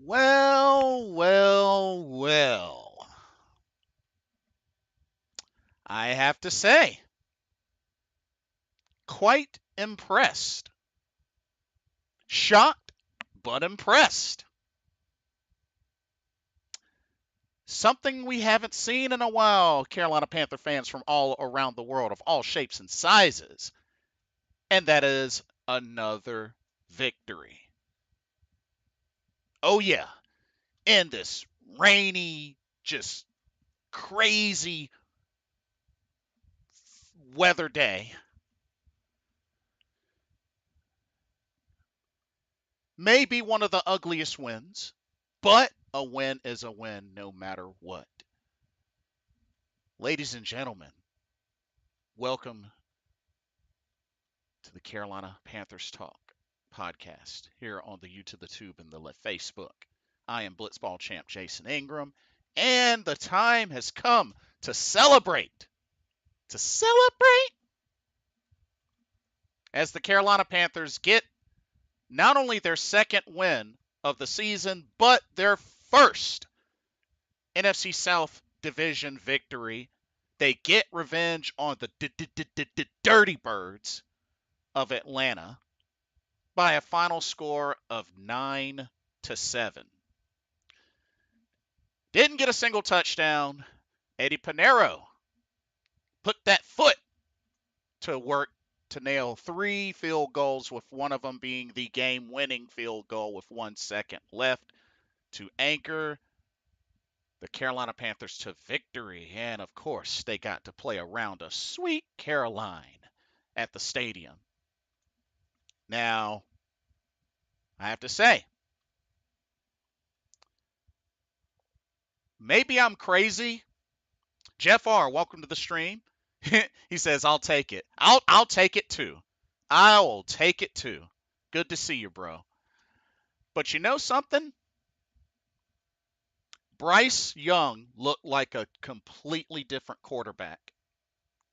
Well, well, well. I have to say, quite impressed. Shocked, but impressed. Something we haven't seen in a while, Carolina Panther fans from all around the world, of all shapes and sizes. And that is another victory. Oh, yeah. In this rainy, just crazy weather day. Maybe one of the ugliest wins, but a win is a win no matter what. Ladies and gentlemen, welcome to the Carolina Panthers Talk podcast here on the YouTube, the Tube, and the Facebook. I am Blitzball champ Jason Ingram, and the time has come to celebrate. To celebrate as the Carolina Panthers get not only their second win of the season, but their first NFC South division victory. They get revenge on the Dirty Birds of Atlanta by a final score of 9-7. Didn't get a single touchdown. Eddie Pinheiro put that foot to work to nail 3 field goals, with one of them being the game-winning field goal with 1 second left to anchor the Carolina Panthers to victory. And of course, they got to play a round of Sweet Caroline at the stadium. Now, I have to say, maybe I'm crazy. Jeff R., welcome to the stream. He says, I'll take it. I'll take it too. I will take it too. Good to see you, bro. But you know something? Bryce Young looked like a completely different quarterback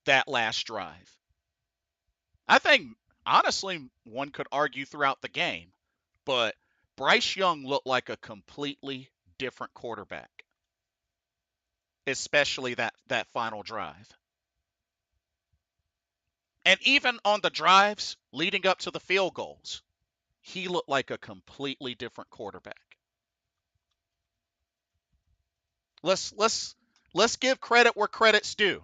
that last drive. I think, honestly, one could argue throughout the game, but Bryce Young looked like a completely different quarterback, especially that final drive. And even on the drives leading up to the field goals, he looked like a completely different quarterback. Let's give credit where credit's due.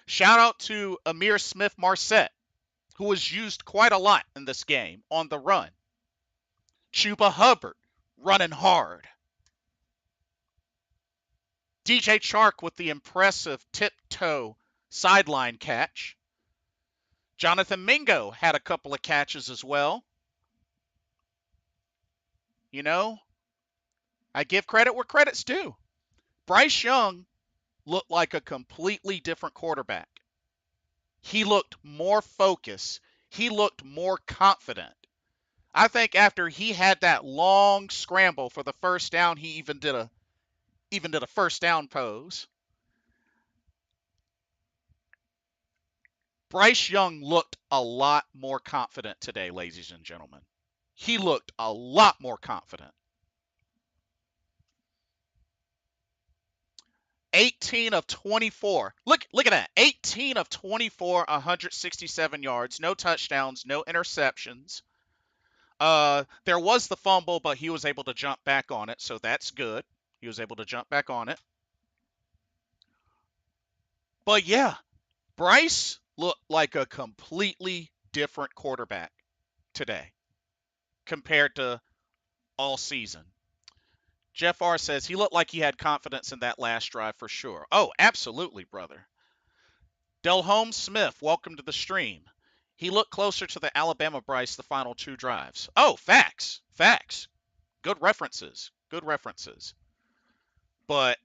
Shout out to Amir Smith-Marset, who was used quite a lot in this game on the run. Chuba Hubbard running hard. DJ Chark with the impressive tiptoe sideline catch. Jonathan Mingo had a couple of catches as well. You know, I give credit where credit's due. Bryce Young looked like a completely different quarterback. He looked more focused. He looked more confident. I think after he had that long scramble for the first down, he even did a first down pose. Bryce Young looked a lot more confident today, ladies and gentlemen. He looked a lot more confident. 18 of 24. Look at that. 18 of 24, 167 yards, no touchdowns, no interceptions. There was the fumble, but he was able to jump back on it, so that's good. He was able to jump back on it. But yeah, Bryce looked like a completely different quarterback today compared to all season. Jeff R. says he looked like he had confidence in that last drive for sure. Oh, absolutely, brother. Delhome Smith, welcome to the stream. He looked closer to the Alabama Bryce the final 2 drives. Oh, facts. Facts. Good references. Good references. But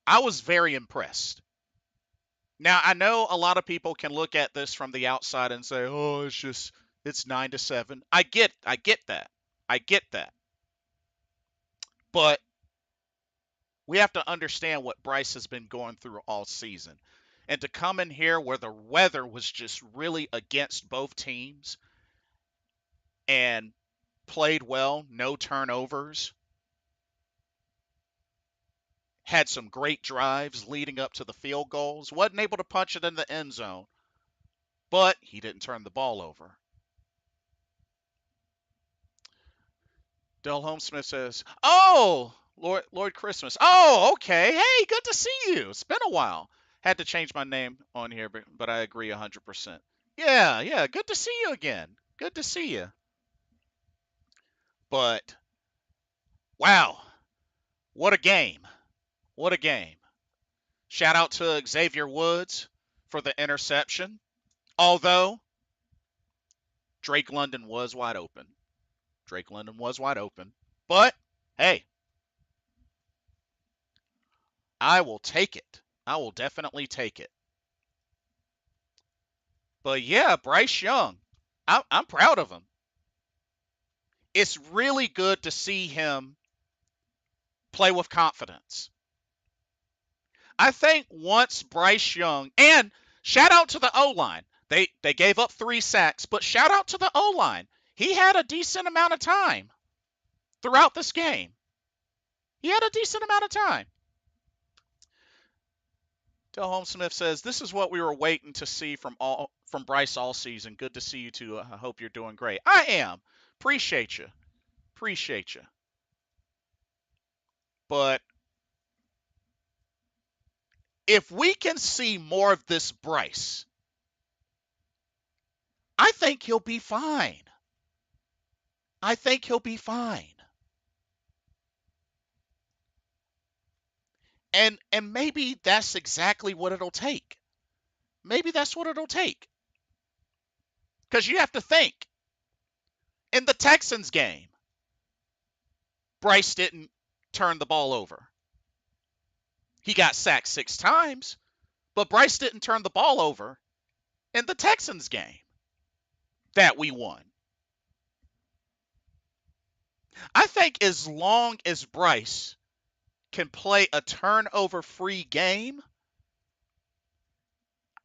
I was very impressed. Now, I know a lot of people can look at this from the outside and say, "Oh, it's 9-7." I get that. I get that. But we have to understand what Bryce has been going through all season. And to come in here where the weather was just really against both teams, and played well, no turnovers, had some great drives leading up to the field goals, wasn't able to punch it in the end zone, but he didn't turn the ball over. Del Homesmith says, "Oh, Lord Christmas. Oh, okay. Hey, good to see you. It's been a while. Had to change my name on here, but I agree 100%. Yeah, yeah. Good to see you again. Good to see you. But wow, what a game. What a game. Shout out to Xavier Woods for the interception. Although Drake London was wide open. Drake London was wide open. But hey, I will take it. I will definitely take it. But yeah, Bryce Young, I'm proud of him. It's really good to see him play with confidence. I think once Bryce Young, and shout out to the O line. They gave up 3 sacks, but shout out to the O line. He had a decent amount of time throughout this game. He had a decent amount of time. Del Holmesmith says, "This is what we were waiting to see from Bryce all season. Good to see you too. I hope you're doing great." I am. Appreciate you. Appreciate you. But if we can see more of this Bryce, I think he'll be fine. I think he'll be fine. And maybe that's exactly what it'll take. Maybe that's what it'll take. Because you have to think, in the Texans game, Bryce didn't turn the ball over. He got sacked 6 times, but Bryce didn't turn the ball over in the Texans game that we won. I think as long as Bryce can play a turnover-free game,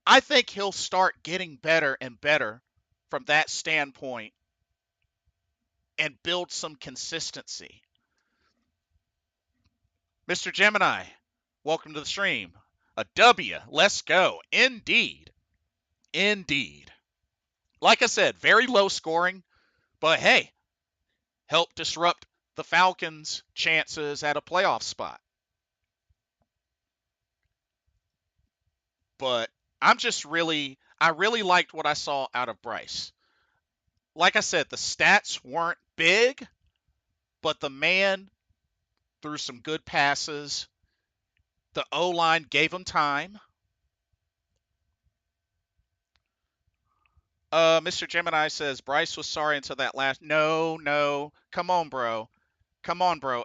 I think he'll start getting better and better from that standpoint and build some consistency. Mr. Gemini, welcome to the stream. A W, let's go. Indeed. Indeed. Like I said, very low scoring, but hey, help disrupt the Falcons' chances at a playoff spot. But I really liked what I saw out of Bryce. Like I said, the stats weren't big, but the man threw some good passes. The O-line gave him time. Mr. Gemini says Bryce was sorry until that last. No. Come on, bro.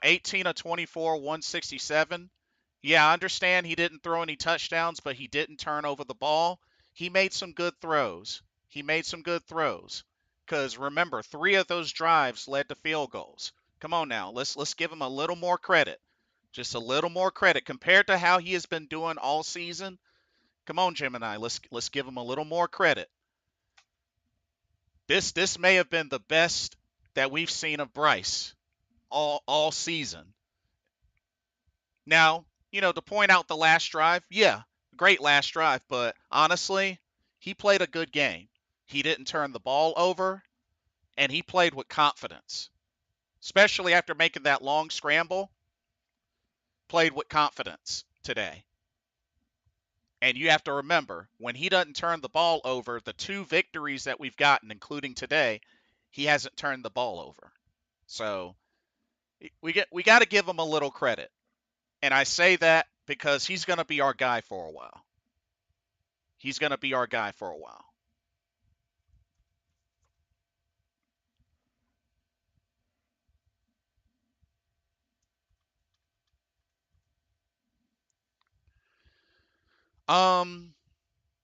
18 of 24, 167. Yeah, I understand he didn't throw any touchdowns, but he didn't turn over the ball. He made some good throws. Because remember, 3 of those drives led to field goals. Come on now, let's give him a little more credit. Just a little more credit compared to how he has been doing all season. Come on, Gemini, let's give him a little more credit. This may have been the best that we've seen of Bryce all season. Now, to point out the last drive, yeah, great last drive, but honestly, he played a good game. He didn't turn the ball over, and he played with confidence, especially after making that long scramble. Played with confidence today. And you have to remember, when he doesn't turn the ball over, the 2 victories that we've gotten, including today, he hasn't turned the ball over. So we got to give him a little credit. And I say that because he's going to be our guy for a while.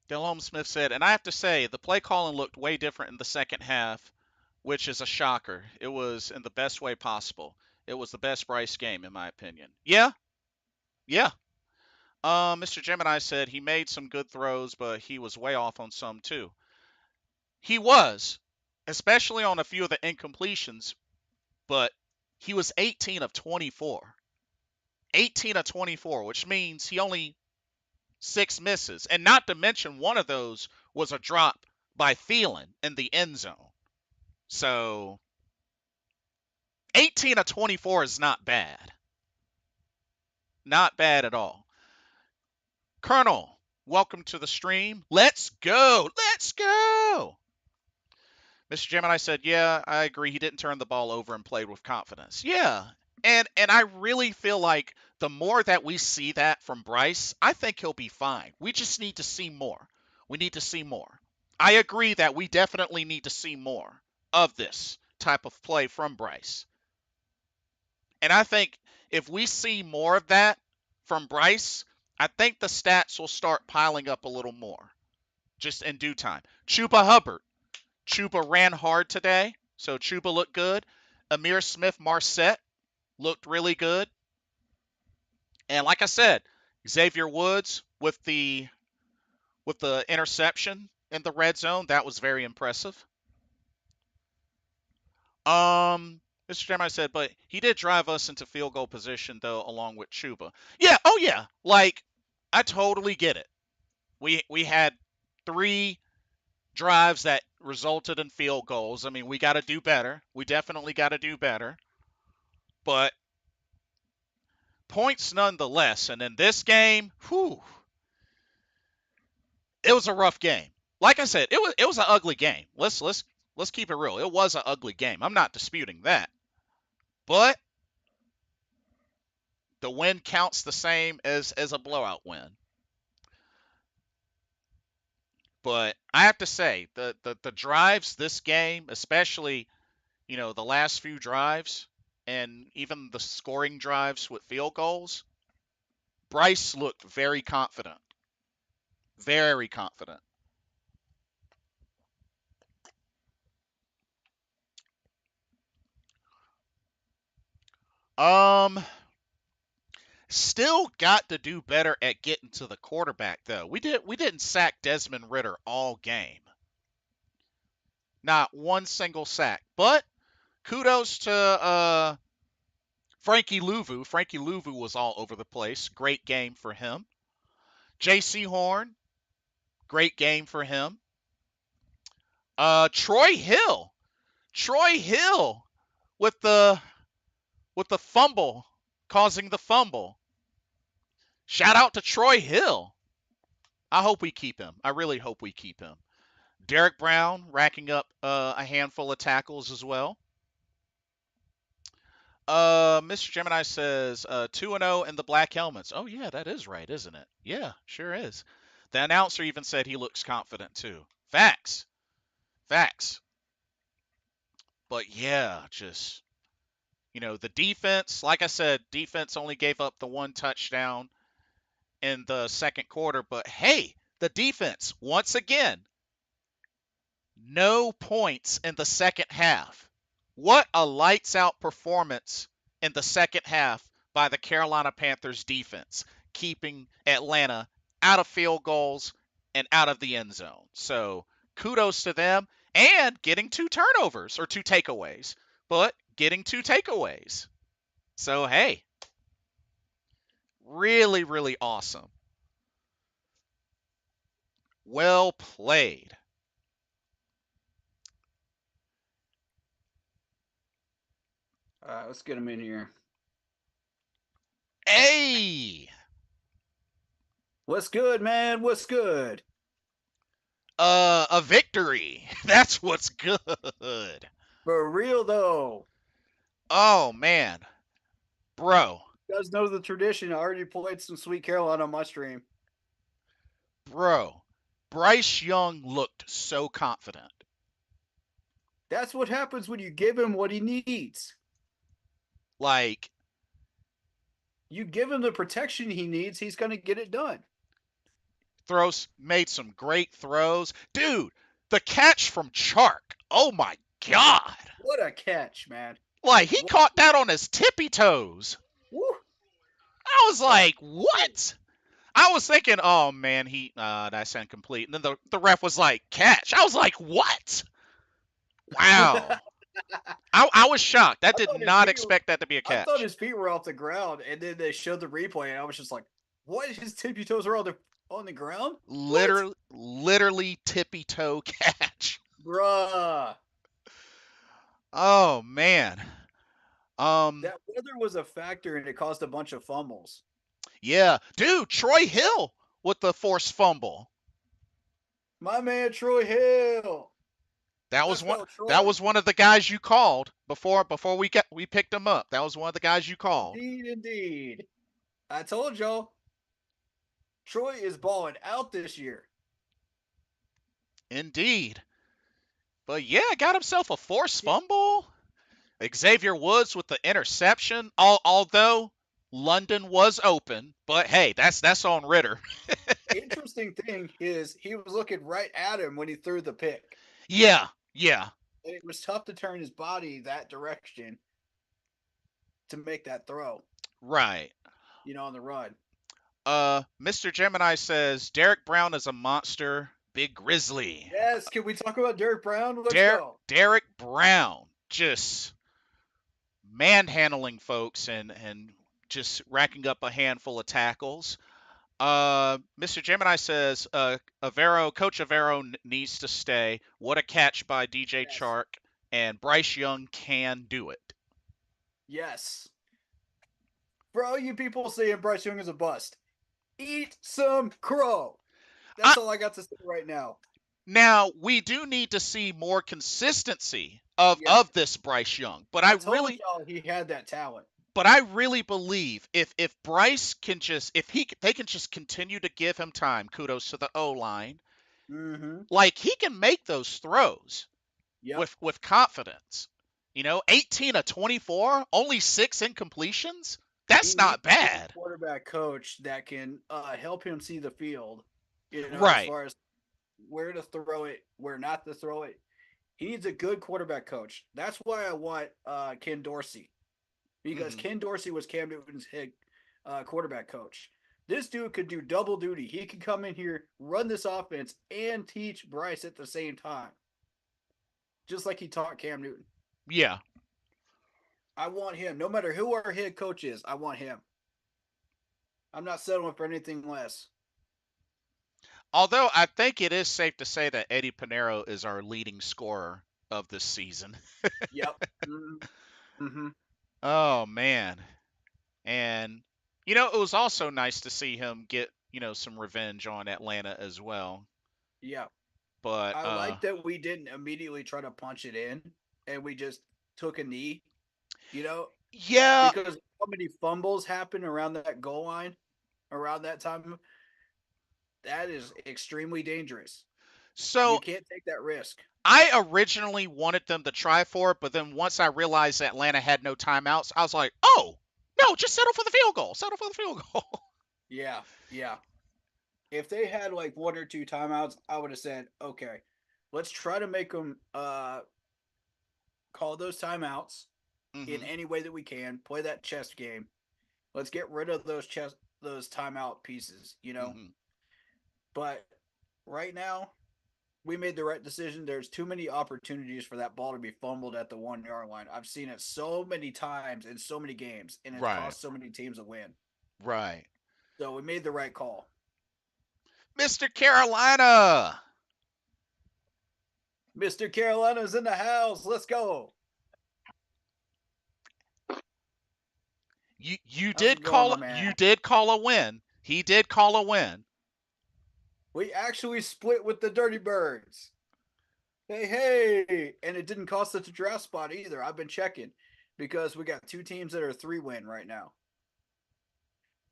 Delhomme Smith said, and I have to say, the play calling looked way different in the second half, which is a shocker. It was in the best way possible. It was the best Bryce game, in my opinion. Yeah. Mr. Gemini said he made some good throws, but he was way off on some too. He was, especially on a few of the incompletions. but he was 18 of 24. 18 of 24, which means he only 6 misses. And not to mention one of those was a drop by Thielen in the end zone. So 18 of 24 is not bad. Not bad at all. Colonel, welcome to the stream. Let's go. Let's go. Mr. Gemini said, yeah, I agree. He didn't turn the ball over and played with confidence. Yeah. And I really feel like the more that we see that from Bryce, I think he'll be fine. We just need to see more. We need to see more. I agree that we definitely need to see more of this type of play from Bryce. And I think if we see more of that from Bryce, I think the stats will start piling up a little more just in due time. Chuba Hubbard. Chuba ran hard today, so Chuba looked good. Amir Smith-Marset looked really good. And like I said, Xavier Woods with the interception in the red zone, that was very impressive. Mr. Jeremiah said, but he did drive us into field goal position though, along with Chuba. Yeah, oh yeah. Like, I totally get it. We had 3 drives that resulted in field goals. I mean, we got to do better. We definitely got to do better. But points nonetheless. And in this game, it was a rough game. Like I said, it was an ugly game. Let's keep it real. It was an ugly game. I'm not disputing that. But the win counts the same as a blowout win. But I have to say, the drives this game, especially, the last few drives and even the scoring drives with field goals, Bryce looked very confident. Very confident. Still got to do better at getting to the quarterback though. We didn't sack Desmond Ridder all game. Not one single sack. But kudos to Frankie Louvu. Frankie Louvu was all over the place. Great game for him. J.C. Horn, great game for him. Troy Hill. Troy Hill with the fumble, causing the fumble. Shout out to Troy Hill. I hope we keep him. I really hope we keep him. Derek Brown racking up a handful of tackles as well. Mr. Gemini says 2-0 in the black helmets. Oh, yeah, that is right, isn't it? Yeah, sure is. The announcer even said he looks confident, too. Facts. Facts. But, yeah, just, the defense, like I said, defense only gave up the 1 touchdown in the second quarter. But, hey, the defense, once again, no points in the second half. What a lights-out performance in the second half by the Carolina Panthers defense, keeping Atlanta out of field goals and out of the end zone. So kudos to them, and getting 2 turnovers, or 2 takeaways, but getting 2 takeaways. So, hey, really, really awesome. Well played. All right, let's get him in here. Hey! What's good, man? What's good? A victory. That's what's good. For real, though. Oh, man. Bro. You guys know the tradition. I already played some Sweet Caroline on my stream. Bro. Bryce Young looked so confident. That's what happens when you give him what he needs. Like, you give him the protection he needs, he's going to get it done. Made some great throws. Dude, the catch from Chark. Oh, my God. What a catch, man. Like, he caught that on his tippy toes. Woo. I was like, what? I was thinking, oh, man, that's incomplete. And then the ref was like, catch. I was like, what? Wow. I was shocked. I I did thought his not feet were, expect that to be a I thought catch. his feet were off the ground, and then they showed the replay, and I was just like, "What? His tippy toes are on the ground? What, Literally tippy toe catch. bruh?" Oh man. Um That weather was a factor, and it caused a bunch of fumbles. yeah, dude, Troy Hill with the forced fumble. My man Troy Hill. That was Let's one go, that Troy. was one of the guys you called before we picked him up. That was one of the guys you called. Indeed, indeed. I told y'all, Troy is balling out this year. Indeed. But yeah, got himself a forced He, fumble. Xavier Woods with the interception. Although London was open, but hey, that's on Ritter. interesting thing is he was looking right at him when he threw the pick. Yeah, yeah, And it was tough to turn his body that direction to make that throw, right. on the run. Mr. Gemini says Derek Brown is a monster, big grizzly. Yes, can we talk about Derek Brown? Let's Der- go. Derek Brown just manhandling folks and just racking up a handful of tackles. Mr. Gemini says Coach Avero needs to stay. What a catch by DJ Yes. Chark, and Bryce Young can do it. Yes. For all you people saying Bryce Young is a bust, eat some crow. I, That's all I got to say right now. Now we do need to see more consistency of Yeah. this Bryce Young, I told y'all he had that talent. but I really believe if Bryce can just they can just continue to give him time, kudos to the O line, Mm-hmm. like he can make those throws Yep. with confidence. 18 of 24, only 6 incompletions. He That's needs not to get a bad. quarterback coach that can help him see the field, as Right. far as where to throw it, where not to throw it. He needs a good quarterback coach. That's why I want Ken Dorsey, because Hmm. Ken Dorsey was Cam Newton's head quarterback coach. This dude could do double duty. He could come in here, run this offense, and teach Bryce at the same time, just like he taught Cam Newton. Yeah. I want him. No matter who our head coach is, I want him. I'm not settling for anything less. Although I think it is safe to say that Eddie Pinero is our leading scorer of this season. Yep. Mm-hmm. Oh man. And it was also nice to see him get, some revenge on Atlanta as well. Yeah. But I like that we didn't immediately try to punch it in and we just took a knee, you know, yeah, because how many fumbles happen around that goal line around that time? That is extremely dangerous. You so can't take that risk. I originally wanted them to try for it, but then once I realized Atlanta had no timeouts, I was like, "Oh, no, just settle for the field goal. Settle for the field goal." Yeah. Yeah. If they had like one or two timeouts, I would have said, okay, let's try to make them call those timeouts in Mhm. any way that we can, play that chess game. Let's get rid of those timeout pieces. Mhm. But right now, we made the right decision. There's too many opportunities for that ball to be fumbled at the 1 yard line. I've seen it so many times in so many games, and it's Right. cost so many teams a win. Right. So we made the right call. Mr. Carolina. Mr. Carolina's in the house. Let's go. How's it going, my You man? did call a win. He did call a win. We actually split with the Dirty Birds. Hey, hey. And it didn't cost us a draft spot either. I've been checking because we got two teams that are 3-win right now.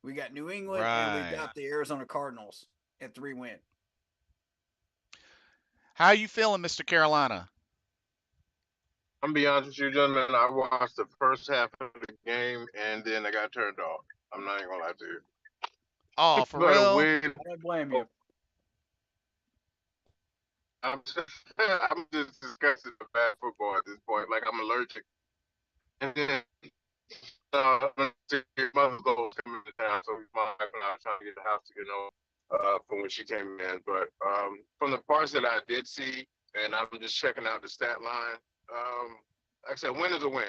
We got New England and we Right. got the Arizona Cardinals at 3-win. How you feeling, Mr. Carolina? I'm gonna be honest with you, gentlemen. I watched the first half of the game and then I got turned off. I'm not even gonna lie to you. Oh, for But a real? win. I don't blame you. I'm just, I'm just disgusted with bad football at this point. Like I'm allergic. And then mother's goals coming to town, so my wife and I are trying to get the house, from when she came in. But from the parts that I did see, and I'm just checking out the stat line. like I said, win is a win.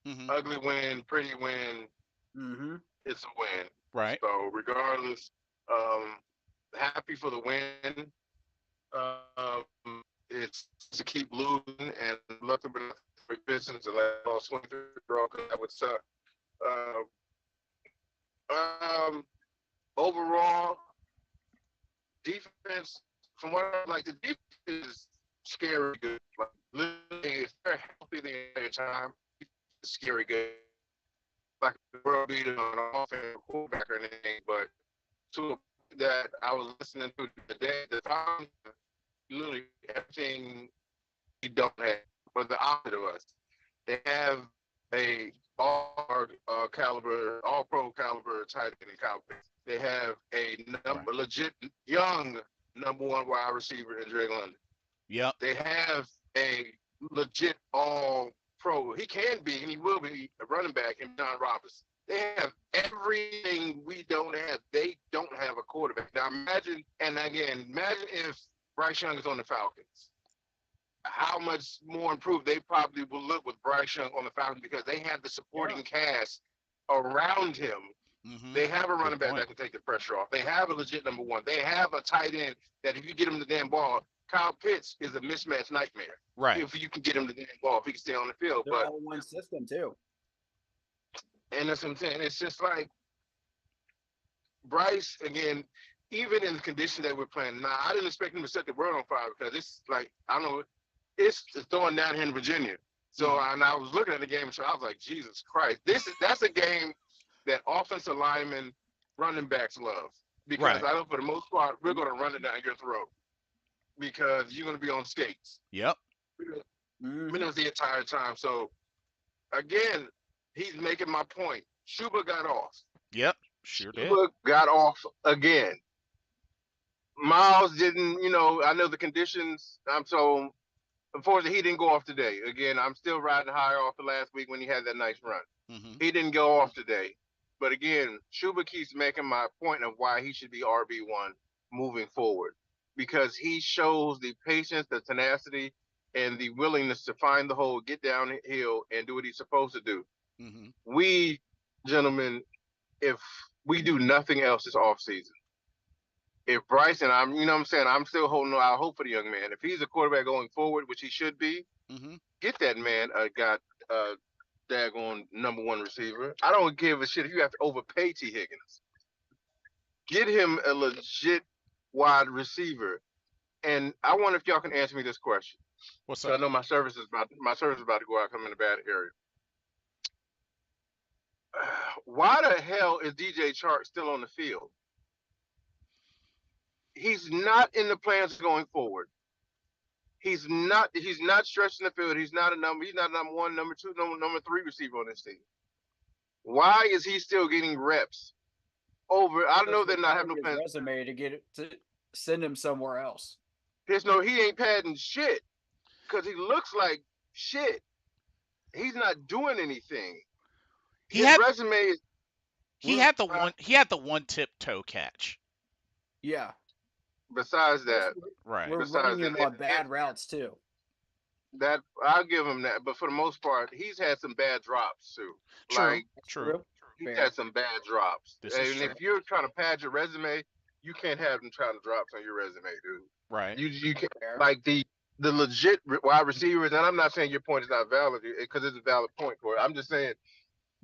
Hmm. Ugly win, pretty win, Mm-hmm. it's a win. Right. So regardless, um, happy for the win. It's to keep losing, and luckily we're not for business and let all swing through the draw because that would suck. Uh, um, overall, defense, from what I like, the defense is scary good. Like literally, if they're healthy the entire time, it's scary good. Like the world beater on offense, quarterback or anything, but to a point that I was listening to today, the Falcons literally everything we don't have, or the opposite of us. They have a all pro caliber tight end in Kyle Pitts. They have a Right. legit young number one wide receiver in Drake London. Yep. They have a legit all pro. He can be and he will be a running back in John Robinson. They have everything we don't have. They don't have a quarterback. Now imagine, and again, imagine if Bryce Young is on the Falcons. How much more improved they probably will look with Bryce Young on the Falcons because they have the Yeah. supporting cast around him. Hmm. They have a Good running back point. that can take the pressure off. They have a legit number one. They have a tight end that if you get him the damn ball, Kyle Pitts is a mismatch nightmare. Right. If you can get him the damn ball, if he can stay on the field. They're But all one system too. and that's what I'm saying. It's just like Bryce again. Even in the condition that we're playing now, I didn't expect him to set the world on fire because it's like I don't know, it's throwing down here in Virginia. So Hmm. and I was looking at the game, so I was like, Jesus Christ, that's a game that offensive linemen, running backs love because Right. I know for the most part we're going to run it down your throat because you're going to be on skates. Yep. We Mm-hmm. know the entire time. So again, he's making my point. Schuba got off. Yep. Sure did. Schuba got off again. Miles didn't, I know the conditions. I'm so unfortunately he didn't go off today. Again, I'm still riding high off the last week when he had that nice run. Hmm. He didn't go off today. But again, Schuba keeps making my point of why he should be RB1 moving forward because he shows the patience, the tenacity, and the willingness to find the hole, get downhill, and do what he's supposed to do. Hmm. We, gentlemen, if we do nothing else this offseason, if Bryson, I'm saying, I'm still holding out hope for the young man. If he's a quarterback going forward, which he should be, Hmm. get that man got daggone number one receiver. I don't give a shit if you have to overpay T. Higgins. Get him a legit wide receiver. And I wonder if y'all can answer me this question. What's So I up? know my service is about to go out. I'm in a bad area. Why the hell is DJ Chark still on the field? He's not in the plans going forward. He's not stretching the field. He's not number one, number two, number three receiver on this team. Why is he still getting reps over? I don't Because know they're they're not having padding no his plans. resume to get it to send him somewhere else. He ain't padding shit because he looks like shit. He's not doing anything. He His had resume is he We're had the one he had the one tip toe catch. yeah. besides Plus, that. we're Right. running Besides him on bad routes too. that, I'll give him that. But for the most part, he's had some bad drops too. True. Like That's True. true. he's Fair. had some bad drops. This is And true. if you're trying to pad your resume, you can't have them trying to drops on your resume, dude. Right. You can't Fair. like the legit wide receivers. And I'm not saying your point is not valid because it's a valid point for it. I'm just saying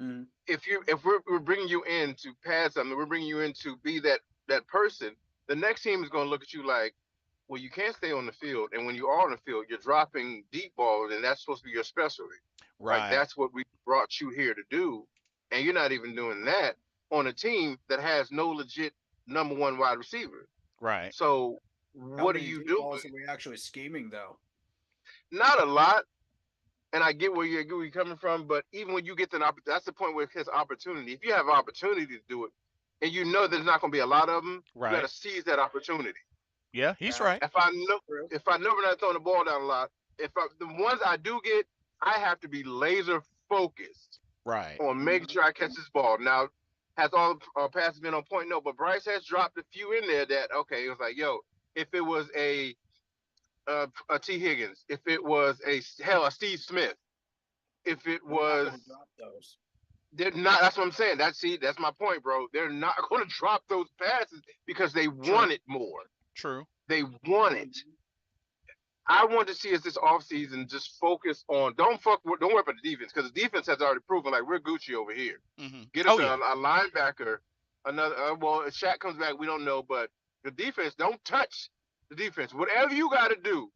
Mm-hmm. if we're bringing you in to pad something, we're bringing you in to be that person. The next team is going to look at you like, well, you can't stay on the field, and when you are on the field, you're dropping deep balls, and that's supposed to be your specialty. Like Right. that's what we brought you here to do, and you're not even doing that on a team that has no legit number one wide receiver. Right. So How what are many you deep doing? balls are we actually scheming though? Not a lot, and I get where you're coming from, but even when you get that's the point where his opportunity. If you have an opportunity to do it, and you know there's not going to be a lot of them, you got Right. to seize that opportunity. Yeah, he's That's right. If I know true. if I know we're not throwing the ball down a lot, the ones I do get, I have to be laser focused Right. on making sure I catch this ball. Now, has all passes been on point? No, but Bryce has dropped a few in there that okay, it was like, yo, if it was a T Higgins, if it was a Steve Smith, if it They're not was. going to drop those. They're not. That's what I'm saying. That's my point, bro. They're not going to drop those passes because they True. want it more. True. They want it. I want to see us this offseason just focus on don't worry about the defense because the defense has already proven like we're Gucci over here. Get us Oh yeah. a linebacker, another well, if Shaq comes back, we don't know, but the defense don't touch the defense. Whatever you got to do,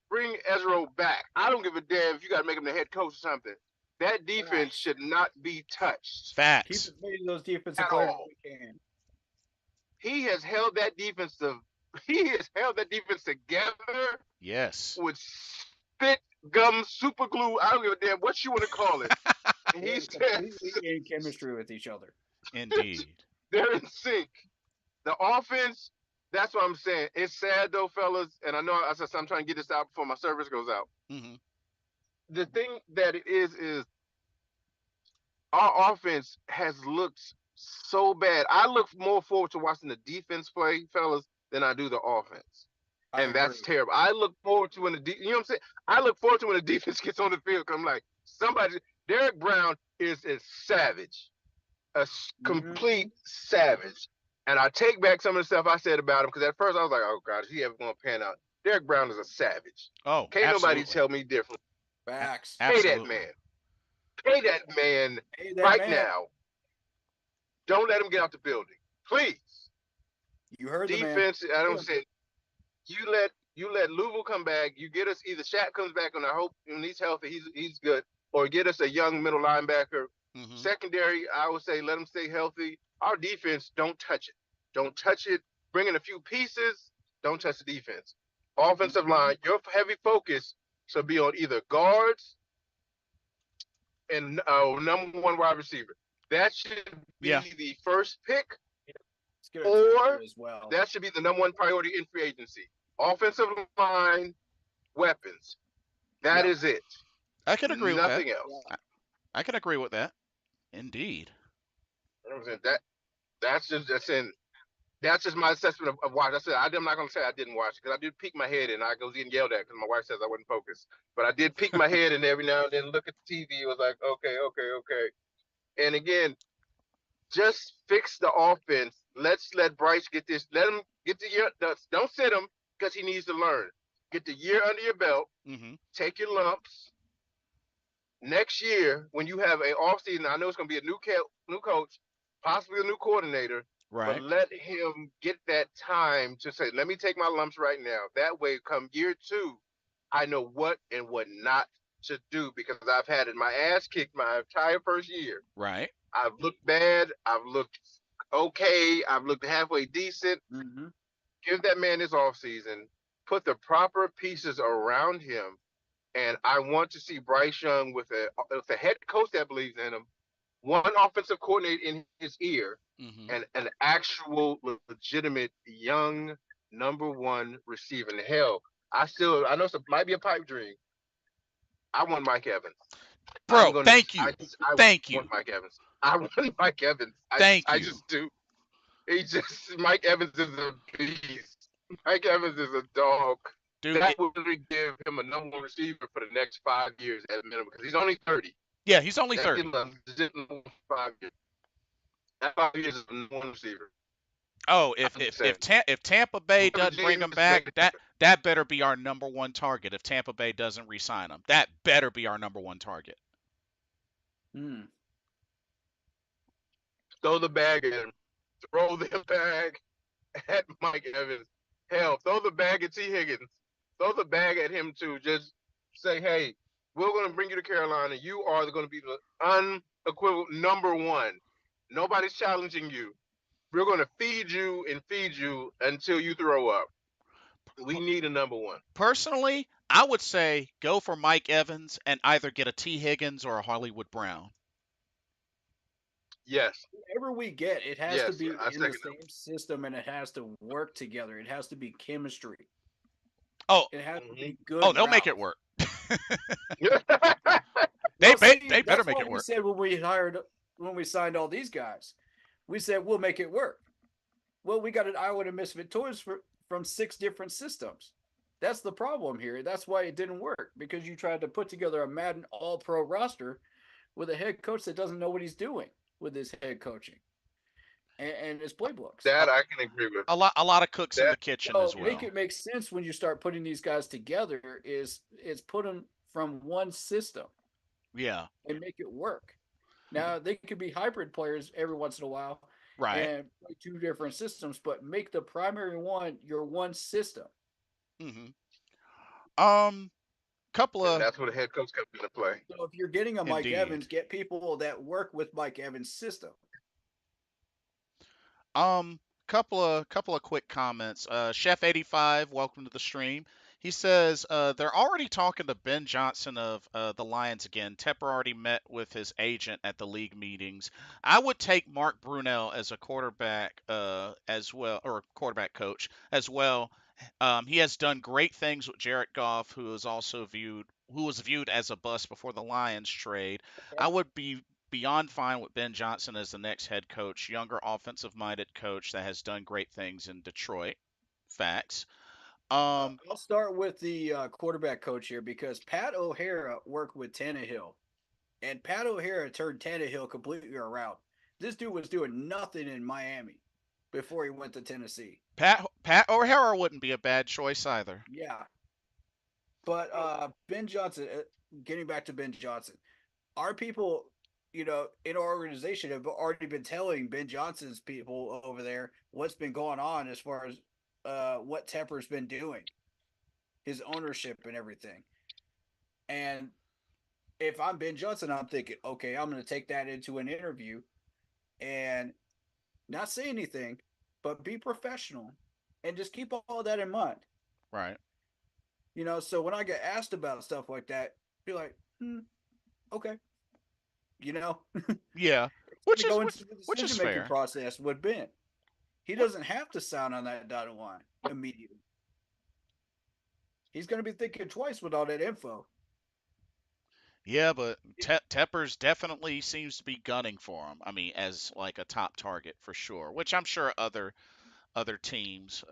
bring Ezra back. I don't give a damn if you got to make him the head coach or something. That defense Facts. should not be touched Keep Facts. as many of those defensive at players as all. we can. He has held that defensive. He has held that defense together Yes. with spit gum super glue. I don't give a damn what you want to call it. And he They're says completely in chemistry with each other. Indeed. they're in sync. The offense. That's what I'm saying. It's sad though, fellas. And I know I'm trying to get this out before my service goes out. Mm-hmm. The thing that it is our offense has looked so bad. I look more forward to watching the defense play, fellas, than I do the offense. I And that's agree. terrible. I look forward to when you know what I'm saying? I look forward to when the defense gets on the field. I'm like, Derek Brown is a savage, complete savage. And I take back some of the stuff I said about him because at first I was like, oh God, is he ever going to pan out? Derek Brown is a savage. Oh, Can't absolutely. nobody tell me different. Facts. Pay that Absolutely. man. Pay that man Hey, that right man. now. Don't let him get out the building, please. You heard Defense. the man. I don't say you let Louisville come back. You get us either Shaq comes back, and I hope when he's healthy, he's good, or get us a young middle linebacker. Mm-hmm. Secondary, I would say let them stay healthy. Our defense, don't touch it. Don't touch it. Bring in a few pieces. Don't touch the defense. Offensive line, your heavy focus should be on either guards and number one wide receiver. That should be Yeah. the first pick, Let's get or as well. that should be the number one priority in free agency. Offensive line, weapons. That is it. I can agree with that. Nothing else. I can agree with that. Indeed. You know what I'm saying? That's just my assessment of watch. I said I'm not gonna say I didn't watch it because I did peek my head and I was getting yelled at because my wife says I wasn't focused. But I did peek my head and every now and then look at the TV. It was like, okay. And again, just fix the offense. Let's let Bryce get this. Let him get the year. Don't sit him because he needs to learn. Get the year under your belt. Mm-hmm. Take your lumps. Next year, when you have an offseason, I know it's going to be a new coach, possibly a new coordinator, Right. but let him get that time to say, let me take my lumps right now. That way, come year 2, I know what and what not to do because I've had it my ass kicked my entire first year. Right. I've looked bad. I've looked okay. I've looked halfway decent. Mm-hmm. Give that man his offseason. Put the proper pieces around him. And I want to see Bryce Young with a head coach that believes in him, one offensive coordinator in his ear, Mm-hmm. and an actual legitimate young number one receiver. And hell, I know it might be a pipe dream. I want Mike Evans. Bro, thank you. Thank you. Want Mike Evans. I want Mike Evans. Thank I you. just do. Mike Evans is a beast. Mike Evans is a dog. Dude, that would really give him a number one receiver for the next 5 years at minimum because he's only 30. Yeah, he's only 30. That 5 years. That 5 years is a number one receiver. Oh, if Tampa Bay doesn't bring him back, that better be our number one target. If Tampa Bay doesn't re-sign him, that better be our number one target. Throw the bag at him. Throw the bag at Mike Evans. Hell, throw the bag at T. Higgins. Throw the bag at him too. Just say, hey, we're going to bring you to Carolina. You are going to be the unequivocal number one. Nobody's challenging you. We're going to feed you until you throw up. We need a number one. Personally, I would say go for Mike Evans and either get a T. Higgins or a Hollywood Brown. Yes. Whatever we get, it has to be in the same system and it has to work together. It has to be chemistry. Oh, it has to be good. Oh, they'll make it work. they better make it work. We said when we signed all these guys, we said we'll make it work. Well, we got an Iowa to Misfit Toys from 6 different systems. That's the problem here. That's why it didn't work because you tried to put together a Madden All Pro roster with a head coach that doesn't know what he's doing with his head coaching and his playbooks. A, That I can agree with. a lot of cooks in That the kitchen So as make well. it make sense when you start putting these guys together. Is put them from one system Yeah, and make it work. Now they could be hybrid players every once in a while right. and play two different systems, but make the primary one your one system. hmm Um, couple and of that's where the head coach comes into play. So if you're getting a Mike indeed. Evans, get people that work with Mike Evans' system. Um, couple of quick comments. Chef 85, welcome to the stream. He says they're already talking to Ben Johnson of the Lions again. Tepper already met with his agent at the league meetings. I would take Mark Brunell as a quarterback as well, or quarterback coach as well. He has done great things with Jared Goff, who was viewed as a bust before the Lions trade. I would be beyond fine with Ben Johnson as the next head coach, younger offensive minded coach that has done great things in Detroit. Facts. Um, I'll start with the quarterback coach here because Pat O'Hara worked with Tannehill, and Pat O'Hara turned Tannehill completely around. This dude was doing nothing in Miami before he went to Tennessee. Pat O'Hara wouldn't be a bad choice either. Yeah, but Ben Johnson. Getting back to Ben Johnson, our people, in our organization have already been telling Ben Johnson's people over there what's been going on as far as what Tepper's been doing, his ownership and everything. And if I'm Ben Johnson, I'm thinking, okay, I'm going to take that into an interview and not say anything, but be professional and just keep all that in mind. Right. So when I get asked about stuff like that, be like, okay, you know, Yeah. it's going Which to is go which into the which is decision making fair. process with Ben. He What doesn't have to sign on that dotted line immediately. He's going to be thinking twice with all that info. Yeah, but Tepper's definitely seems to be gunning for him. I mean, as like a top target for sure, which I'm sure other teams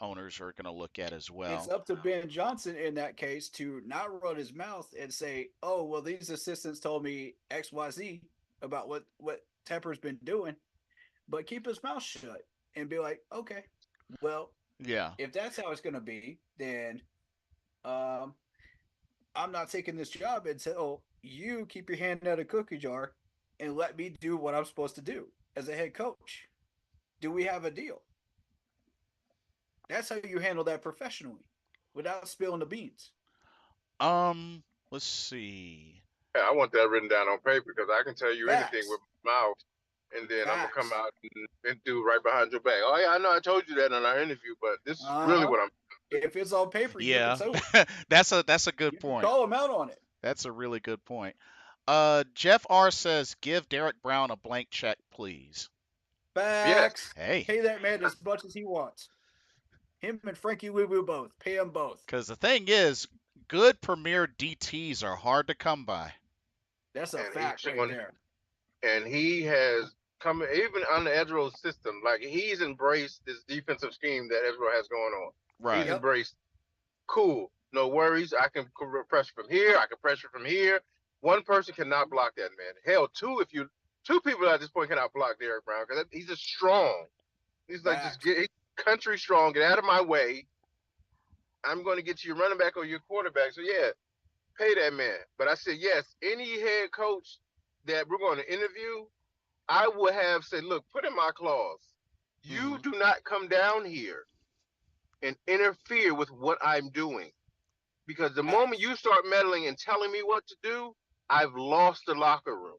owners are going to look at as It's well. up to Ben Johnson in that case to not run his mouth and say, "Oh, well, these assistants told me XYZ about what Tepper's been doing," but keep his mouth shut and be like, "Okay, well, Yeah. if that's how it's going to be, then um, I'm not taking this job until you keep your hand out of cookie jar and let me do what I'm supposed to do as a head coach. Do we have a deal?" That's how you handle that professionally without spilling the beans. Um, let's see. Yeah, I want that written down on paper because I can tell you anything with Facts. my mouth, and then I'm gonna come Facts. out and do right behind your back. Oh yeah, I know I told you that in our interview, but this is Uh really huh. what I'm. If it's on paper, you can Yeah. sue him. That's a good You can point. call him out on it. That's a really good point. Jeff R says, "Give Derek Brown a blank check, please." Yes, Facts. Hey, Pay that man as much as he wants. Him and Frankie Woo Woo both. Pay them both. because the thing is, good premier DTs are hard to come by. That's a and he's fact right showing, there. and he has come even on the Edro system. Like he's embraced this defensive scheme that Edro has going on. He's Right. Yep. embraced. Cool, no worries. I can pressure from here. I can pressure from here. One person cannot block that man. Hell, two people at this point cannot block Derek Brown because he's just strong. He's like just Facts. get country strong. Get out of my way. I'm going to get you your running back or your quarterback. So yeah, pay that man. But I said yes. Any head coach that we're going to interview, I would have said, look, put in my clause. You hmm do not come down here and interfere with what I'm doing. Because the moment Facts. you start meddling and telling me what to do, I've lost the locker room.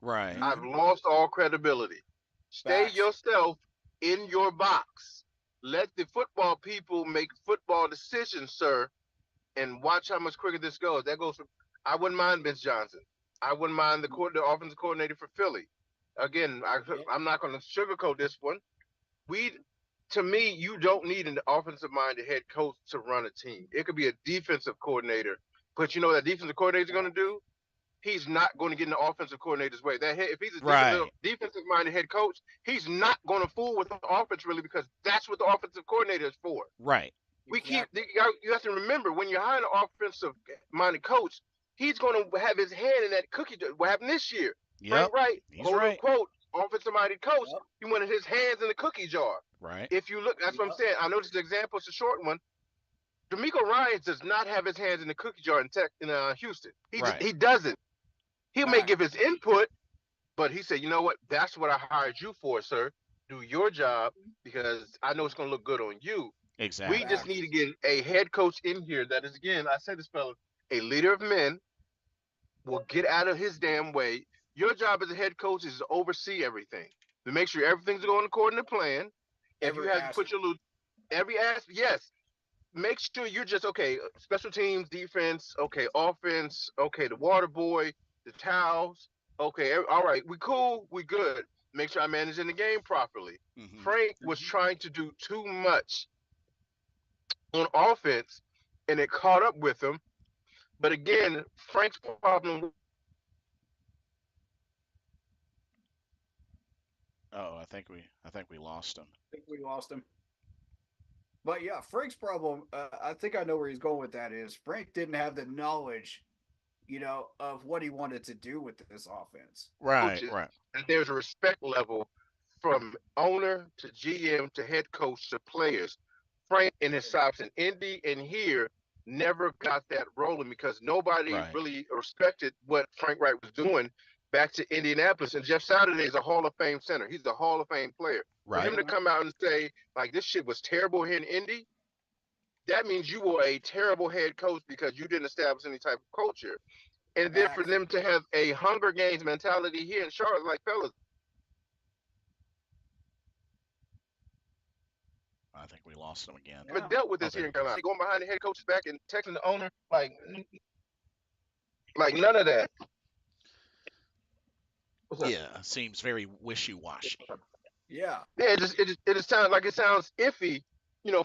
Right. I've Mm-hmm. lost all credibility. Stay Facts. yourself in your box. Let the football people make football decisions, sir, and watch how much quicker this goes. That goes from I wouldn't mind Vince Johnson. I wouldn't mind the offensive coordinator for Philly. Again, Yep. I'm not going to sugarcoat this one. We, to me, you don't need an offensive minded head coach to run a team. It could be a defensive coordinator, but you know what that defensive coordinator is going to do? He's not going to get in the offensive coordinator's way. If he's a Right. defensive minded head coach, he's not going to fool with the offense really because that's what the offensive coordinator is for. Right. We keep Exactly. you have to remember when you're hiring an offensive minded coach, he's going to have his hand in that cookie jar. What happened this year? Yep. Frank Wright, He's quote right. unquote, offensive minded coach, Yep. he wanted his hands in the cookie jar. Right. If you look, that's what I'm Yep. saying. I know this example, it's a short one. D'Amico Ryans does not have his hands in the cookie jar in Houston. Right. He doesn't. He may give Facts. his input, but he said, you know what? That's what I hired you for, sir. Do your job because I know it's going to look good on you. We Exactly. just need Facts. to get a head coach in here that is, again, I say this, fellas, a leader of men will get out of his damn way. Your job as a head coach is to oversee everything, to make sure everything's going according to plan. If you Every have to put aspect. your little every aspect, yes, make sure you're just okay. Special teams, defense, okay, offense, okay, the water boy, the towels, okay, all right, we cool, we good. Make sure I'm managing the game properly. Hmm. Frank was Mhm. trying to do too much on offense, and it caught up with him. But again, Frank's problem. Oh, I think we lost him. I think we lost him. But yeah, Frank's problem, I think I know where he's going with that is Frank didn't have the knowledge, of what he wanted to do with this offense. Right. Coaches, Right. and there's a respect level from owner to GM to head coach to players. Frank in his stops in Indy and here never got that rolling because nobody Right. really respected what Frank Wright was doing back to Indianapolis. And Jeff Saturday is a Hall of Fame center. He's a Hall of Fame player. For him Right. to Uh-huh. come out and say, like, this shit was terrible here in Indy, that means you were a terrible head coach because you didn't establish any type of culture. And then for Facts. them to have a Hunger Games mentality here in Charlotte, like, fellas, I think we lost him again. never Yeah. dealt with Oh, this there here he in Carolina. goes. Going behind the head coach's back and texting the owner, like none of that. What's up? Yeah. Seems very wishy-washy. Yeah. Yeah, it just sounds like it sounds iffy,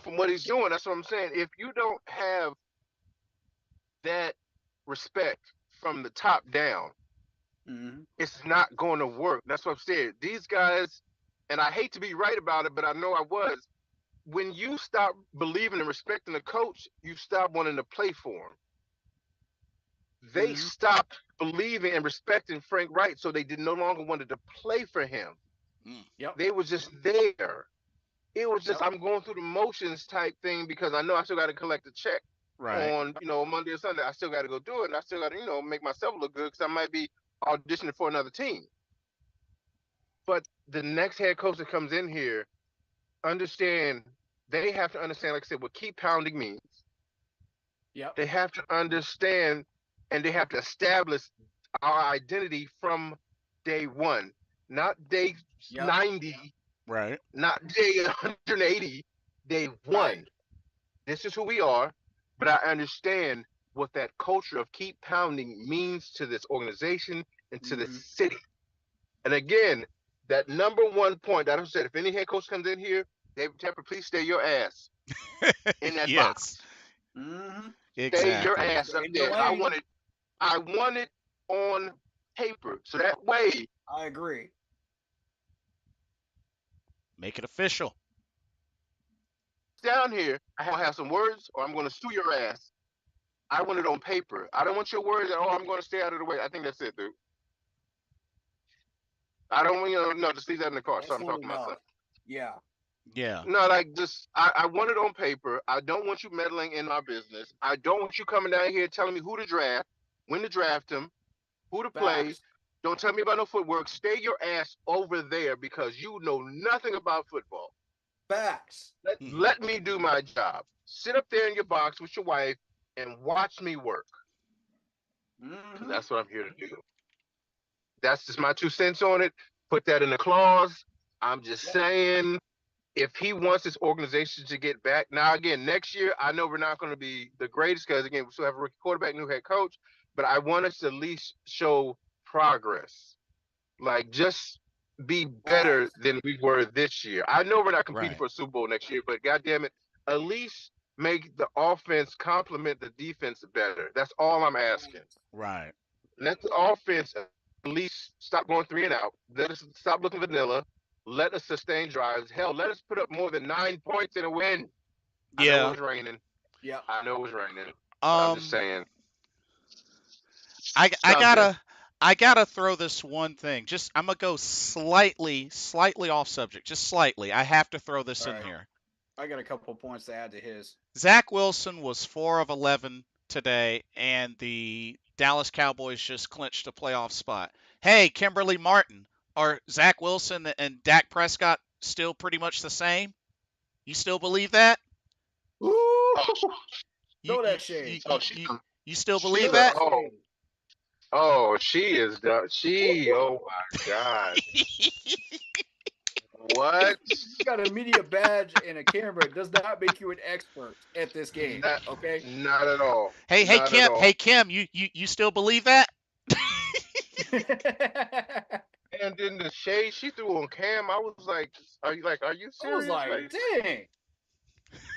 from what he's doing. That's what I'm saying. If you don't have that respect from the top down, Hmm. it's not going to work. That's what I'm saying. These guys, and I hate to be right about it, but I know I was. When you stop believing and respecting the coach, you stop wanting to play for him. They Hmm. stopped believing and respecting Frank Wright, so they did no longer wanted to play for him. Mm. Yep. They was just there. It was just Yep. I'm going through the motions type thing because I know I still got to collect a check Right. on Monday or Sunday. I still got to go do it, and I still got to make myself look good because I might be auditioning for another team. But the next head coach that comes in here, understand they have to understand, like I said, what keep pounding means. Yep. They have to understand and they have to establish our identity from day one, not day Yep. 90, Right. not day 180, day Right. one. This is who we are, but I understand what that culture of keep pounding means to this organization and to the Hmm. city. And again, that number one point that I said, if any head coach comes in here, David Tepper, please stay your ass in that Yes. box. Hmm. Stay your Exactly. ass Stay up in your there. I lane. want it. I want it on paper, so that way I agree. Make it official. down here, I have some words, or I'm going to sue your ass. I want it on paper. I don't want your words that, oh, I'm going to stay out of the way. I think that's it, dude. I don't want no, just leave that in the car. So That's I'm not talking about enough. something. Yeah. Yeah. No, like just I want it on paper. I don't want you meddling in my business. I don't want you coming down here telling me who to draft, when to draft him, who to play. Facts. Don't tell me about no footwork. Stay your ass over there because you know nothing about football. Facts. Let, Hmm. let me do my job. Sit up there in your box with your wife and watch me work because Hmm. that's what I'm here to do. That's just my 2 cents on it. Put that in the clause. I'm just Yep. saying if he wants this organization to get back. Now, again, next year, I know we're not going to be the greatest because, again, we still have a rookie quarterback, new head coach, but I want us to at least show progress. Like, just be better Facts. than we were this year. I know we're not competing Right. for a Super Bowl next year, but goddamn it, at least make the offense complement the defense better. That's all I'm asking. Facts. Right. Let the offense at least stop going 3 and out. Let us stop looking vanilla. Let us sustain drives. Hell, let us put up more than 9 points in a win. I know it Yeah. was raining. Yep. I know it was raining. But I'm just Um, saying I something. gotta throw this one thing. Just I'm gonna go slightly off subject, just slightly. I have to throw this All in right. here. I got a couple points to add to his. Zach Wilson was 4 of 11 today, and the Dallas Cowboys just clinched a playoff spot. Hey, Kimberly Martin, are Zach Wilson and Dak Prescott still pretty much the same? You still believe that? Ooh, Oh, You throw you that you shade. you, oh, she's you, a, you still she's believe Throw a that? that oh shade. oh she is done. Oh my God. Just What? because you got a media badge and a camera does not make you an expert at this game. Not, Okay. not at all. Hey Not at Kim, all. you still believe that? I And then the shade she threw on Cam, I was like, are you was serious? like, Like dang.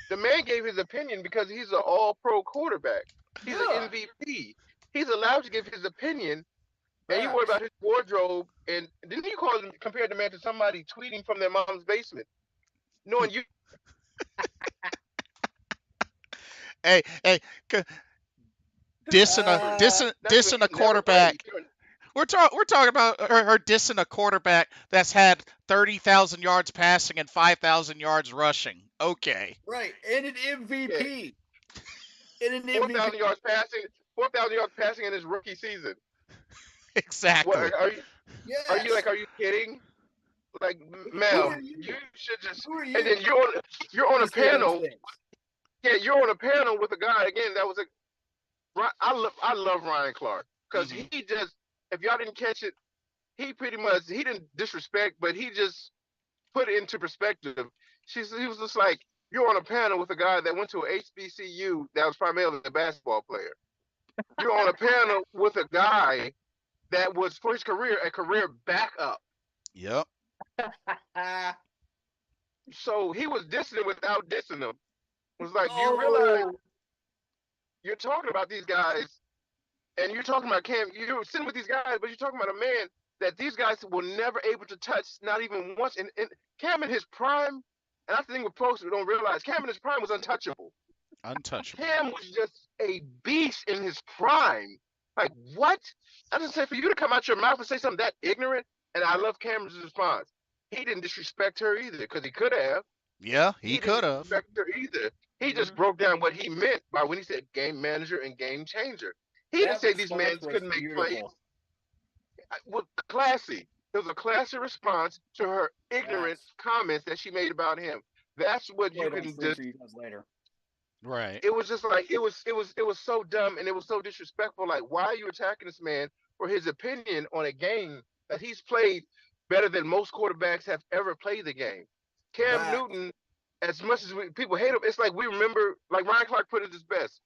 the man gave his opinion because he's an all-pro quarterback. He's an Yeah. MVP. He's allowed to give his opinion, and you worry Facts. about his wardrobe. And didn't you call him compare the man to somebody tweeting from their mom's basement, knowing you Hey, c- not even dissing a he's never played. quarterback. We're talking about her dissing a quarterback that's had 30,000 yards passing and 5,000 yards rushing. Okay, Right. And an Yeah, MVP. And an four MVP. thousand yards passing, 4,000 yards passing in his rookie season. What exactly. Yes. are you kidding? Like, Who are ma'am, you you? should just. Who are And then you you're on to a say those panel. things? Yeah, you're on a panel with a guy again. That was a. I love Ryan Clark because Hmm. he just. If y'all didn't catch it, he didn't disrespect, but he just put it into perspective. He was just like, you're on a panel with a guy that went to a HBCU that was primarily a basketball player. You're on a panel with a guy that was for his career a career backup. Yep. So he was dissing him without dissing him. It was like, do you realize Oh, you're talking about these guys and you're talking about Cam, you're sitting with these guys, but you're talking about a man that these guys were never able to touch, not even once. And Cam in his prime, and that's the thing with folks who don't realize, Cam in his prime was untouchable. Untouchable. Cam was just a beast in his prime. Like, what? I just say for you to come out your mouth and say something that ignorant, and I love Cameron's response. He didn't disrespect her either, because he could have. Yeah, he He didn't could have. disrespect her either. He just mhm. broke down what he meant by when he said game manager and game changer. He didn't That say these men response was couldn't make plays. beautiful. Well, classy. It was a classy response to her ignorant Facts. comments that she made about him. That's what you Played on can screen just. for you guys later. Right. It was just like it was so dumb and it was so disrespectful. Like, why are you attacking this man for his opinion on a game that he's played better than most quarterbacks have ever played the game? Cam Facts. Newton, as much as people hate him, it's like we remember, like Ryan Clark put it his best.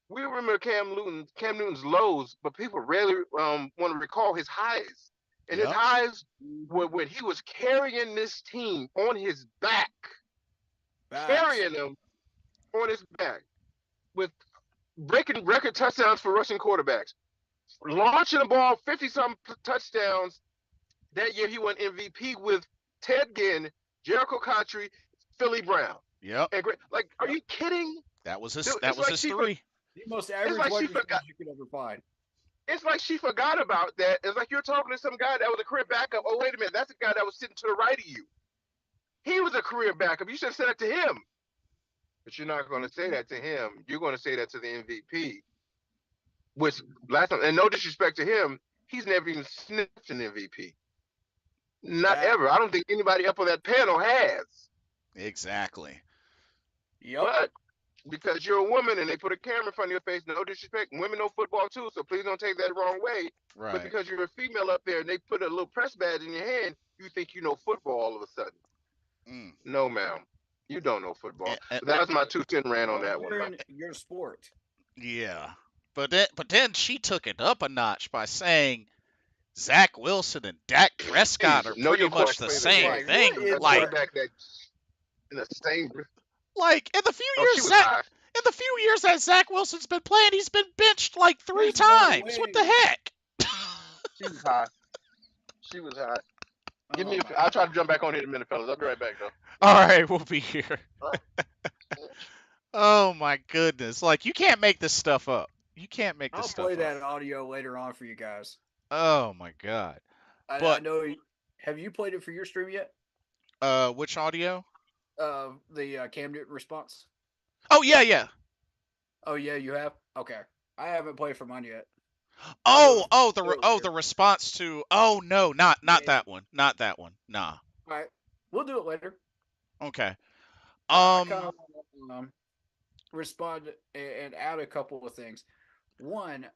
We remember Cam Newton's lows, but people rarely want to recall his highs. And his Yep. highs were Mhm. when he was carrying this team on his back, Facts. carrying them on his back with breaking record touchdowns for rushing quarterbacks, launching the ball 50 some touchdowns. That year he won MVP with Ted Ginn, Jericho Cotchery, Philly Brown. Yep. And like, are Yep. you kidding? That It's was like his three. The most it's average like wide she receivers forgot. you could ever find. It's like she forgot about that. It's like you're talking to some guy that was a career backup. Oh, wait a minute, that's the guy that was sitting to the right of you. He was a career backup. You should have said that to him. But you're not going to say that to him. You're going to say that to the MVP. Which last time, and no disrespect to him, he's never even sniffed an MVP. Not Facts. ever. I don't think anybody up on that panel has. Exactly. Yep. But because you're a woman and they put a camera in front of your face, no disrespect, women know football too, so please don't take that the wrong way. But Right. because you're a female up there and they put a little press badge in your hand, you think you know football all of a sudden. Mm. No, ma'am. You don't know football. And, But that was my 2 cent rant on Don't that one. ruin your sport. yeah. But then she took it up a notch by saying Zach Wilson and Dak Prescott Please are know pretty your much quarterback the playing the same game. Like, what thing. A is Like that? quarterback that in the same. in the few Oh, she years was Zach high. in the few years that Zach Wilson's been playing, he's been benched like three There's no times. What the way. heck? She was high. She was high. Give Oh me. my I'll try to god. jump back on here in a minute, fellas. I'll be right back though. All right, we'll be here. All right. Oh my goodness! Like you can't make this stuff up. You can't make this I'll play stuff up. that audio later on for you guys. Oh my god! I But know. Have you played it for your stream yet? which audio? The Cam Newton response. Oh yeah, yeah. Oh yeah, you have. Okay, I haven't played for mine yet. I'll do Oh, it oh, later. the response to. Oh no, not Yeah. that one. Not that one. Nah. All right, we'll do it later. Okay. I kind Um. of respond and add a couple of things. One,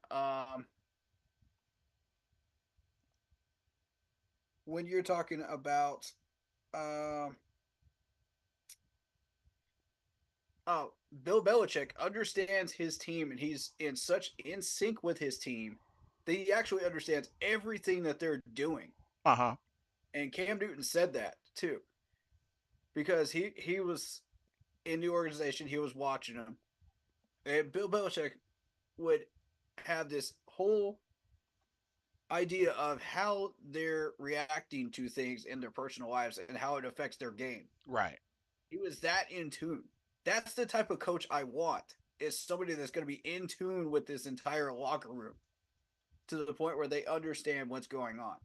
when you're talking about um, oh, Bill Belichick understands his team, and he's in such in sync with his team that he actually understands everything that they're doing. Uh huh. And Cam Newton said that too, because he was in the organization, he was watching them, and Bill Belichick would have this whole idea of how they're reacting to things in their personal lives and how it affects their game. Right. He was that in tune. That's the type of coach I want. Is somebody that's going to be in tune with this entire locker room to the point where they understand what's going on.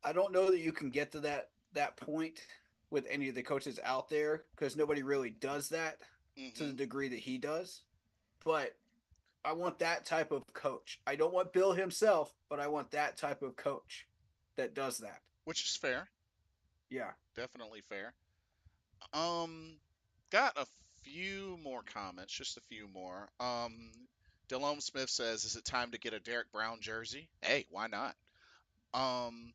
I don't know that you can get to that point with any of the coaches out there because nobody really does that to the Hmm. degree that he does. But I want that type of coach. I don't want Bill himself, but I want that type of coach that does that. Which is fair. Yeah. Definitely fair. Um. Got a few more comments. Just a few more. Delome Smith says, "Is it time to get a Derek Brown jersey?" Hey, why not? Um.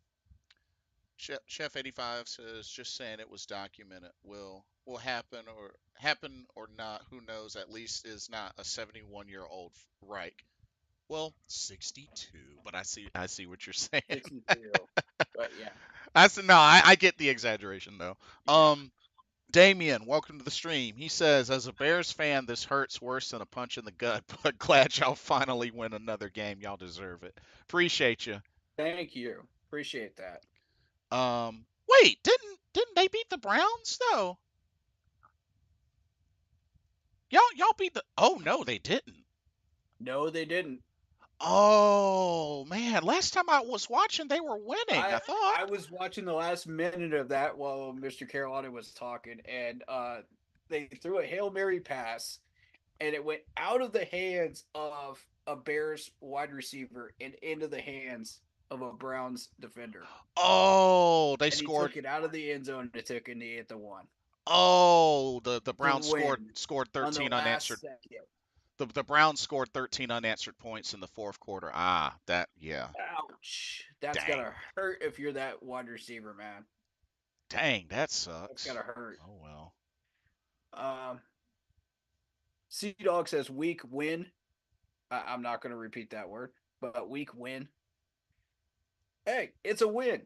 Chef 85 says, "Just saying it was documented. Will happen or not? Who knows? At least is not a 71-year-old Reich. Well, 62, but I see what you're saying. 62. But yeah. I said no. I get the exaggeration though. Yeah. Damien, welcome to the stream. He says, as a Bears fan, this hurts worse than a punch in the gut, but glad y'all finally win another game. Y'all deserve it. Appreciate you. Thank you. Appreciate that. Wait, didn't they beat the Browns? No, y'all beat the. Oh no, they didn't. No, they didn't. Oh man, last time I was watching, they were winning. I I thought. I was watching the last minute of that while Mr. Carolina was talking, and they threw a Hail Mary pass, and it went out of the hands of a Bears wide receiver and into the hands of a Browns defender. Oh, they And he scored. took it out of the end zone and took a knee at the one Oh, the to Browns scored win scored on the 13 last unanswered. second. The Browns scored 13 unanswered points in the fourth quarter. Ah, that yeah. Ouch. That's Dang. gotta hurt if you're that wide receiver, man. Dang, that That's sucks. gotta hurt. Oh well. Um, Sea Dog says weak win. I'm not gonna repeat that word, but weak win. Hey, it's a win.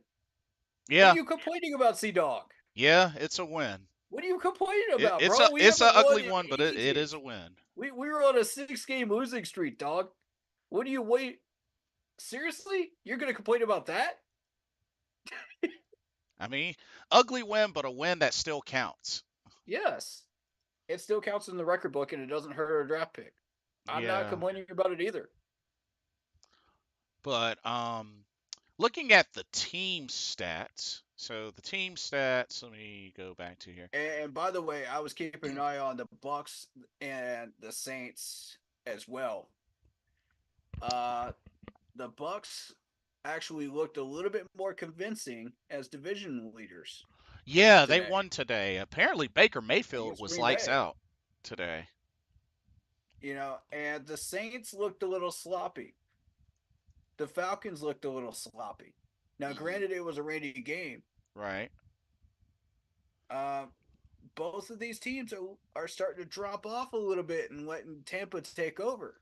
What are Yeah, you complaining about, Sea Dog? yeah, it's a win. What are you complaining It, about, it's a bro? We it's a haven't won ugly in one, but it is ages. a win. We were on a 6-game losing streak, dog. What do you wait? Seriously? You're gonna complain about that? I mean, ugly win, but a win that still counts. Yes. It still counts in the record book and it doesn't hurt our draft pick. I'm not Yeah, complaining about it either. but looking at the team stats. So the team stats. Let me go back to here. And by the way, I was keeping an eye on the Bucks and the Saints as well. The Bucks actually looked a little bit more convincing as division leaders Yeah, they today won today. Apparently Baker Mayfield against was Green lights Bay. out today. And the Saints looked a little sloppy. The Falcons looked a little sloppy. Now, Hmm. granted, it was a rainy game. Right. Uh, both of these teams are starting to drop off a little bit and letting Tampa take over.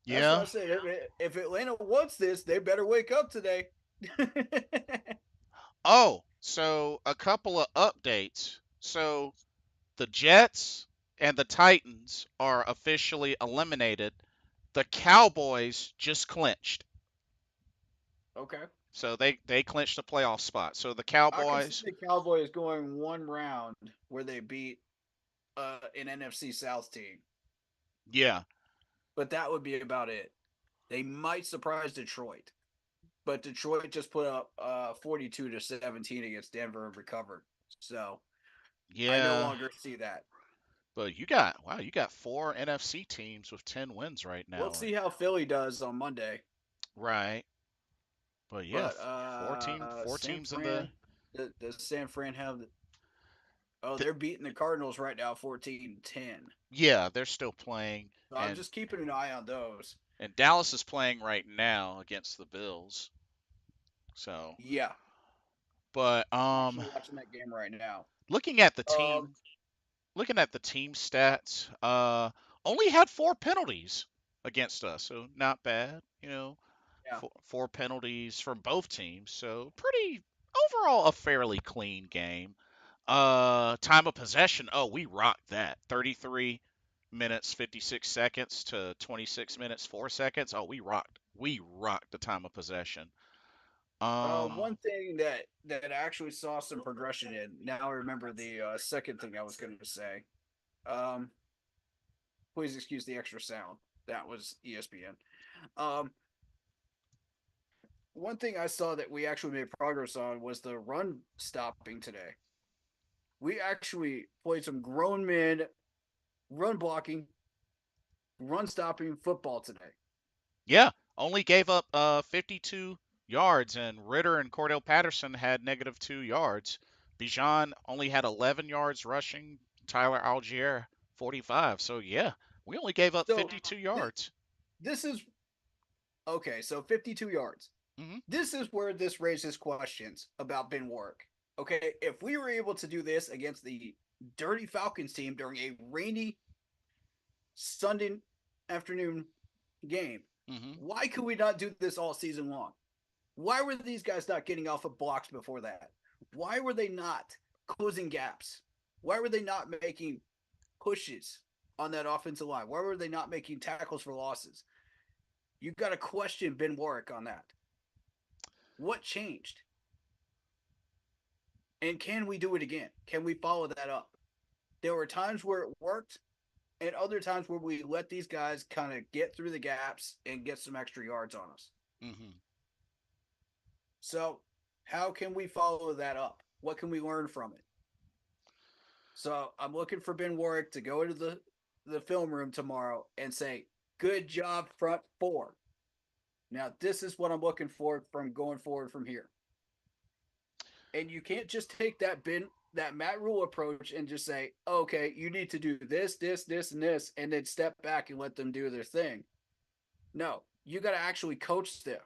That's why I Yeah. said if Atlanta wants this, they better wake up today. Oh, so a couple of updates. So the Jets and the Titans are officially eliminated. The Cowboys just clinched. Okay. So they clinched the playoff spot. So the I can see Cowboys, the Cowboys going one round where they beat. an NFC South team, Yeah, but that would be about it. They might surprise Detroit, but Detroit just put up 42-17 against Denver and recovered. So I no yeah. longer see that. But you got four NFC teams with 10 wins right We'll now. see how Philly does on Monday. Right. But yeah, But four San teams in the, Fran, does San Fran have? Oh, the they're beating the Cardinals right now, 14-10. yeah, they're still playing, So I'm and just keeping an eye on those. Dallas is playing right now against the Bills. So, Yeah, but I'm actually watching that game right now. looking at the Um, team looking at the team stats, only had four penalties against us, so not bad. yeah. Four penalties from both teams, so pretty overall a fairly clean game. Time of possession, oh, we rocked that. 33 minutes 56 seconds to 26 minutes 4 seconds. Oh, we rocked the time of possession. Um, One thing that I actually saw some progression in. Now I remember the second thing I was going to say. Um, Please excuse the extra sound. That was ESPN. Um, One thing I saw that we actually made progress on was the run stopping today. We actually played some grown men run blocking, run stopping football today. Yeah, only gave up 52 yards, and Ritter and Cordell Patterson had -2 yards. Bijan only had 11 yards rushing. Tyler Algier 45. So yeah, we only gave up So 52 th- yards. this is okay. So 52 yards. Hmm. This is where this raises questions about Ben Warwick. Okay, if we were able to do this against the dirty Falcons team during a rainy Sunday afternoon game, Hmm. why could we not do this all season long? Why were these guys not getting off of blocks before that? Why were they not closing gaps? Why were they not making pushes on that offensive line? Why were they not making tackles for losses? You've got to question Ben Warwick on that. What changed? And can we do it again? Can we follow that up? There were times where it worked and other times where we let these guys kind of get through the gaps and get some extra yards on us. Hmm. So, how can we follow that up? What can we learn from it? So, I'm looking for Ben Warwick to go into the film room tomorrow and say, "Good job, front four." Now, this is what I'm looking for from going forward from here. And you can't just take that Matt Rule approach and just say, "Okay, you need to do this, this, this, and this," and then step back and let them do their thing. No, you got to actually coach them.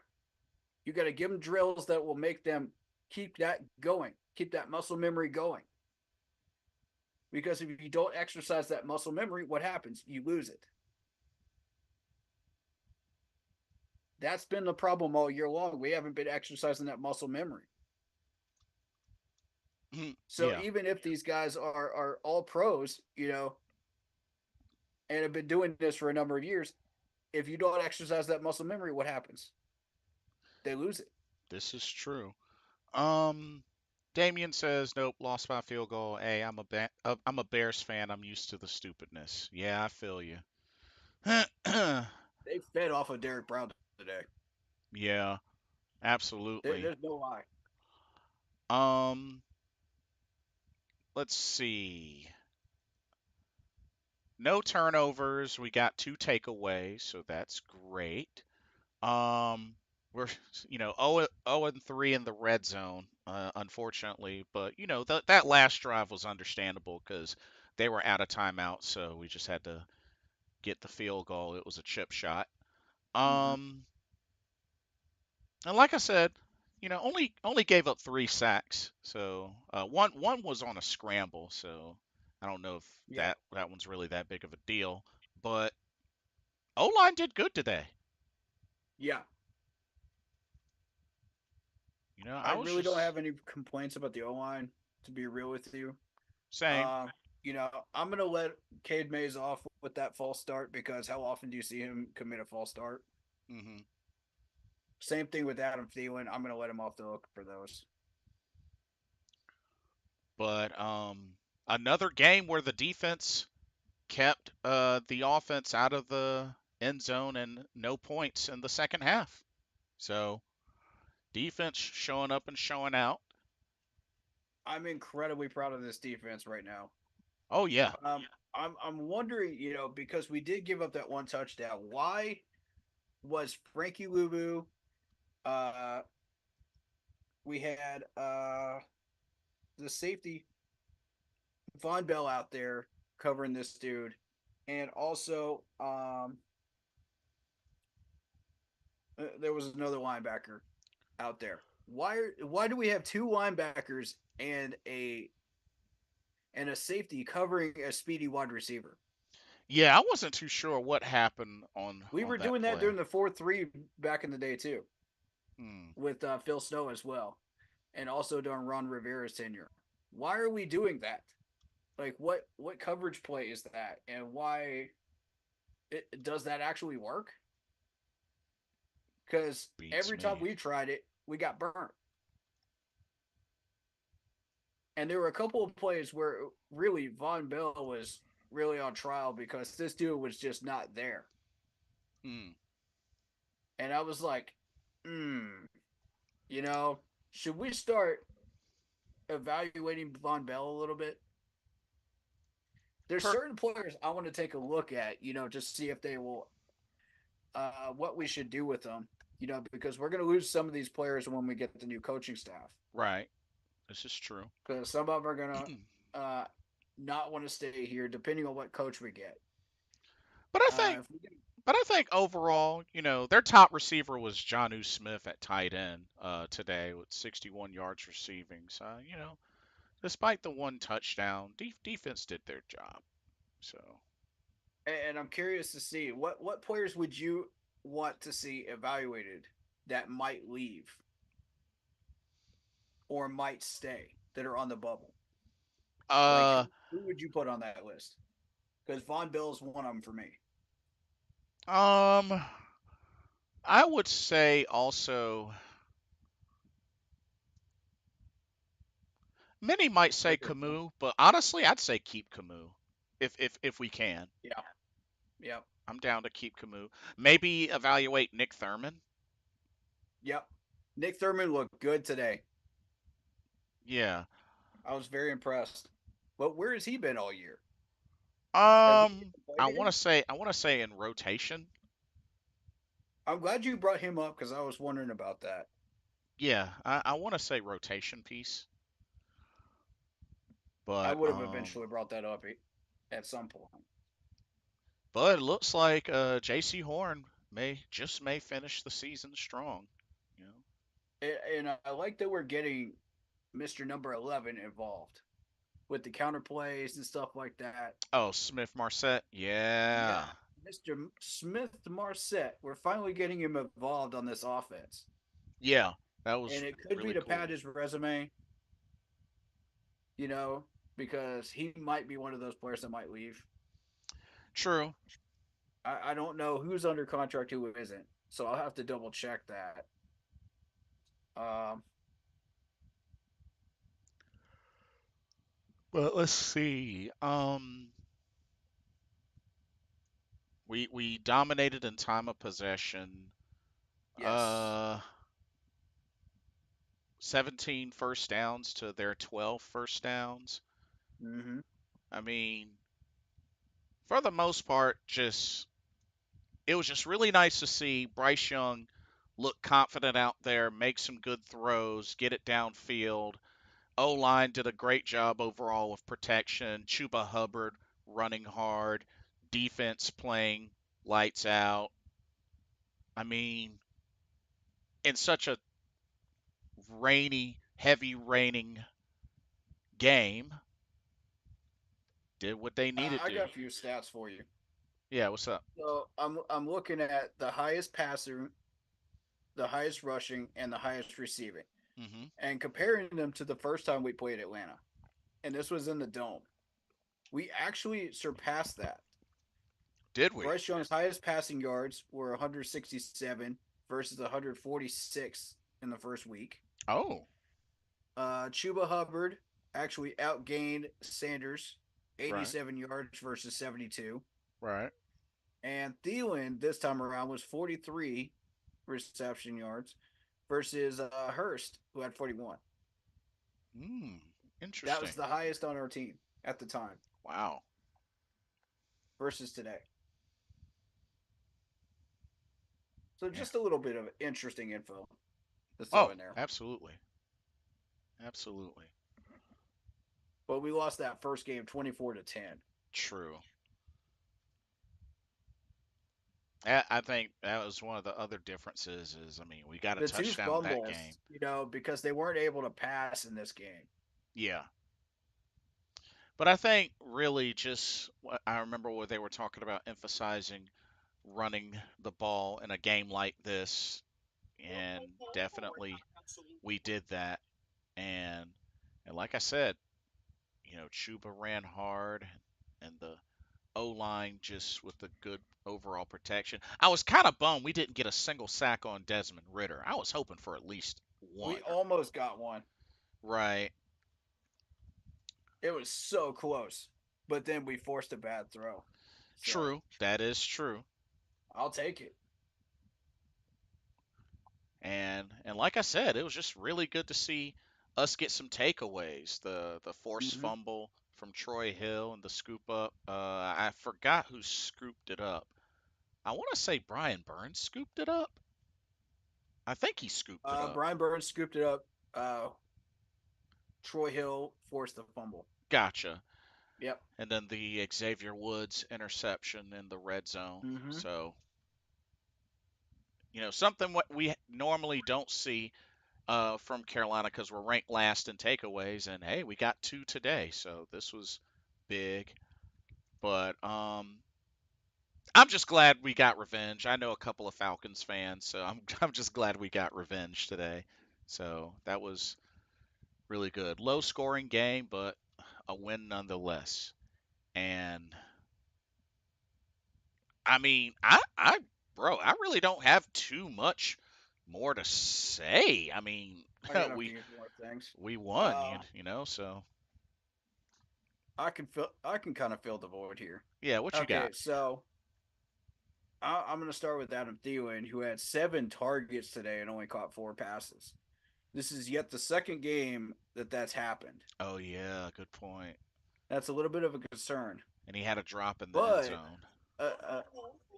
You got to give them drills that will make them keep that going, keep that muscle memory going. Because if you don't exercise that muscle memory, what happens? You lose it. That's been the problem all year long. We haven't been exercising that muscle memory. So Yeah, even if these guys are all pros, and have been doing this for a number of years, if you don't exercise that muscle memory, what happens? They lose it. this is true. Um, Damien says, nope, lost by field goal. Hey, I'm a Bears fan. I'm used to the stupidness. Yeah, I feel you. They fed off of Derek Brown today. Yeah, absolutely. There's no lie. Um, let's see. No turnovers. We got two takeaways, so that's great. Um, we're 0 and 3 in the red zone, unfortunately, but that last drive was understandable because they were out of timeout, so we just had to get the field goal. It was a chip shot. Mm-hmm. Um, and like I said, only gave up 3 sacks, so one was on a scramble, so I don't know if Yeah, that one's really that big of a deal, but O line did good today. yeah. I I was really don't just have any complaints about the O line. To be real with you, same. uh, I'm gonna let Cade Mays off with that false start because how often do you see him commit a false start? Hmm. Same thing with Adam Thielen. I'm gonna let him off the hook for those. But Another game where the defense kept the offense out of the end zone and no points in the second half. So defense showing up and showing out. I'm incredibly proud of this defense right now. Oh yeah. I'm wondering, because we did give up that one touchdown. Why was Frankie Luvu? Uh, we had the safety Von Bell out there covering this dude, and also there was another linebacker out there. Why do we have two linebackers and a safety covering a speedy wide receiver? Yeah, I wasn't too sure what happened We on were that doing that play. during the 4-3 back in the day too, Hmm. with Phil Snow as well, and also during Ron Rivera's tenure. Why are we doing that? Like, what coverage play is that, and why does that actually work? Because Beats every time me. we tried it, we got burnt. And there were a couple of plays where really Von Bell was really on trial because this dude was just not there. Hmm. And I was like, hmm, you know, should we start evaluating Von Bell a little bit? There's Per certain players I want to take a look at, just see if they will, what we should do with them, because we're going to lose some of these players when we get the new coaching staff. right. This is true. Because some of them are going to not want to stay here, depending on what coach we get. But I think If we get but I think overall, their top receiver was Johnu Smith at tight end today with 61 yards receiving. So, despite the one touchdown, defense did their job. So, and I'm curious to see what players would you want to see evaluated that might leave or might stay that are on the bubble. Like uh, who would you put on that list? Because Von Bill's one of them for me. um, I would say also many might say Like, Camus, but honestly, I'd say keep Camus if we can. yeah, yep, I'm down to keep Camus. Maybe evaluate Nick Thurman. yep. Nick Thurman looked good today. Yeah. I was very impressed. But where has he been all year? Have we I played want to him? say in rotation. I'm glad you brought him up because I was wondering about that. Yeah, I want to say rotation piece, I but would have eventually brought that up at some point. it looks like J.C. Horn may finish the season strong. You know. And I like that we're getting Mr. Number 11 involved with the counterplays and stuff like that. Oh, Smith Marset. Yeah, Yeah. Mr. Smith Marset, we're finally getting him involved on this offense. Yeah. That was And it could be really to pad cool. his resume, you know, because he might be one of those players that might leave. True. I don't know who's under contract, who isn't. So I'll have to double check that. Um, But let's see. We dominated in time of possession. yes. Uh, 17 first downs to their 12 first downs. Mm-hmm. I mean, for the most part, just it was just really nice to see Bryce Young look confident out there, make some good throws, get it downfield. O line did a great job overall with protection. Chuba Hubbard running hard, defense playing lights out. I mean, in such a heavy raining game, did what they needed I to. got a few stats for you. Yeah, what's up? So I'm looking at the highest passer, the highest rushing, and the highest receiving, Hmm. and comparing them to the first time we played Atlanta, and this was in the dome. We actually surpassed that. Did we? Bryce Young's highest passing yards were 167 versus 146 in the first week. Oh. Chuba Hubbard actually outgained Sanders, Right. 87 yards versus 72. Right. And Thielen this time around was 43 reception yards versus Hurst, who had 41. Hmm. That was Interesting. the highest on our team at the time Wow. versus today. So Yeah. just a little bit of interesting info to throw Oh, in there. absolutely. Absolutely. But we lost that first game 24-10. True. I think that was one of the other differences is, I mean, we got a The two touchdown that game. fumbles, because they weren't able to pass in this game. Yeah. But I think really just I remember what they were talking about emphasizing running the ball in a game like this, and definitely we did that. And and like I said, Chuba ran hard, and the O line just with the good overall protection. I was kind of bummed we didn't get a single sack on Desmond Ritter. I was hoping for at least We one. almost got one. Right. It was so close. But then we forced a bad throw. So True. That is true. I'll take it. And like I said, it was just really good to see us get some takeaways. The forced Mm-hmm. fumble from Troy Hill and the scoop up. I forgot who scooped it up. I want to say Brian Burns scooped it up. I think he scooped it up. Brian Burns scooped it up. Troy Hill forced the fumble. Gotcha. Yep. And then the Xavier Woods interception in the red zone. Mm-hmm. So, something what we normally don't see from Carolina because we're ranked last in takeaways, and hey, we got two today, so this was big. But I'm just glad we got revenge. I know a couple of Falcons fans, so I'm I'm just glad we got revenge today. So that was really good. Low scoring game, but a win nonetheless. And I mean, bro, I really don't have too much more to say. I mean, I got a we few more things. we won, Uh, so I can kind of fill the void here. yeah, what you Okay, got? so I'm going to start with Adam Thielen, who had 7 targets today and only caught 4 passes. This is yet the second game that that's happened. Oh yeah, good point. That's a little bit of a concern, And he had a drop in the end but zone. a, a,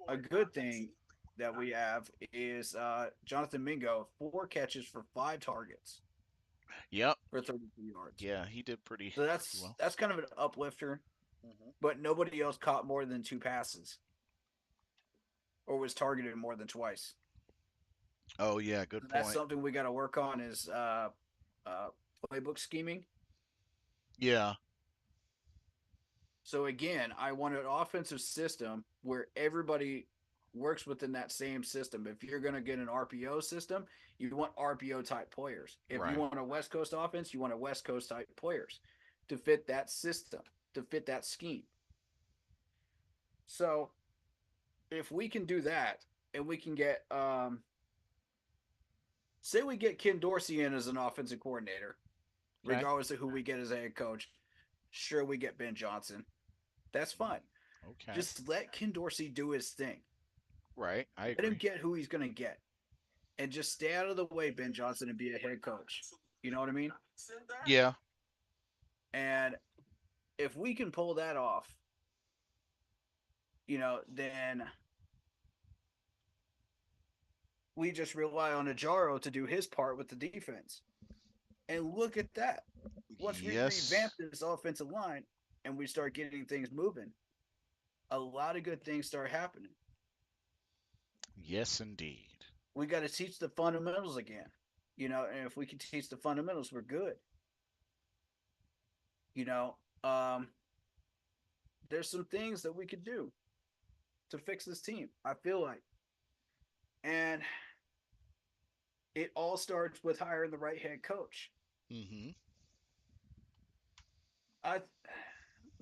a good thing that we have is Jonathan Mingo, 4 catches for 5 targets Yep. for 33 yards. Yeah, he did pretty So well. that's kind of an uplifter, Hmm. but nobody else caught more than 2 passes or was targeted more than twice. Oh yeah, good So that's point. something we got to work on is uh, playbook scheming. Yeah. So again, I want an offensive system where everybody works within that same system. If you're going to get an RPO system, you want RPO type players. If you Right. want a West Coast offense, you want a West Coast type players to fit that system, to fit that scheme. So if we can do that and we can get say we get Ken Dorsey in as an offensive coordinator, Okay. regardless of who we get as a head coach, sure we get Ben Johnson. That's fine. Okay. Just let Ken Dorsey do his thing. Right. I Let him agree. get who he's going to get. And just stay out of the way, Ben Johnson, and be a head coach. You know what I mean? Yeah. And if we can pull that off, then we just rely on Ajaro to do his part with the defense. And look at that. Once we Yes. revamp this offensive line and we start getting things moving, a lot of good things start happening. Yes, indeed. We got to teach the fundamentals again. And if we can teach the fundamentals, we're good. You know, um, there's some things that we could do to fix this team. I feel like, and it all starts with hiring the right head coach. Hmm. I,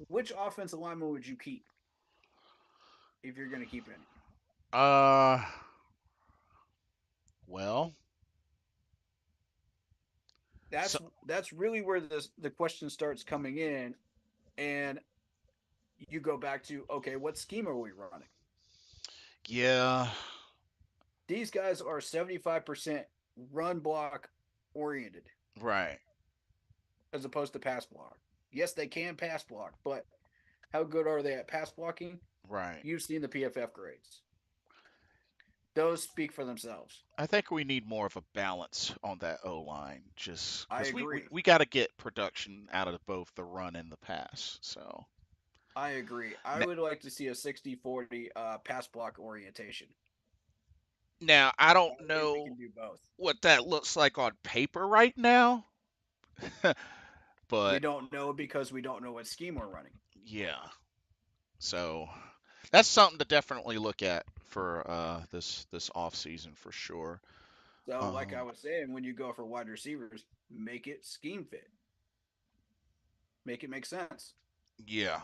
which offensive lineman would you keep if you're going to keep any? Well, So That's really where the question starts coming in, and you go back to, okay, what scheme are we running? yeah, These guys are 75% run block oriented right, as opposed to pass block. Yes, they can pass block, but how good are they at pass blocking? right. You've seen the PFF grades. Those speak for themselves. I think we need more of a balance on that O line, just I because agree. we got to get production out of both the run and the pass. So I agree. I would like to see a 60-40 pass block orientation. now I don't That way we know can do both. what that looks like on paper right now, We but don't know because we don't know what scheme we're running. yeah. So that's something to definitely look at for this off season for sure. So, like I Um, was saying, when you go for wide receivers, make it scheme fit, make it make sense, yeah,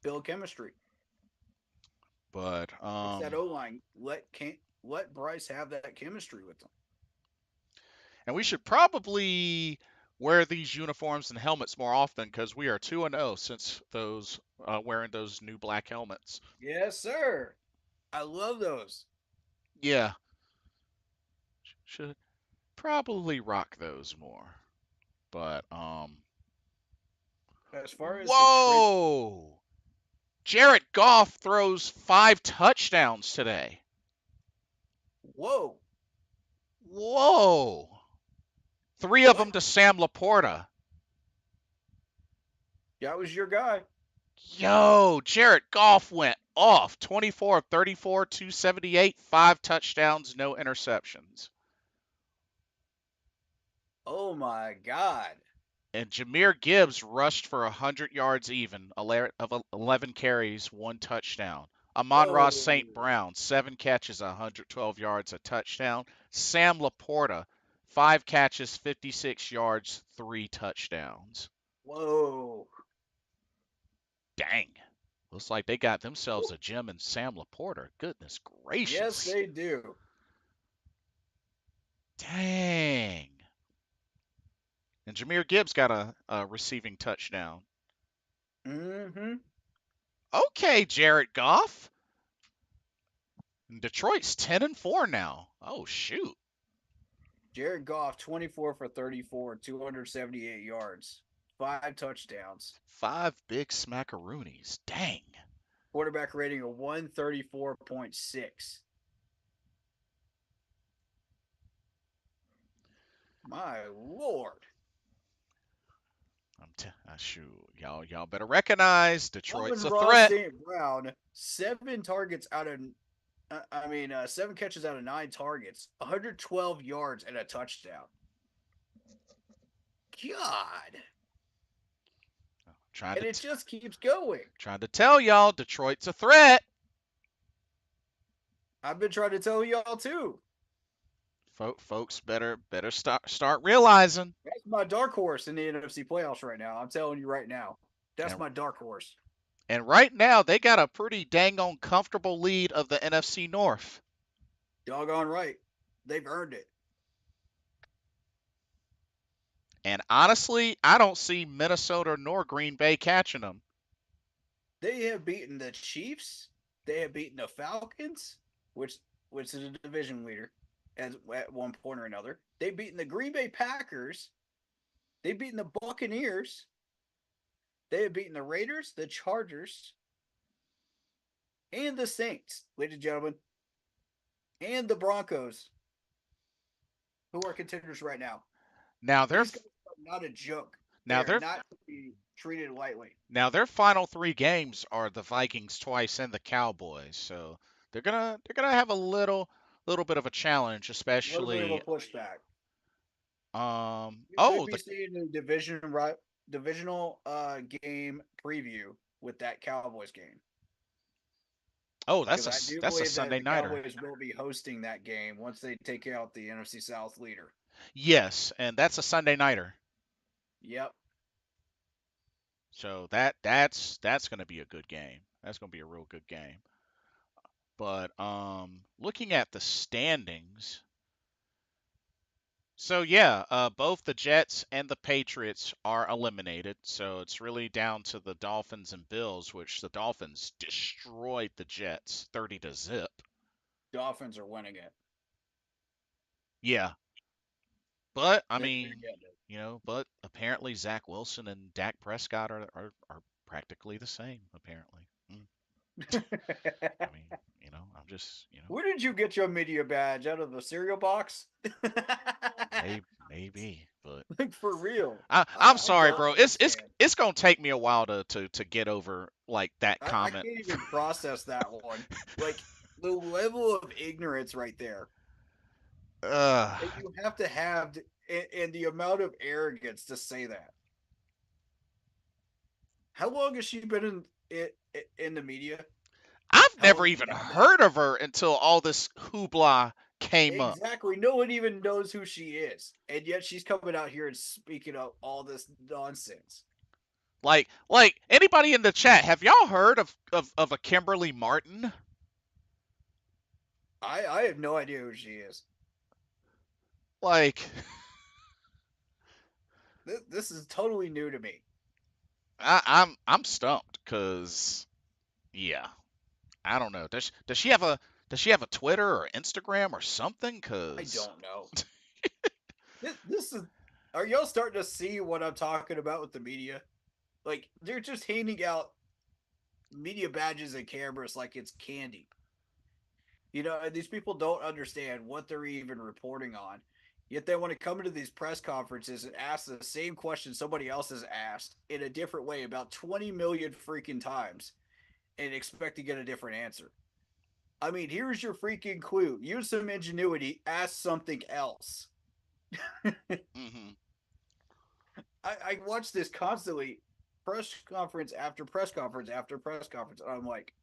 build chemistry. but It's that O line. Let Bryce have that chemistry with them. and we should probably wear these uniforms and helmets more often because we are 2-0 since those wearing those new black helmets. Yes, sir. I love those. Yeah, should probably rock those more. But As far as Detroit, whoa! Jared Goff throws 5 touchdowns today. whoa, Whoa! 3 of what? them to Sam Laporta. That was your guy. Yo, Jared Goff went off. 24 of 34, 278, 5 touchdowns, no interceptions. Oh my God. And Jahmyr Gibbs rushed for 100 yards even, of 11 carries, 1 touchdown. Amon-Ra Whoa, St. Brown, 7 catches, 112 yards, a touchdown. Sam Laporta, 5 catches, 56 yards, 3 touchdowns. whoa. Dang. Looks like they got themselves a gem in Sam Laporta. Goodness Yes, gracious. they do. Dang. And Jahmyr Gibbs got a receiving touchdown. Mm-hmm. Okay, Jared Goff. And Detroit's 10-4 now. Oh shoot. Jared Goff, 24 for 34, 278 yards, 5 touchdowns. 5 big smackaroonies. Dang. Quarterback rating of 134.6. My Lord. Shoot. Y'all better recognize Detroit's a Amon-Ra threat. St. Brown, 7 targets out of, 7 catches out of 9 targets, 112 yards and a touchdown. God. Trying And to it just keeps going. trying to tell y'all Detroit's a threat. I've been trying to tell y'all too. Folks better start realizing. That's my dark horse in the NFC playoffs right now. I'm telling you right now. That's And my dark horse. and right now they got a pretty dang on comfortable lead of the NFC North. Doggone right. They've earned it. And honestly, I don't see Minnesota nor Green Bay catching them. They have beaten the Chiefs. They have beaten the Falcons, which is a division leader at one point or another. They've beaten the Green Bay Packers. They've beaten the Buccaneers. They have beaten the Raiders, the Chargers, and the Saints, ladies and gentlemen, and the Broncos, who are contenders right now. Now they're These guys are not a joke. They now are they're not to be treated lightly. now their final 3 games are the Vikings twice and the Cowboys. So they're gonna have a little bit of a challenge, A little bit of a especially pushback. You could oh be the seeing a divisional game preview with that Cowboys game, oh because I do that's a believe that Sunday the nighter. Cowboys will be hosting that game once they take out the NFC South leader. Yes, and that's a Sunday nighter. Yep. So that's gonna be a good game. That's gonna be a real good game. But looking at the standings, So yeah, both the Jets and the Patriots are eliminated. So it's really down to the Dolphins and Bills, which the Dolphins destroyed the Jets 30-0. Dolphins are winning it. Yeah, but I They're mean, getting but apparently Zach Wilson and Dak Prescott are practically the same. Apparently, it. I mean, I'm just, Where did you get your media badge? Out of the cereal box? maybe, but Like for real. I'm I sorry, don't bro. understand. It's gonna take me a while to get over like that I comment. can't even process that one. Like the level of ignorance right there uh, that you have to have, and the amount of arrogance to say that. How long has she been in the media? I've How never long have you even had that? heard of her until all this hoopla came up. Exactly. No one even knows who she is, and yet she's coming out here and speaking of all this nonsense. Like anybody in the chat, have y'all heard of a Kimberly Martin? I have no idea who she is. Like, This is totally new to me. I'm stumped because yeah, I don't know. Does she have a Twitter or Instagram or something? I Cause don't know. This is. Are y'all starting to see what I'm talking about with the media? Like they're just handing out media badges and cameras like it's candy. And these people don't understand what they're even reporting on. Yet they want to come into these press conferences and ask the same question somebody else has asked in a different way about 20 million freaking times and expect to get a different answer. I mean, here's your freaking clue. Use some ingenuity, ask something else. hmm I watch this constantly, press conference after press conference after press conference. And I'm like,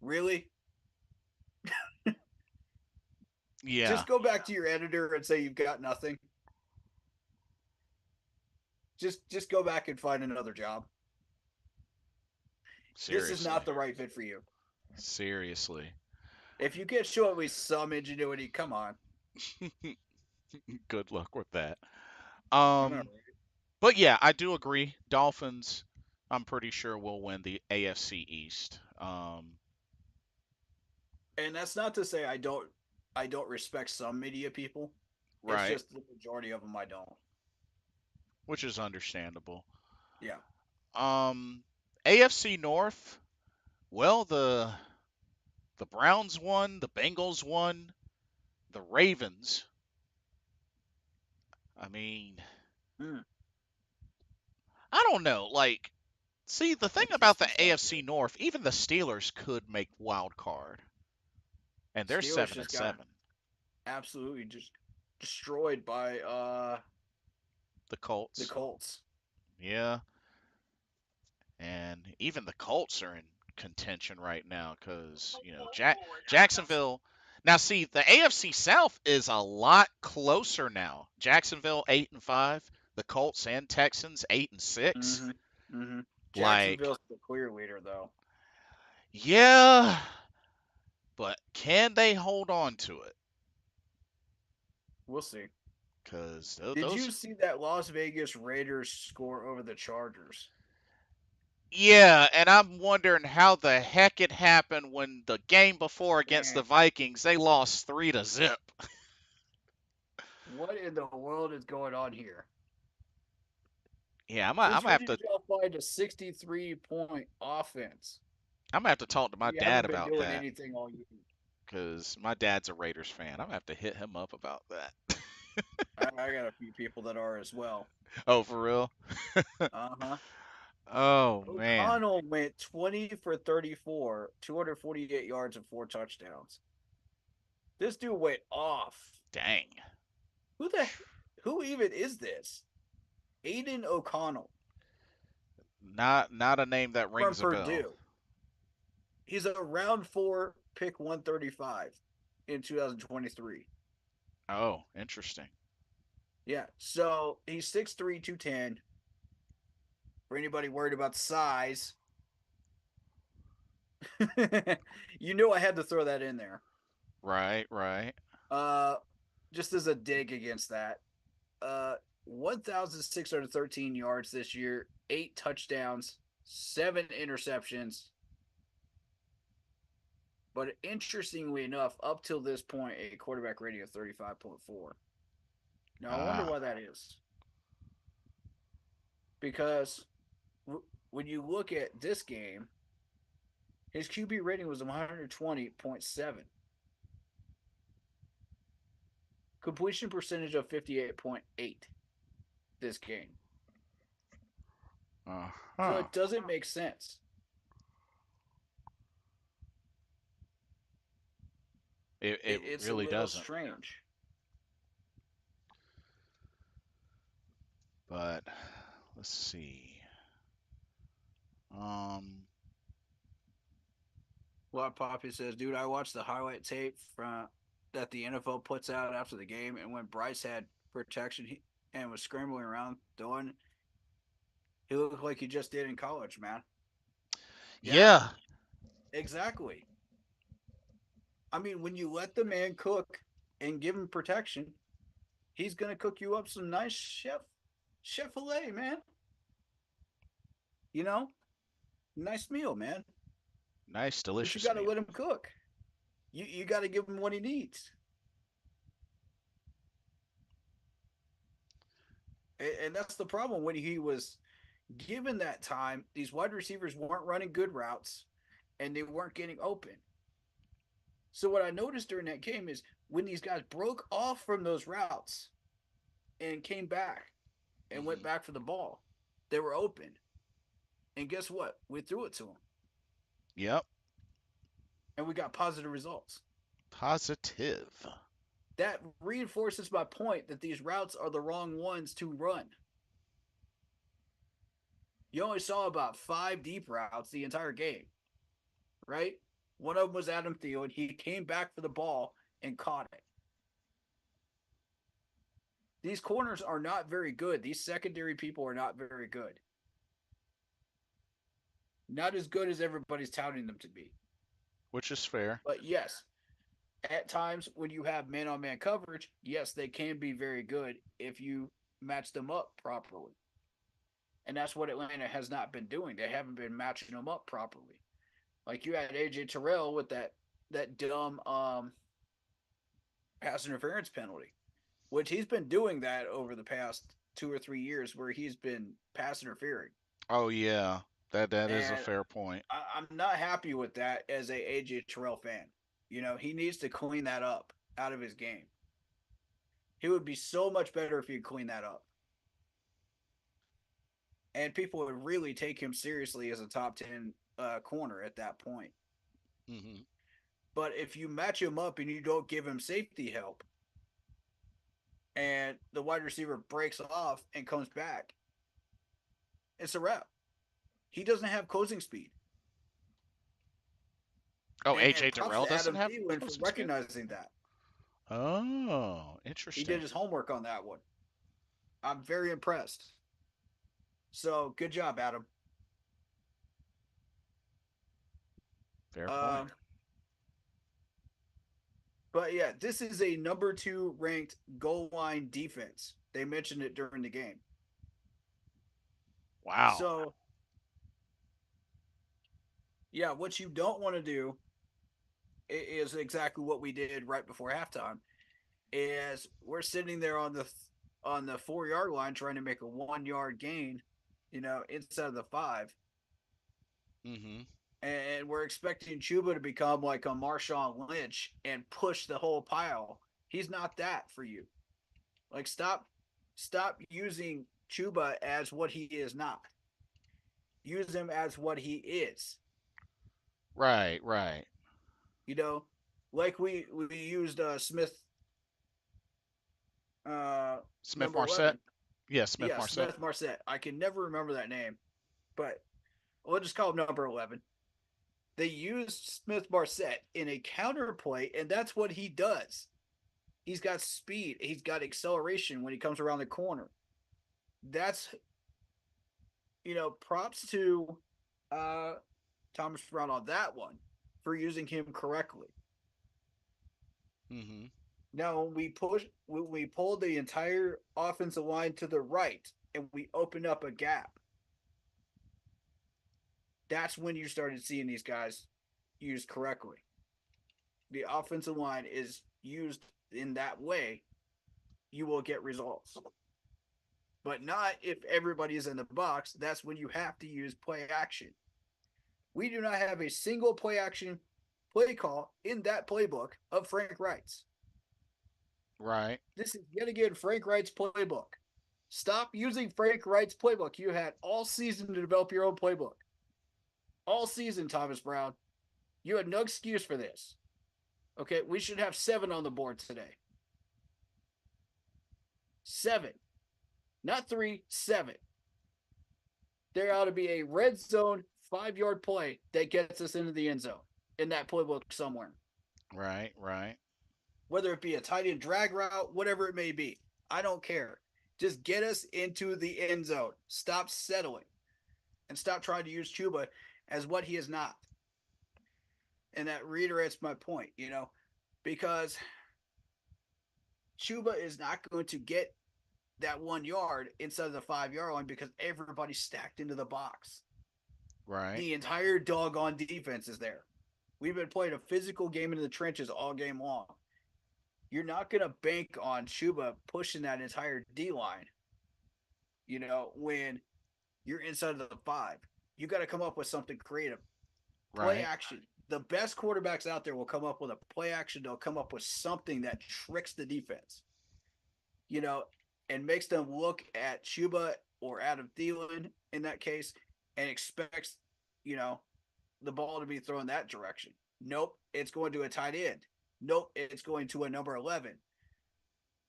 really? yeah, Just go back to your editor and say you've got nothing. Just go back and find another job. This is seriously, not the right fit for you. seriously. If you can't show at least some ingenuity, come on. Good luck with that. I know, Um, right? but yeah, I do agree. Dolphins, I'm pretty sure will win the AFC East. And that's not to say I don't respect some media people. It's Right, just the majority of them I don't. which is understandable. Yeah. Um, AFC North. Well, the Browns won, the Bengals won, the Ravens. I mean, Mm. I don't know. Like, see, the thing about the Inconsistency out AFC there. North, even the Steelers could make wild card, and they're Steelers seven and just got seven. absolutely just destroyed by The the Colts, Colts. yeah, and even the Colts are in contention right now because Jacksonville. Now, see, the AFC South is a lot closer now. Jacksonville 8-5, the Colts and Texans 8-6. Mm-hmm. Mm-hmm. Like, Jacksonville's the clear leader though. yeah, but can they hold on to it? We'll see. Because Did you those, see that Las Vegas Raiders score over the Chargers? yeah, and I'm wondering how the heck it happened when the game before against the Man, Vikings they lost 3-0. what in the world is going on here? Yeah, I'm Since gonna when have did to y'all find a 63-point offense? talk to my We dad haven't been about doing that anything all year. because my dad's a Raiders fan. I'm gonna have to hit him up about that. I got a few people that are as well. Oh, for real? Uh huh. Oh man, O'Connell went 20 for 34, 248 yards and 4 touchdowns. This dude went off. dang. Who the who even is this? Aiden O'Connell Not a name that from rings a bell. Purdue. He's a round four pick 135 in 2023. Oh, interesting. Yeah, so he's 6'3", 210. For anybody worried about size, I had to throw that in there. Right, right. Uh, just as a dig against that, 1,613 yards this year, 8 touchdowns, 7 interceptions. But interestingly enough, up till this point, a quarterback rating of 35.4. Now, I wonder Ah, why that is. Because when you look at this game, his QB rating was 120.7, completion percentage of 58.8 this game. uh So huh. it doesn't make sense. It It's a really little doesn't. strange. But let's see. Um, Well, Poppy says, dude, I watched the highlight tape from that the NFL puts out after the game, and when Bryce had protection and was scrambling around doing, he looked like he just did in college, man. Yeah, yeah, exactly. I mean, when you let the man cook and give him protection, he's gonna cook you up some nice chef filet, man. You know, nice meal, man. nice, But you delicious got to meal. let him cook. You got to give him what he needs. And that's the problem when he was given that time. These wide receivers weren't running good routes, and they weren't getting open. So what I noticed during that game is when these guys broke off from those routes and came back and went Hmm. back for the ball, they were open. And guess what? We threw it to them, Yep, and we got positive results. positive. That reinforces my point that these routes are the wrong ones to run. You only saw about 5 deep routes the entire game, right? One of them was Adam Thielen. He came back for the ball and caught it. These corners are not very good. These secondary people are not very good. Not as good as everybody's touting them to be. Which is fair. But yes, at times when you have man on man coverage, yes, they can be very good if you match them up properly. And that's what Atlanta has not been doing. They haven't been matching them up properly. Like you had AJ Terrell with that dumb pass interference penalty, which he's been doing that over the past 2 or 3 years, where he's been pass interfering, Oh yeah, that is a and fair point. I'm not happy with that as a AJ Terrell fan. You know, he needs to clean that up out of his game. He would be so much better if he'd clean that up, and people would really take him seriously as a top 10 corner at that point. Hmm. But if you match him up and you don't give him safety help, and the wide receiver breaks off and comes back, it's a wrap. He doesn't have closing speed. Oh, And AJ props Terrell to doesn't Adam have Thielen for closing speed. recognizing that. Oh, He did interesting. his homework on that one. I'm very impressed. So good job, Adam. Fair point. Um, but yeah, this is a number 2 ranked goal line defense. They mentioned it during the game. Wow. So yeah, what you don't want to do is exactly what we did right before halftime. Is we're sitting there on the 4 yard line trying to make a 1 yard gain, inside of the 5, Hmm. and we're expecting Chuba to become like a Marshawn Lynch and push the whole pile. He's not that for you. Like stop using Chuba as what he is not. Use him as what he is. Right, right. You know, like we used Smith, Smith number Marset. 11. Yeah, Smith Yeah, Marset. Smith Marset. I can never remember that name, but we'll just call him number 11. They used Smith Marset in a counter play, and that's what he does. He's got speed. He's got acceleration when he comes around the corner. That's, props to uh, Thomas Brown on that one for using him correctly. Hmm. Now, when we pulled the entire offensive line to the right and we opened up a gap, that's when you started seeing these guys used correctly. The offensive line is used in that way, you will get results. But not if everybody is in the box. That's when you have to use play action. We do not have a single play action play call in that playbook of Frank Wright's. Right. This is yet again Frank Wright's playbook. Stop using Frank Wright's playbook. You had all season to develop your own playbook. All season, Thomas Brown. You had no excuse for this. Okay, we should have 7 on the board today. 7. Not 3, 7. There ought to be a red zone 5-yard play that gets us into the end zone in that playbook somewhere. Right. Right. Whether it be a tight end drag route, whatever it may be. I don't care. Just get us into the end zone. Stop settling. And stop trying to use Chuba as what he is not. And that reiterates my point, because Chuba is not going to get that 1 yard inside of the 5-yard line because everybody's stacked into the box. Right. The entire doggone defense is there. We've been playing a physical game in the trenches all game long. You're not going to bank on Chuba pushing that entire D line, when you're inside of the 5. You got to come up with something creative. Play Right. action. The best quarterbacks out there will come up with a play action. They'll come up with something that tricks the defense, and makes them look at Chuba or Adam Thielen in that case and expects, the ball to be thrown that direction. Nope, it's going to a tight end. Nope, it's going to a number 11.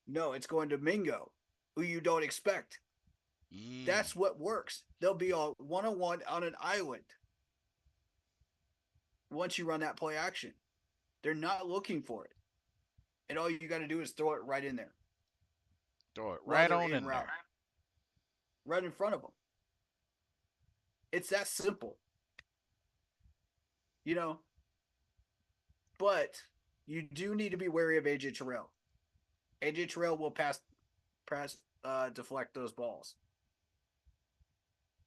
No, it's going to Mingo, who you don't expect. That's what works. They'll be all one-on-one on an island once you run that play action. They're not looking for it. And all you got to do is throw it right in there. Throw it right on in route. there. Right in front of them. It's that simple. But you do need to be wary of AJ Terrell. AJ Terrell will deflect those balls.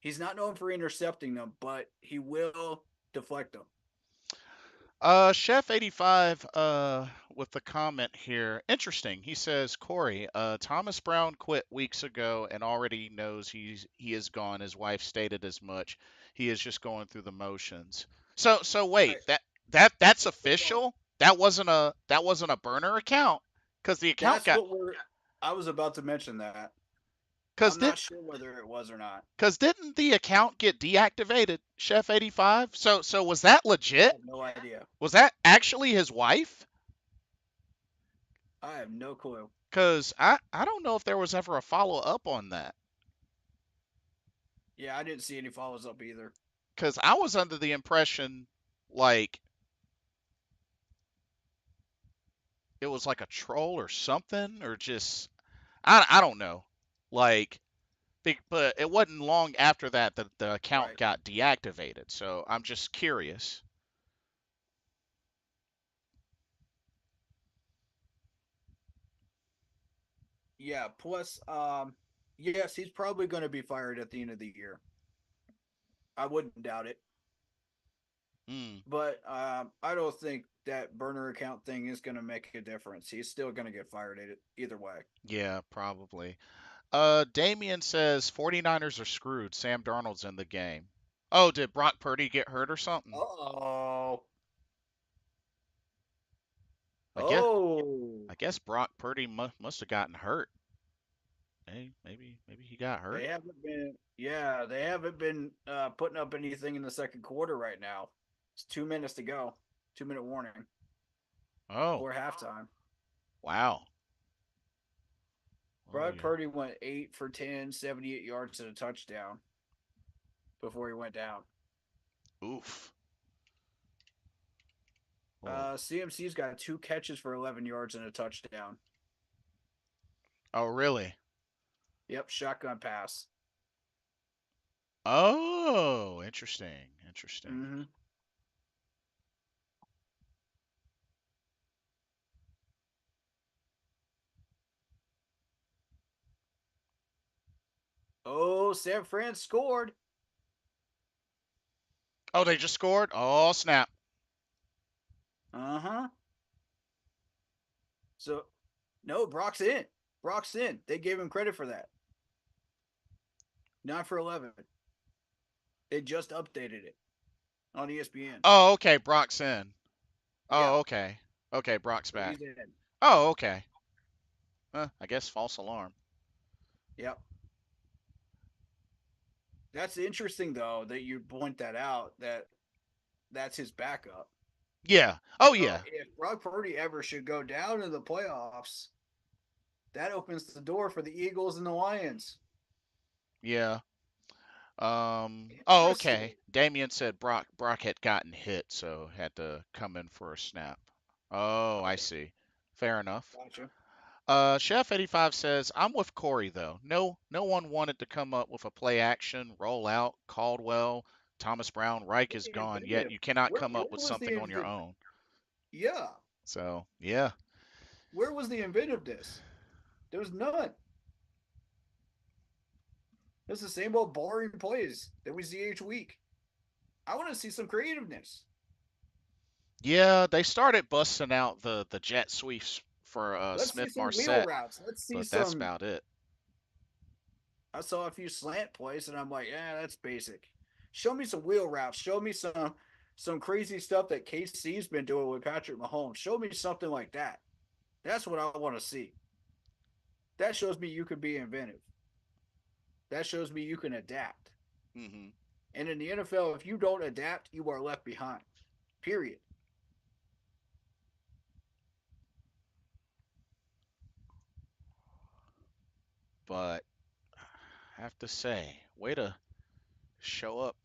He's not known for intercepting them, but he will deflect them. Chef 85 with the comment here. Interesting. He says, Corey, Thomas Brown quit weeks ago and already knows he is gone. His wife stated as much. He is just going through the motions. So wait, Right. that's official? That wasn't a burner account cuz the account That's got what I was about to mention that. cuz I'm not sure whether it was or not. cuz didn't the account get deactivated, Chef 85? So was that I legit? have no idea. Was that actually his wife? I have no clue. Because I don't know if there was ever a follow up on that. Yeah, I didn't see any follows up either. Because I was under the impression like it was like a troll or something, or just I don't know. Like, but it wasn't long after that that the account Right. got deactivated. So I'm just curious. Yeah. Plus, yes, he's probably going to be fired at the end of the year. I wouldn't doubt it. Mm, But I don't think that burner account thing is going to make a difference. He's still going to get fired either way. yeah, probably. Damien says 49ers are screwed. Sam Darnold's in the game. Oh, did Brock Purdy get hurt or something? Oh. I guess Oh. I guess Brock Purdy must have gotten hurt. Hey, maybe he got hurt. They haven't been. Yeah, they haven't been putting up anything in the second quarter right now. It's 2 minutes to go. 2-minute warning Oh, before halftime. wow. Oh Brock yeah. Purdy went 8 for 10, 78 yards and a touchdown before he went down. Oof. Oh. CMC's got 2 catches for 11 yards and a touchdown. Oh really? Yep, shotgun pass. Oh, interesting. Interesting. Mm-hmm. Oh, San Fran scored. Oh, they just scored? Oh, snap. Uh-huh. So, no, Brock's in. Brock's in. They gave him credit for that. 9 for 11. They just updated it on ESPN. Oh, okay. Brock's in. Yeah, Oh, okay. Okay, Brock's so back. he's in. Oh, okay. I guess false alarm. Yep. That's interesting, though, that you point that out, that that's his backup. Yeah. Oh, So yeah. if Brock Purdy ever should go down in the playoffs, that opens the door for the Eagles and the Lions. Yeah. Oh, okay. Interesting. Damien said Brock had gotten hit, so had to come in for a snap. Oh, I Okay, see. Fair enough. gotcha. Chef 85 says, I'm with Corey though. No one wanted to come up with a play action, roll out, Caldwell, Thomas Brown, Reich is gone, yet Inventive. you cannot Where come up with was the something on your own. yeah? So, yeah. Where was the inventiveness? There was none. It's the same old boring plays that we see each week. I want to see some creativeness. Yeah, they started busting out the jet sweeps for Let's see Smith some wheel Marset, routes. Let's see but that's some. about it. I saw a few slant plays, and I'm like, yeah, that's basic. Show me some wheel routes. Show me some crazy stuff that KC's been doing with Patrick Mahomes. Show me something like that. That's what I want to see. That shows me you can be inventive. That shows me you can adapt. Hmm. And in the NFL, if you don't adapt, you are left behind. Period. But I have to say, way to show up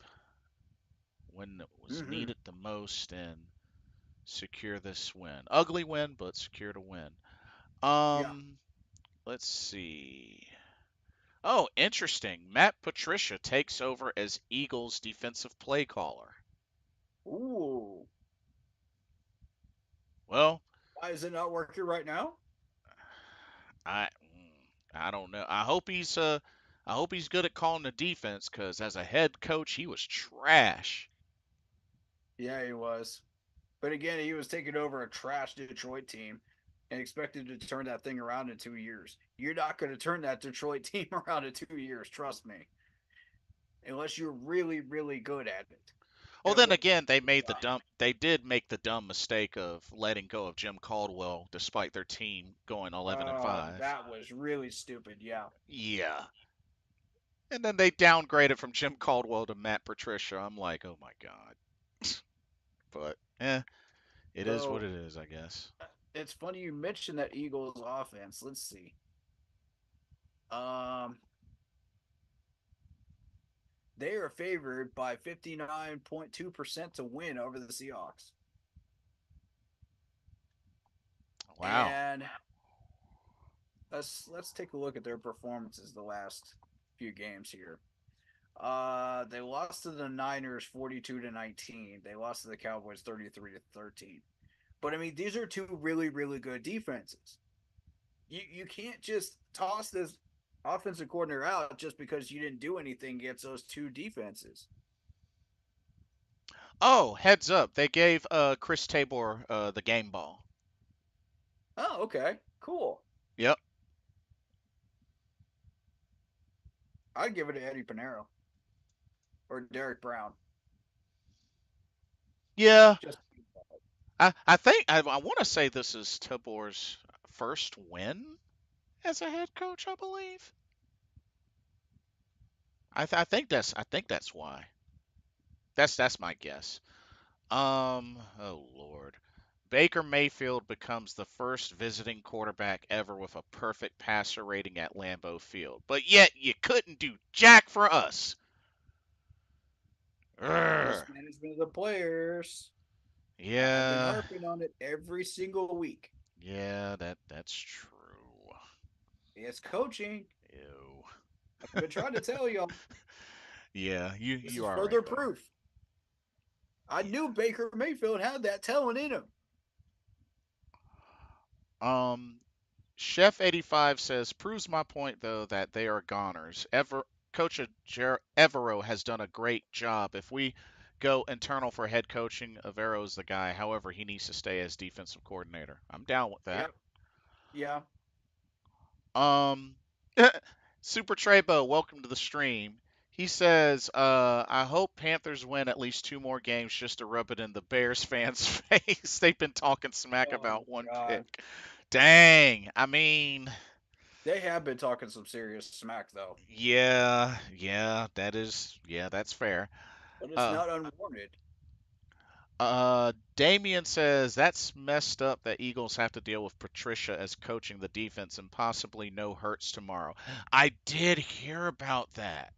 when it was Mm-hmm. needed the most and secure this win. Ugly win, but secure the win. Yeah. Um, let's see. Oh, interesting. Matt Patricia takes over as Eagles defensive play caller. Ooh. Well, Why is it not working right now? I don't know. I hope he's good at calling the defense because as a head coach, he was trash. Yeah, he was. But again, he was taking over a trash Detroit team and expected to turn that thing around in 2 years. You're not going to turn that Detroit team around in 2 years, trust me, unless you're really, really good at it. Well, At then what? again, they did make the dumb mistake of letting go of Jim Caldwell despite their team going 11 and 5. That was really stupid. Yeah. Yeah. And then they downgraded from Jim Caldwell to Matt Patricia. I'm like, oh my God. But, it is what So it is, I guess. it's funny you mentioned that Eagles offense. Let's see. Um, they are favored by 59.2% to win over the Seahawks. Wow. And let's take a look at their performances the last few games here. They lost to the Niners 42-19. They lost to the Cowboys 33-13. But I mean, these are two really, really good defenses. You can't just toss this offensive coordinator out just because you didn't do anything against those two defenses. Oh, heads up. They gave Chris Tabor the game ball. Oh, okay. Cool. Yep. I'd give it to Eddie Pinero or Derek Brown. Yeah. Just I think I want to say this is Tabor's first win as a head coach, I believe. I think that's why. That's my guess. Oh Lord. Baker Mayfield becomes the first visiting quarterback ever with a perfect passer rating at Lambeau Field. But yet you couldn't do jack for us. Urgh. mismanagement of the players. I've been Yeah. harping on it every single week. Yeah, that's true. It's coaching. Ew. I've been trying to tell y'all. Yeah, This you is are right further though. proof. I Yeah. knew Baker Mayfield had that talent in him. Um Chef 85 says proves my point though that they are goners. Ever Coach Evero has done a great job. If we go internal for head coaching, Evero is the guy. However, he needs to stay as defensive coordinator. I'm down with that. Yep. Yeah. Um, Super Trebo, welcome to the stream. He says, I hope Panthers win at least two more games just to rub it in the Bears fans' face. They've been talking smack Oh my about one God. pick. Dang. I mean, They have been talking some serious smack though, yeah, that's fair. but it's Uh, not unwarranted. Damien says that's messed up that Eagles have to deal with Patricia as coaching the defense and possibly no Hurts tomorrow. I did hear about that.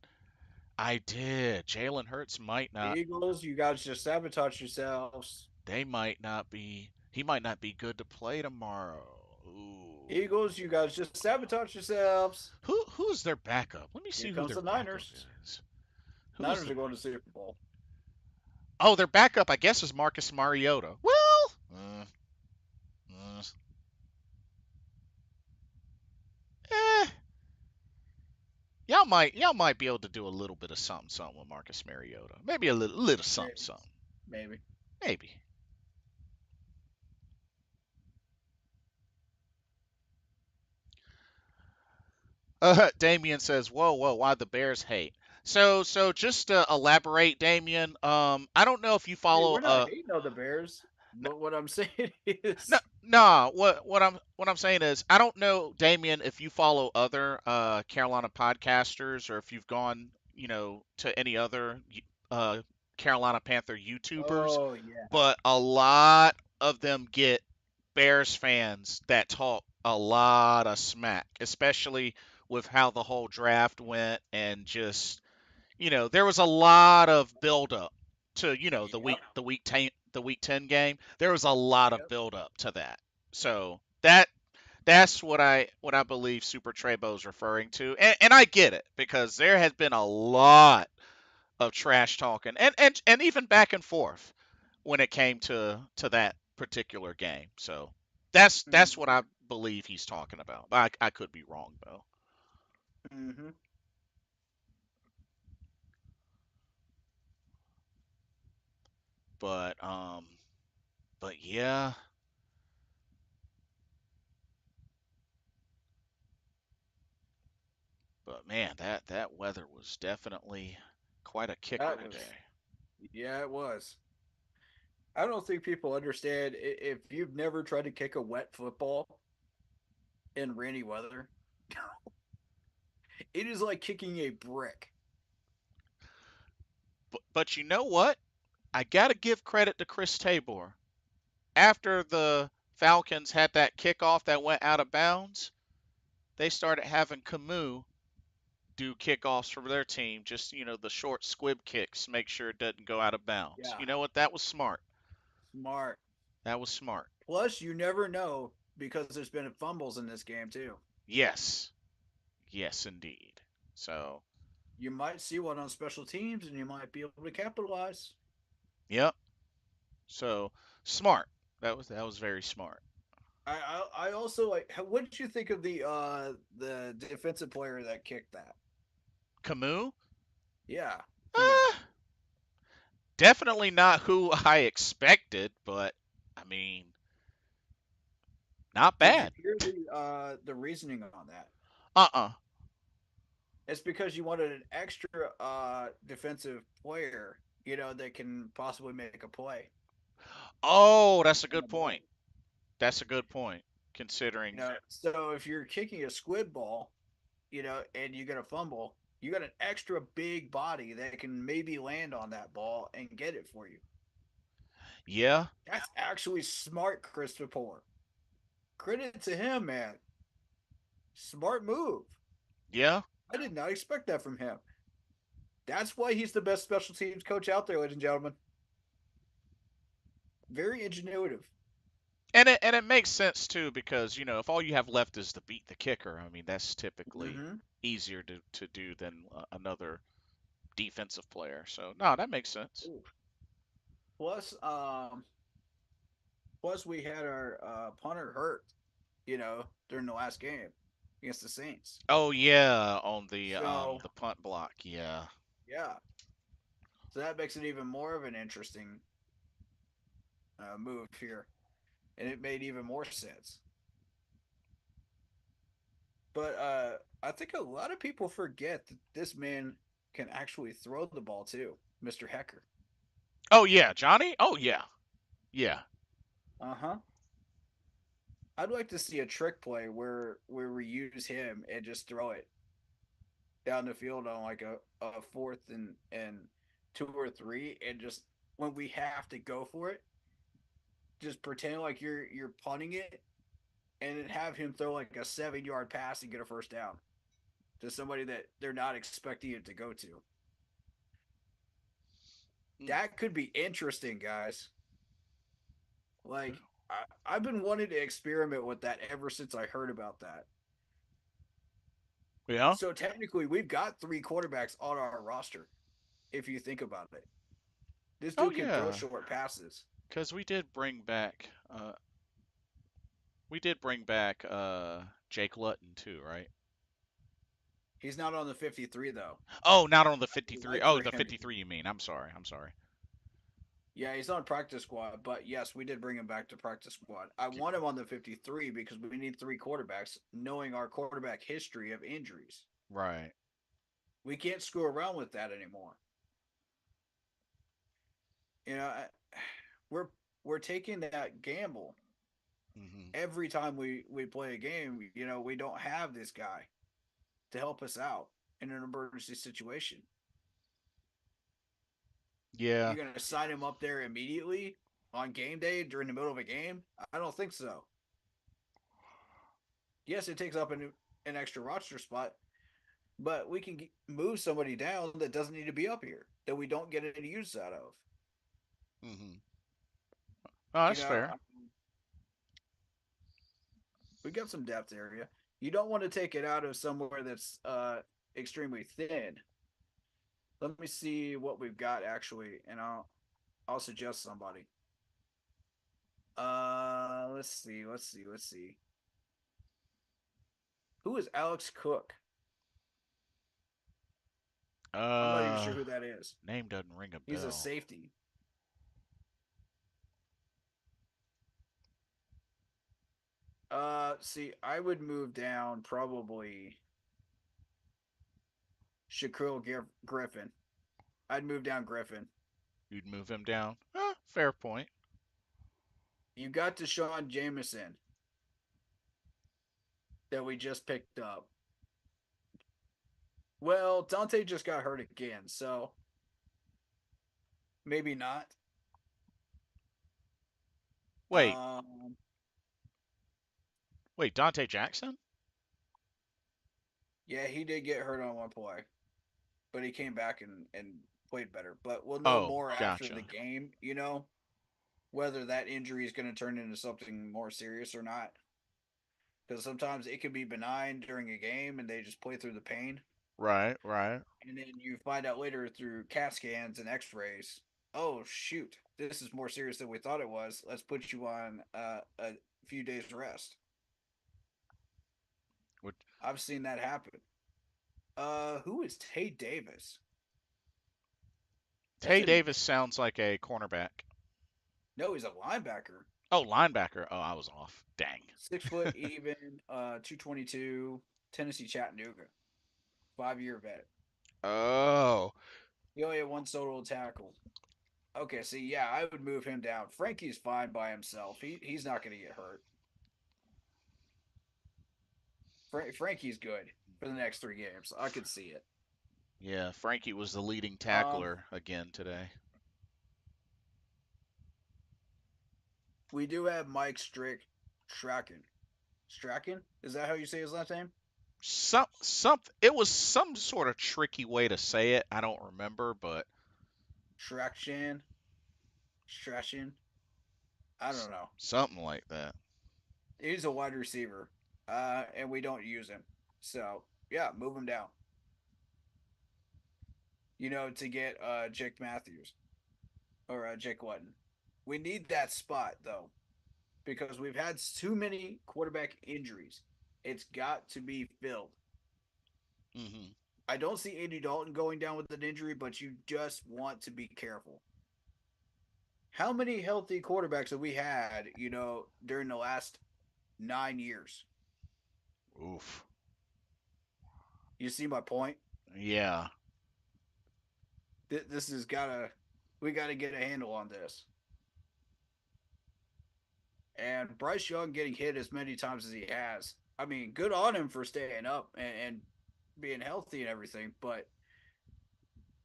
I did. Jalen Hurts might The not. Eagles, you guys just sabotage yourselves. They might not be. He might not be good to play tomorrow. Ooh. Eagles, you guys just sabotage yourselves. Who's their backup? Let me see Here who comes their the backup Niners. is. Who's Niners the? are going to Super Bowl. Oh, their backup, I guess, is Marcus Mariota. Well, uh, eh, y'all might be able to do a little bit of something with Marcus Mariota. Maybe a little something Maybe. something. Maybe. Maybe. Damien says, "Whoa, why the Bears hate?" So just to elaborate, Damien, I don't know if you Hey, follow we're not hating on the Bears, but what I'm saying no, is, nah. What I'm saying is, I don't know, Damien, if you follow other Carolina podcasters or if you've gone, to any other uh Carolina Panther YouTubers, oh yeah, but a lot of them get Bears fans that talk a lot of smack, especially with how the whole draft went and just there was a lot of buildup to the yep, week 10 game. There was a lot of yep. buildup to that. So that's what I believe Super Trebo's referring to, and I get it because there has been a lot of trash talking and even back and forth when it came to that particular game. So that's what I believe he's talking about. I could be wrong though. Mm-hmm. But yeah. But man, that weather was definitely quite a kicker That was, today. yeah, it was. I don't think people understand if you've never tried to kick a wet football in rainy weather, it is like kicking a brick. But you know what? I gotta give credit to Chris Tabor. After the Falcons had that kickoff that went out of bounds, they started having Camus do kickoffs for their team. Just the short squib kicks, make sure it doesn't go out of bounds. Yeah, You know what? That was smart. smart. That was smart. Plus, you never know because there's been fumbles in this game too. Yes, yes, indeed. So, You might see one on special teams, and you might be able to capitalize. yep. So smart. That was very smart. I also like. What did you think of the defensive player that kicked that? Camus? Yeah, Camus. Uh, Definitely not who I expected, but I mean, not Did you bad. hear the reasoning on that? Uh-uh. It's because you wanted an extra defensive player, that can possibly make a play Oh, that's a on the good ball. point. That's a good point, considering. So if you're kicking a squid ball, and you get a fumble, you got an extra big body that can maybe land on that ball and get it for you. Yeah, That's actually smart, Christopher. Credit to him, man. Smart move. yeah, I did not expect that from him. That's why he's the best special teams coach out there, ladies and gentlemen. Very ingenuitive. and it makes sense too because if all you have left is to beat the kicker, I mean that's typically Mm-hmm. easier to do than another defensive player. So no, that makes sense. Plus, plus we had our punter hurt, during the last game. against the Saints. Oh yeah, on So the punt block. Yeah. yeah, so that makes it even more of an interesting move here, and it made even more sense. But I think a lot of people forget that this man can actually throw the ball too, Mr. Hecker. Oh yeah, Johnny. Oh yeah. Yeah. Uh huh. I'd like to see a trick play where we use him and just throw it down the field on like a fourth and two or three, and just when we have to go for it, just pretend like you're punting it, and then have him throw like a 7 yard pass and get a first down to somebody that they're not expecting it to go to. Mm. That could be interesting, guys. Like I've been wanting to experiment with that ever since I heard about that. Yeah. So technically, we've got three quarterbacks on our roster. If you think about it, this Oh dude can throw yeah. short passes. Because we did bring back Jake Luton too, right? He's not on the 53 though. Oh, not on the I would 53. like Oh, for the him to. 53 you mean. I'm sorry. I'm sorry. Yeah, he's on practice squad, but yes, we did bring him back to practice squad. I G- want him on the 53 because we need three quarterbacks, knowing our quarterback history of injuries. Right. We can't screw around with that anymore. You know, we're we're taking that gamble Mhm. every time we play a game. You know, we don't have this guy to help us out in an emergency situation. Yeah. You're going to sign him up there immediately on game day during the middle of a game? I don't think so. Yes, it takes up an extra roster spot, but we can move somebody down that doesn't need to be up here that we don't get any use out of. Mhm. Oh, You that's know, fair. we got some depth area. You don't want to take it out of somewhere that's extremely thin. Let me see what we've got actually, and I'll suggest somebody. Let's see. Who is Alex Cook? I'm not even Uh, sure who that is. name doesn't ring a He's a bell. safety. See, I would move down probably Griffin. I'd move down Griffin. You'd move him down. Fair point. You got Deshaun Jameson that we just picked up. Well, Dante just got hurt again, so maybe not. Wait, Um, wait, Dante Jackson? yeah, he did get hurt on one play, but he came back and played better. But we'll know Oh, more after the gotcha. game, whether that injury is going to turn into something more serious or not. Because sometimes it can be benign during a game and they just play through the pain. Right, right. And then you find out later through CAT scans and x rays, oh, shoot, this is more serious than we thought it was. Let's put you on a few days rest. Would I've seen that happen. Who is Tay Davis? That's Tay a Davis sounds like a cornerback. no. He's a linebacker. Oh, linebacker. Oh, I was off. Dang. 6 foot even. 222. Tennessee Chattanooga. 5 year vet. Oh, He only had one solo tackle. Okay, see, yeah, I would move him down. Frankie's fine by himself. He's not going to get hurt. Frankie's good for the next 3 games. I could see it. yeah. Frankie was the leading Um, tackler again today. we do have Mike Strachan. Strachan? Is that how you say his last name? It was some sort of tricky way to say it. I don't remember, but Strachan? Strachan? I don't know. something like that. He's a wide receiver, and we don't use him. So yeah, move him down. To get Jake Matthews or Jake Wetton. We need that spot though because we've had too many quarterback injuries. It's got to be filled. Hmm. I don't see Andy Dalton going down with an injury, but you just want to be careful. How many healthy quarterbacks have we had, during the last 9 years? Oof. You see my point? Yeah. This has we gotta get a handle on this. And Bryce Young getting hit as many times as he has. I mean, good on him for staying up and being healthy and everything, but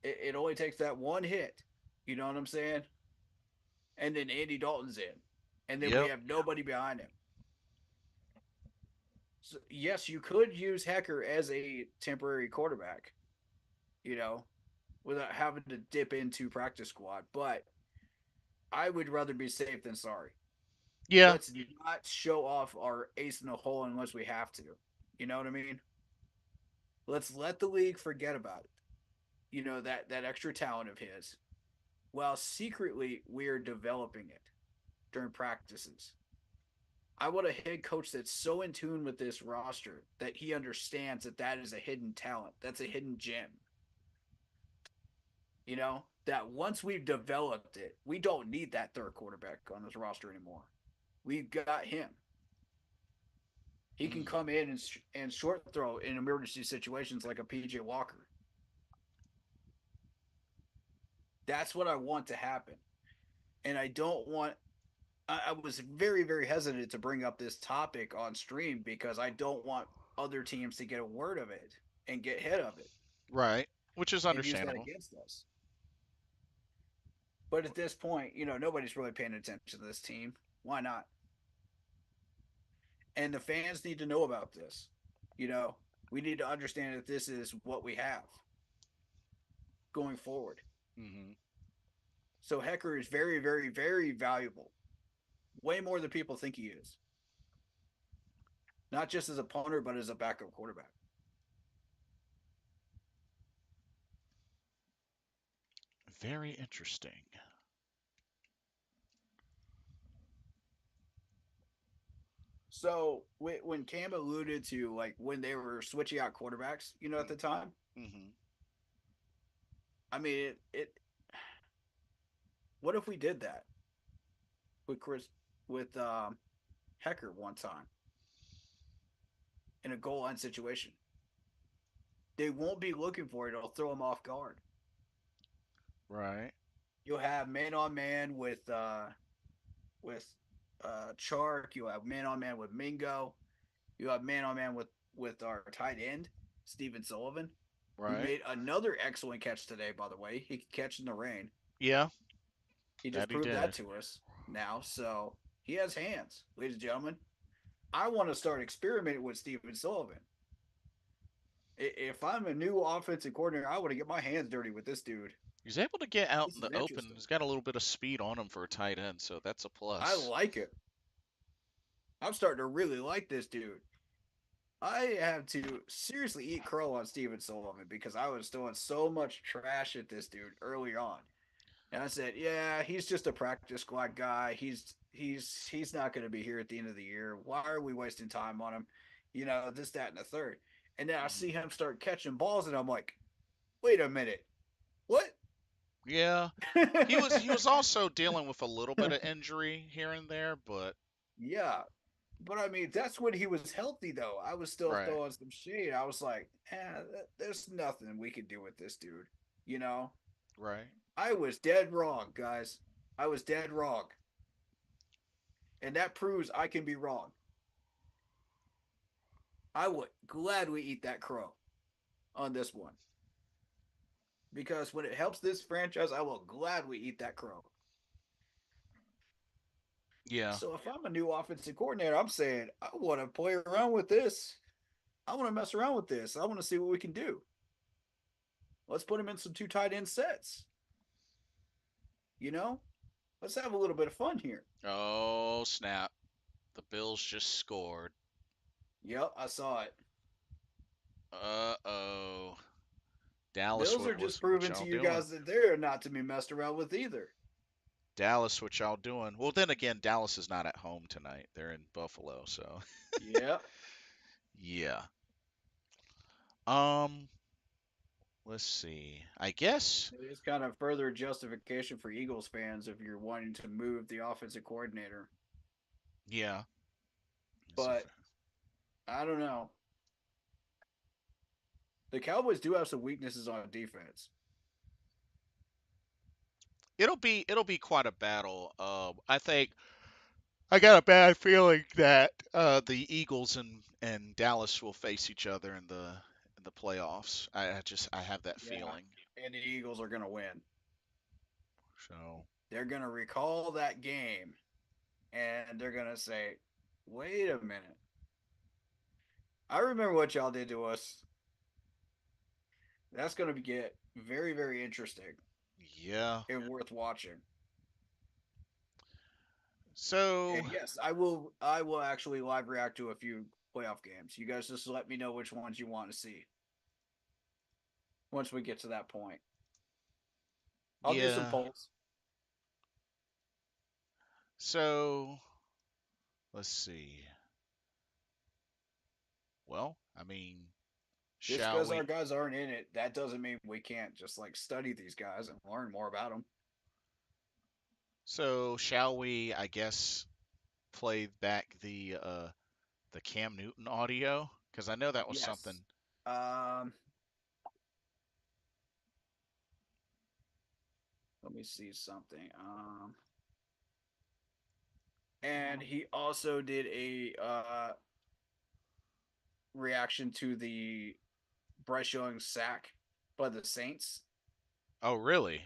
it only takes that one hit. You know what I'm saying? And then Andy Dalton's in. And then we Yep. have nobody behind him. So, yes, you could use Hecker as a temporary quarterback, you know, without having to dip into practice squad, but I would rather be safe than sorry. Yeah. Let's not show off our ace in the hole unless we have to. You know what I mean? Let's let the league forget about it. That extra talent of his, while secretly we're developing it during practices. I want a head coach that's so in tune with this roster that he understands that that is a hidden talent. That's a hidden gem. That once we've developed it, we don't need that third quarterback on this roster anymore. We've got him. He can Mm. come in and short throw in emergency situations like a PJ Walker. That's what I want to happen. And I don't want I was very, very hesitant to bring up this topic on stream because I don't want other teams to get a word of it and get hit of it Right. Which is and use that understandable. against us. But at this point, nobody's really paying attention to this team. Why not? And the fans need to know about this. You know, we need to understand that this is what we have going forward. Hmm. So Hecker is very, very, very valuable. Way more than people think he is. Not just as a punter, but as a backup quarterback. Very interesting. So when Cam alluded to like when they were switching out quarterbacks, at the time, Mm-hmm. I mean, it what if we did that with Chris with Hecker one time in a goal line situation? They won't be looking for it. It'll throw them off guard. Right. You'll have man on man with Chark. You'll have man on man with Mingo. You have man on man with our tight end Steven Sullivan, who Right. made another excellent catch today. By the way, he could catch in the rain. Yeah. He just That he proved that did. to us now. So he has hands, ladies and gentlemen. I want to start experimenting with Steven Sullivan. If I'm a new offensive coordinator, I want to get my hands dirty with this dude. He's able to get out This in is the open. interesting. He's got a little bit of speed on him for a tight end, so that's a I plus. like it. I'm starting to really like this dude. I have to seriously eat crow on Steven Sullivan because I was throwing so much trash at this dude early on. And I said, "Yeah, he's just a practice squad guy. He's not going to be here at the end of the year. Why are we wasting time on him? This, that, and the third." And then I Hmm. see him start catching balls, and I'm like, "Wait a minute, what?" Yeah. He was also dealing with a little bit of injury here and there, but Yeah, but I mean, that's when he was healthy, though. I was still right. throwing some shade. I was like, there's nothing we can do with this dude. You know, Right. I was dead wrong, guys. I was dead wrong. And that proves I can be wrong. I would gladly eat that crow on this one. Because when it helps this franchise, I will gladly eat that crow. Yeah. So if I'm a new offensive coordinator, I'm saying I want to play around with this. I want to mess around with this. I want to see what we can do. Let's put him in some two tight end sets. You know, let's have a little bit of fun here. Oh, snap. The Bills just scored. Yep, I saw it. Uh-oh. Dallas, Bills are just what proving to y'all you doing? guys that they're not to be messed around with either. Dallas, what y'all doing? Well, then again, Dallas is not at home tonight. They're in Buffalo, so Yep. Yeah. Um, let's see. I guess. It is kind of further justification for Eagles fans if you're wanting to move the offensive coordinator. Yeah. But I don't know. The Cowboys do have some weaknesses on defense. It'll be quite a battle. I think I got a bad feeling that the Eagles and Dallas will face each other in the playoffs. I have that Yeah. feeling. And the Eagles are going to win. So They're going to recall that game and they're going to say, wait a minute. I remember what y'all did to us. That's going to get very, very interesting yeah. and worth watching. So And yes, I will actually live react to a few playoff games. You guys just let me know which ones you want to see once we get to that point. I'll do some yeah. polls. So let's see. Well, I mean, Just shall because our we? guys aren't in it, that doesn't mean we can't just like study these guys and learn more about them. So shall we? I guess play back the Cam Newton audio because I know that was something. Yes. Um, Let me see something. And he also did a reaction to the Bryce Young sack by the Saints. Oh, really?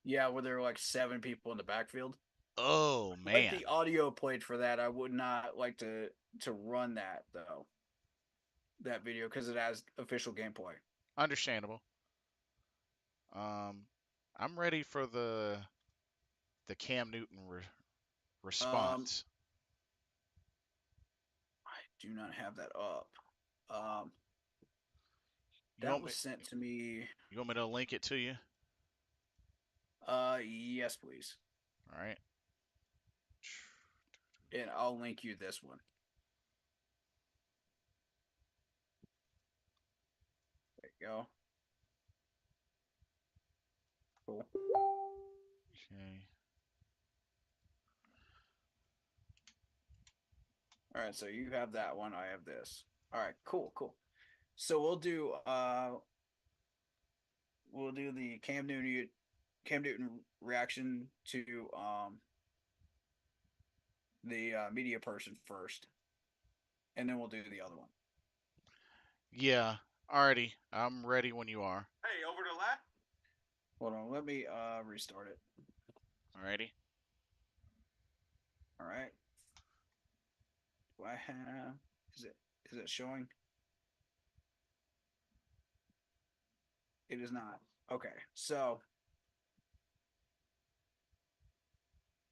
Yeah, where there were like 7 people in the backfield. Oh Like man. the audio played for that. I would not like to run that though. That video because it has official gameplay. Understandable. Um, I'm ready for the Cam Newton Um, response. I do not have that up. Um, You that want was me? sent to me. You want me to link it to you? Yes, please, All right. and I'll link you this one. There you go. Cool. Okay. All right, so you have that one. I have this. All right, cool, cool. So we'll do the Cam Newton reaction to the media person first, and then we'll do the other one. Yeah. Alrighty. I'm ready when you are. Hey, over to left. Hold on, let me restart it. Alrighty. All right. Do I have? Is it showing? It is not. Okay, so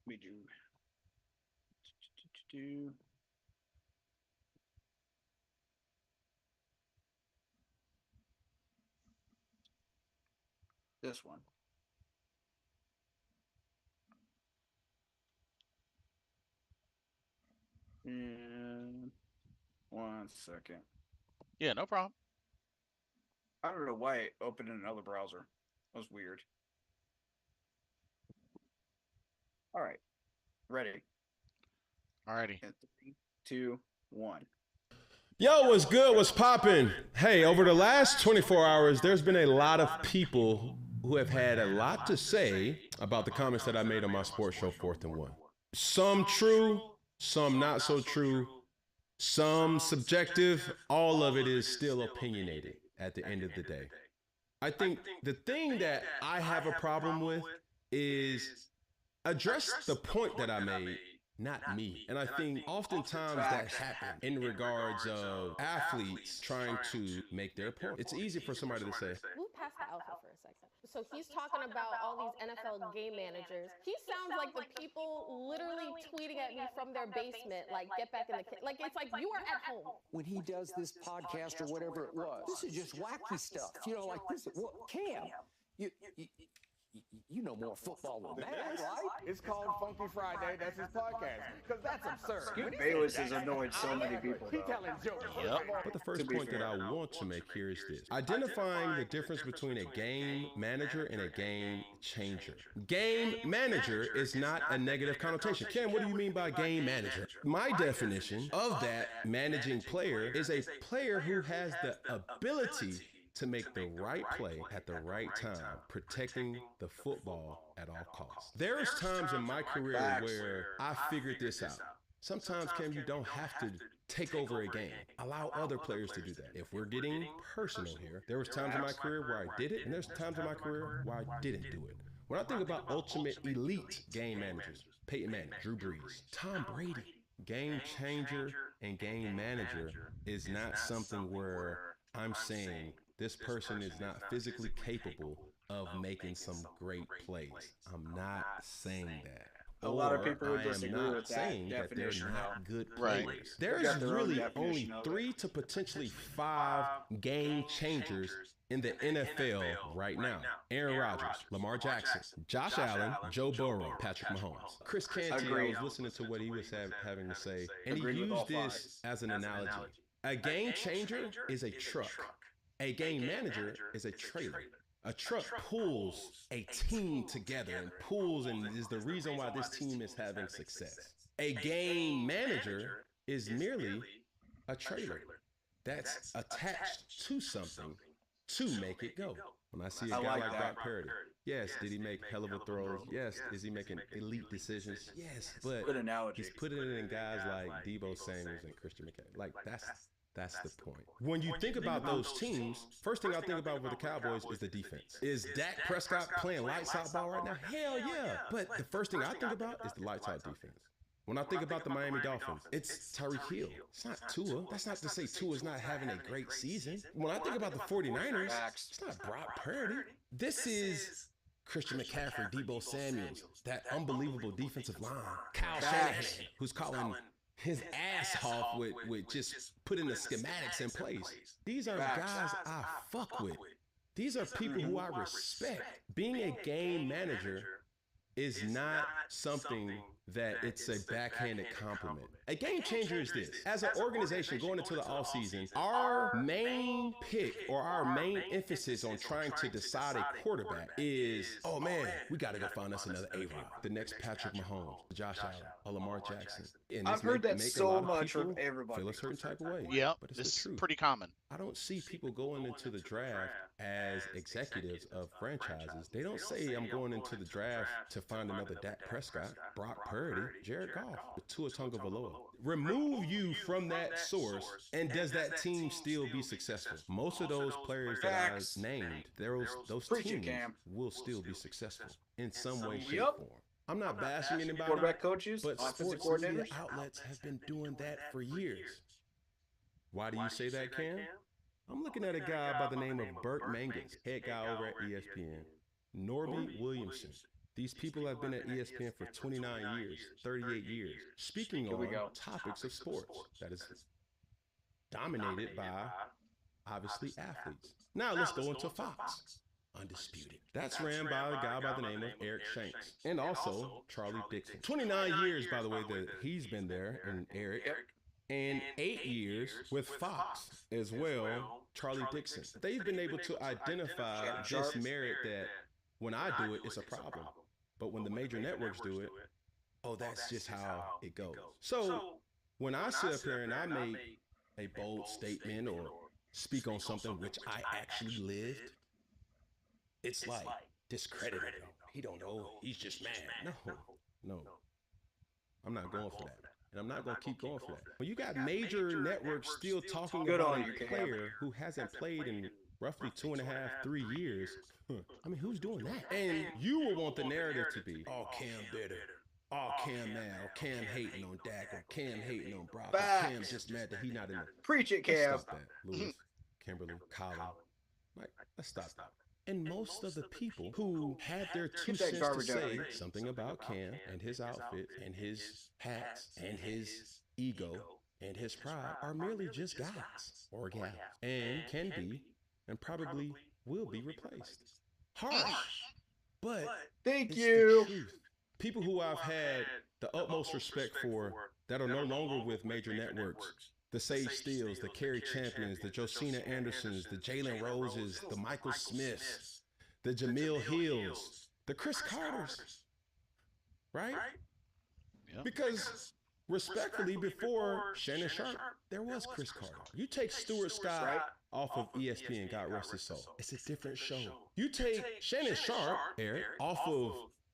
we do this one. And 1 second. Yeah. No problem. I don't know why it opened in another browser. That was weird. All right, ready. Alrighty. And 3, 2, 1. Yo, what's good? What's poppin'? Hey, over the last 24 hours, there's been a lot of people who have had a lot to say about the comments that I made on my sports show, Fourth and One. Some true, some not so true, some subjective. All of it is still opinionated at the end of the day. I think the thing that I have a problem with is address the point that I made, not me. And I think oftentimes that happens in regards of athletes trying to make their point. It's easy for somebody to say, Move past the alpha for a second. So he's talking about all these NFL game managers. He sounds like the people literally tweeting at me from their basement, like, get back in the like it's like you are at home. When he does this podcast or whatever it was, this is just wacky stuff. You know, like this. Well, Cam, You know more football than that, right? It's called Funky Friday. That's his podcast. Because that's absurd. Skip Bayless has annoyed so many people, He though. telling jokes. Yep. But the first To be point that fair. I want to make here is this. Identifying the difference between a game manager and a game changer. Game manager is not a negative connotation. Ken, what do you mean by game manager? My definition of that managing player is a player who has the ability to make the right play at the right time, protecting the football at all costs. There's times in my career where I figured this out. Sometimes, Kim, you don't have to take over a game. Allow other players to do that. If we're getting personal here, there was times in my career where I did it, and there's times in my career where I didn't do it. When I think about ultimate elite game managers, Peyton Manning, Drew Brees, Tom Brady, game changer and game manager is not something where I'm saying this person is not physically capable of making some great plays. I'm not saying that. A lot of Or people would I am disagree not with that saying that they're definition, not good Right. players. They There's got their own really definition only of it. 3 to potentially 5 game changers in the NFL right now. Aaron Rodgers, Lamar Jackson, Josh Allen, Joe Burrow, Patrick Mahomes. Chris Canty, I Agreed. was listening to what he was having to say, and he Agreed with all used this as an analogy. A game changer is a truck. A game manager is a trailer. A truck pulls a team together and pulls and is the reason why this team is having success. A game manager is merely a trailer that's attached to something to make it go. When I see a I guy like like that. Brock Purdy, yes, did he make hell of a throws? Yes. Is he making elite decisions? Yes, but Good analogy. he's putting it in guys like Debo Samuels and Christian McCaffrey. Like that's the point. When you think about those teams, first thing I think about with the Cowboys is the defense. Is Dak Prescott playing lights out ball right now? Hell yeah. But the first thing I think about is the lights out defense. When I think about the Miami Dolphins, it's Tyreek Hill. It's not Tua. That's not to say Tua's not having a great season. When I think about the 49ers, it's not Brock Purdy. This is Christian McCaffrey, Debo Samuels, that unbelievable defensive line. Kyle Shanahan, who's calling his ass off with just putting the schematics in place. These are guys I fuck with. These are people who I respect. Being a game manager is not something that it's a backhanded compliment. A game changer is this. As an organization going into the offseason, our main pick or our main emphasis on trying to decide a quarterback is, oh man, we got to go find us another A-Rod. The next Patrick Mahomes, Josh Allen, or Lamar Jackson. And I've heard that make a so lot of much from people everybody. feel a certain type of way. Yep. But it's This the is truth. pretty common. I don't see people going into the draft as executives of franchises. They don't say I'm going into the draft to find another Dak Prescott, Brock Purdy, Jared Goff, Tua Tagovailoa. Remove you from that source, and does that team still be successful? Most of those players that Facts. I named, those Preach it, teams Cam. will still be successful in some way, shape, Yep. form. I'm not bashing anybody, Quarterback coaches, but offensive sports media coordinators. outlets have been doing that for years. Why do you say that, Cam? I'm looking at a guy by the name of Burt Mangus, head guy over at ESPN, Norby Williamson. These people have been at ESPN for 29 years, 38 years, speaking Here we on go. topics of sports that is dominated by, obviously, athletes. Now let's go into Fox. Undisputed. That's ran by a guy by the name of Eric Shanks and also Charlie Dixon. 29 years, by the way, that he's been there, and Eric. And 8 years with Fox as well, Charlie Dixon. They've been able to identify this merit that when I do it, it's a problem. But when the major networks do it, oh, that's just how it goes. So when I sit up here and I make a bold statement or speak on something which I actually lived, it's like discredited him. He don't know. He's just mad. No. I'm not going for that. And I'm not going to keep going for that. When you got major networks still talking Good about on a you, Cam. player who hasn't played in roughly 2.5, 3 years, I mean, who's doing that? And you will want the narrative to be, oh, Cam bitter. Oh, Cam mad. Or Cam hating on Dak. Or Cam hating on Brock. Or Cam Facts. just mad that he not in the... Preach it, Let's Cam. stop that. Lewis, Kimberly, Colin. Like, let's stop that. And most of the people who had their 2 Get that cents to garbage out of say here. something about Cam and his outfit and his hats and his ego and his pride are merely just guys or gals and can be and probably will be replaced. Harsh. But Thank it's you. the truth. People who I've had the utmost respect for that are no longer with major networks. The Sage Steels, the Kerry Champions, the Josina Andersons, the Jalen Roses, the Michael Smiths, the Jamil Hills, the Chris Carters, right? Yep. Because respectfully, before Shannon Sharp, there was Chris Carter. You take Stuart Scott off of ESPN, God rest his soul. It's a different show. You take Shannon Sharp, Eric, off of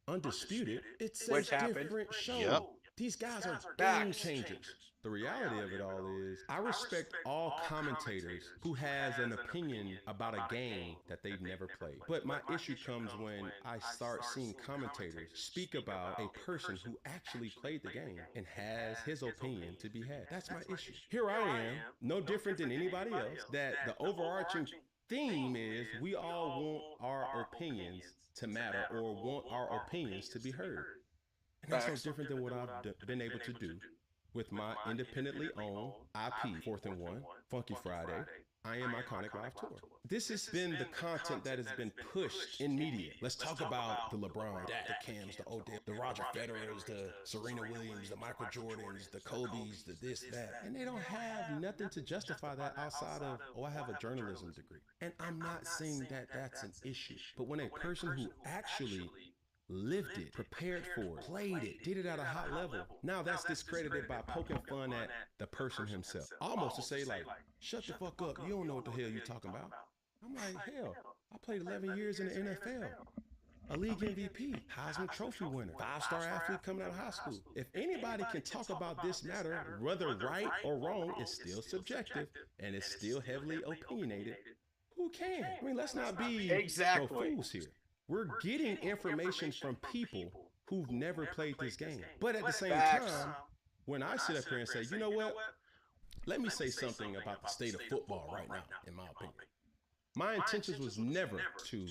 Undisputed, it's a Which happened. different show. Yep. These guys are game Facts. changers. The reality of it all is I respect all commentators who has an opinion about a game that they've never played. But my issue comes when I start seeing commentators speak about a person who actually played the game and has his opinion to be had. That's my issue. Here I am, no different than anybody else, that the overarching theme is we all want our opinions to matter or want our opinions to be heard. And that's no different than what I've been able to do with my independently owned IP, 4th and 1, Funky Friday, I Am Iconic Live Tour. This has been the content that has been pushed in media. Let's talk about the LeBron, the Cams, the Odell, the Roger Federers, the Serena Williams, the Michael Jordans, the Kobe's, the this, that. And they don't have nothing to justify that outside of, oh, I have a journalism degree. And I'm not saying that that's an issue. But when a person who actually lived it, prepared for it, played it, did it at a high level. Now that's discredited by poking fun at the person himself. Almost to say like, shut the fuck up, you don't know what the hell you're talking about. I'm like, hell, I played 11 years in the NFL. A league MVP, Heisman Trophy winner, 5-star athlete coming out of high school. If anybody can talk about this matter, whether right or wrong, it's still subjective and it's still heavily opinionated. Who can? I mean, let's not be no fools here. We're getting information from people who've never played this game. But at the same time, when I sit up here and say, you know what? Let me say something about the state of football right now, in my opinion. My intentions was never to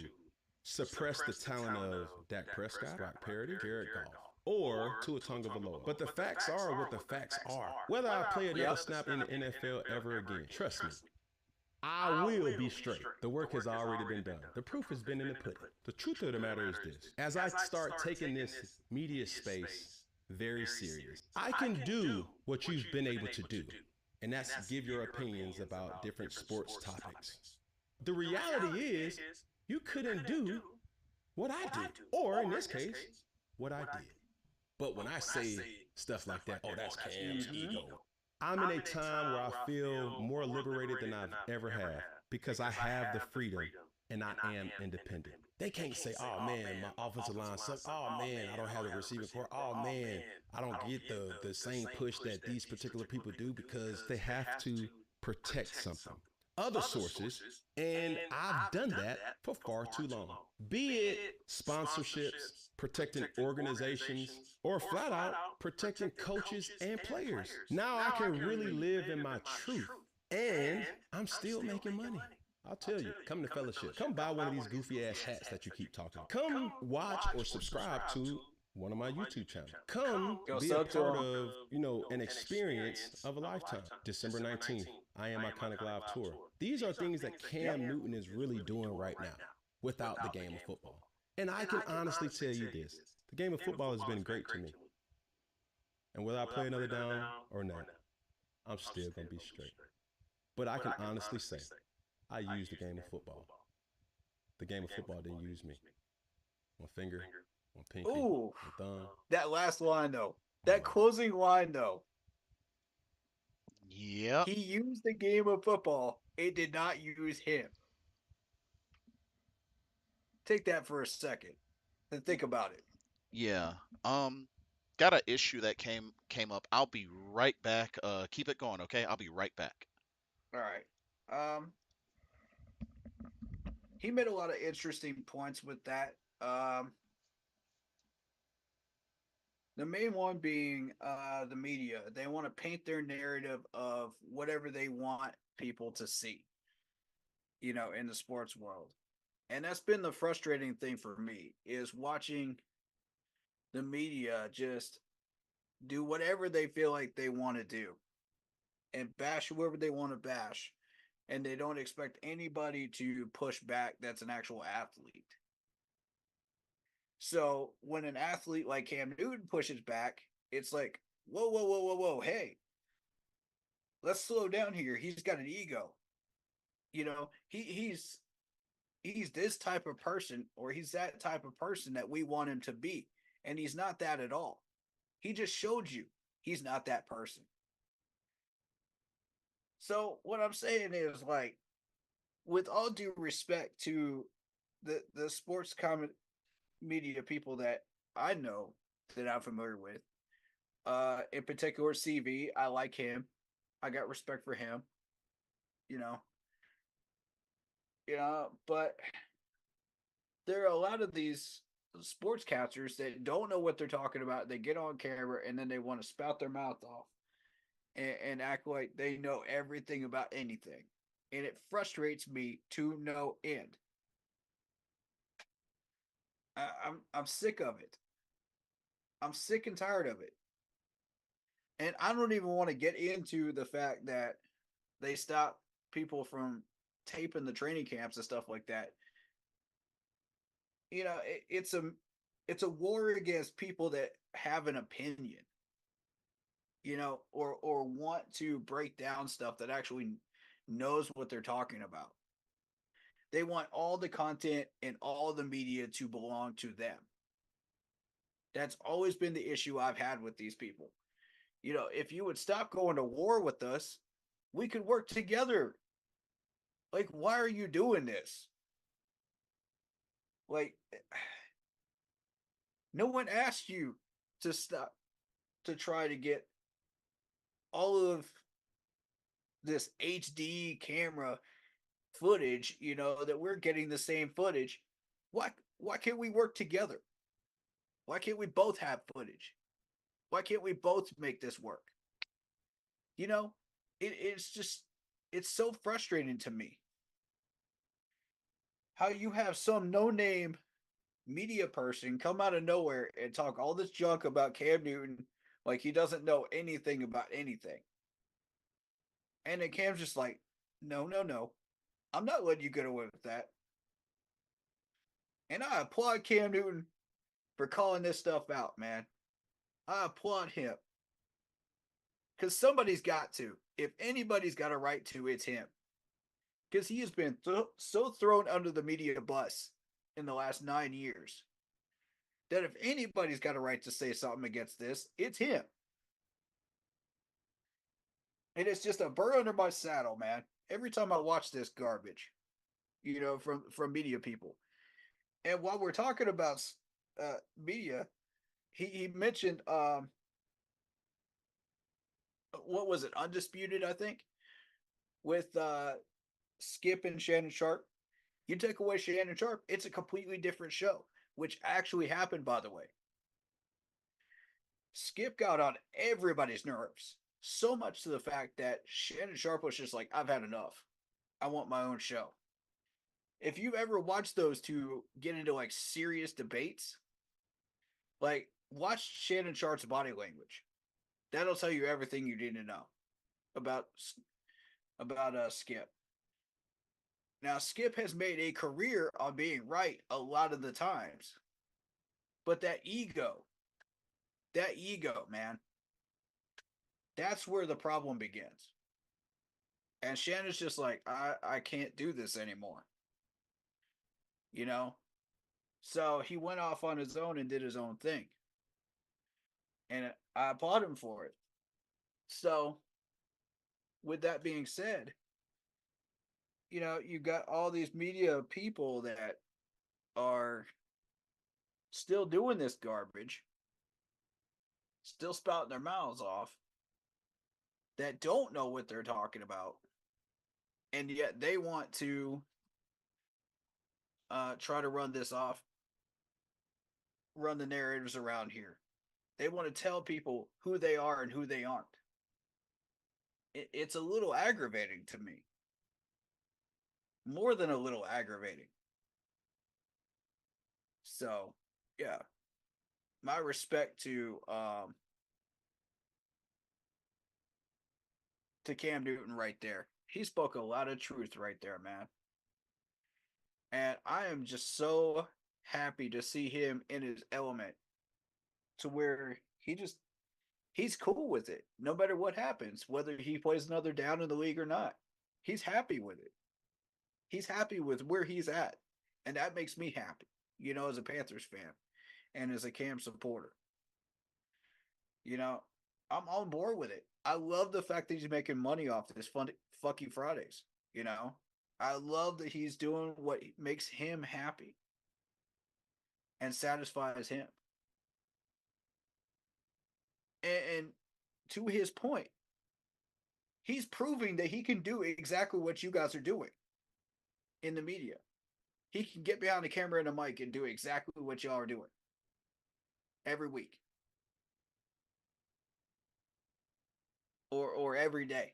suppress the talent of Dak Prescott, Brock Purdy, Jared Goff, or Tua Tagovailoa. But the facts are what the facts are. Whether I play another snap in the NFL ever again, trust me, I will be straight. The work has already been done. The proof has been in the pudding. The truth of the matter is this. As I start taking this media space very serious, I can do what you've been able to do, and that's give your opinions about different sports topics. The reality is you couldn't do what I did, or in this case, what I did. But when I say stuff like that, oh, that's Cam's ego. I'm in a time where I feel more liberated than I've ever had because I have the freedom and I am independent. They can't say, oh man, my offensive line sucks. Oh man, I don't have the receiving core. Oh man, I don't get the same push that these particular people do because they have to protect something. Other sources, and I've done that for far too long. Be it sponsorships, protecting organizations, or flat out protecting coaches and players. Now I can really live in my truth, and I'm still making money. I'll tell you, come to Fellowship. Come buy one of these goofy ass hats that you keep talking about. Come watch or subscribe to one of my YouTube channels. Come be a part of, an experience of a lifetime. December 19th, I Am Iconic Live Tour. These are things that Cam Newton is really doing right now without the game of football. And I can honestly tell you this. The game of football has been great to me. And whether I play another down or not, I'm still going to be straight. But I can honestly say, I used the game of football. The game of football didn't use me. One finger, one pinky, one thumb. That last line, though. That closing line, though. Yep. He used the game of football. It did not use him. Take that for a second and think about it. Yeah. Got an issue that came up. I'll be right back. Keep it going, okay? I'll be right back. All right. He made a lot of interesting points with that. The main one being the media. They want to paint their narrative of whatever they want people to see, in the sports world. And that's been the frustrating thing for me, is watching the media just do whatever they feel like they want to do and bash whoever they want to bash. And they don't expect anybody to push back that's an actual athlete. So when an athlete like Cam Newton pushes back, it's like, whoa, whoa, whoa, whoa, whoa, hey, let's slow down here. He's got an ego. He's this type of person, or he's that type of person that we want him to be. And he's not that at all. He just showed you he's not that person. So what I'm saying is, like, with all due respect to the sports comment media people that I know, that I'm familiar with, in particular CV, I like him. I got respect for him, you know. But there are a lot of these sportscasters that don't know what they're talking about. They get on camera and then they want to spout their mouth off and act like they know everything about anything. And it frustrates me to no end. I'm sick of it. I'm sick and tired of it. And I don't even want to get into the fact that they stop people from taping the training camps and stuff like that. It's a war against people that have an opinion, or want to break down stuff that actually knows what they're talking about. They want all the content and all the media to belong to them. That's always been the issue I've had with these people. If you would stop going to war with us, we could work together. Like, why are you doing this? Like, no one asked you to stop to try to get all of this HD camera footage, that we're getting the same footage. Why can't we work together? Why can't we both have footage? Why can't we both make this work? It's just, it's so frustrating to me how you have some no-name media person come out of nowhere and talk all this junk about Cam Newton like he doesn't know anything about anything. And then Cam's just like, no, no, no. I'm not letting you get away with that. And I applaud Cam Newton for calling this stuff out, man. I applaud him. Because somebody's got to. If anybody's got a right to, it's him. Because he has been so thrown under the media bus in the last 9 years that if anybody's got a right to say something against this, it's him. And it's just a burr under my saddle, man. Every time I watch this garbage, from media people. And while we're talking about media, he mentioned what was it, Undisputed, I think, with Skip and Shannon Sharp. You take away Shannon Sharp, it's a completely different show, which actually happened, by the way. Skip got on everybody's nerves, so much to the fact that Shannon Sharp was just like, I've had enough. I want my own show. If you've ever watched those two get into like serious debates, like, watch Shannon Sharp's body language. That'll tell you everything you need to know about Skip. Now, Skip has made a career on being right a lot of the times, but that ego, man, that's where the problem begins. And Shannon's just like, I can't do this anymore. So he went off on his own and did his own thing. And I applaud him for it. So, with that being said, you've got all these media people that are still doing this garbage, still spouting their mouths off, that don't know what they're talking about, and yet they want to try to run the narratives around here. They want to tell people who they are and who they aren't. It's a little aggravating to me. More than a little aggravating. So, yeah. My respect to Cam Newton right there. He spoke a lot of truth right there, man. And I am just so happy to see him in his element to where he's cool with it no matter what happens, whether he plays another down in the league or not. He's happy with it. He's happy with where he's at. And that makes me happy, as a Panthers fan and as a Cam supporter. You know, I'm on board with it. I love the fact that he's making money off this fucking Fridays. You know, I love that he's doing what makes him happy and satisfies him. And to his point, he's proving that he can do exactly what you guys are doing in the media. He can get behind the camera and a mic and do exactly what y'all are doing every week or every day.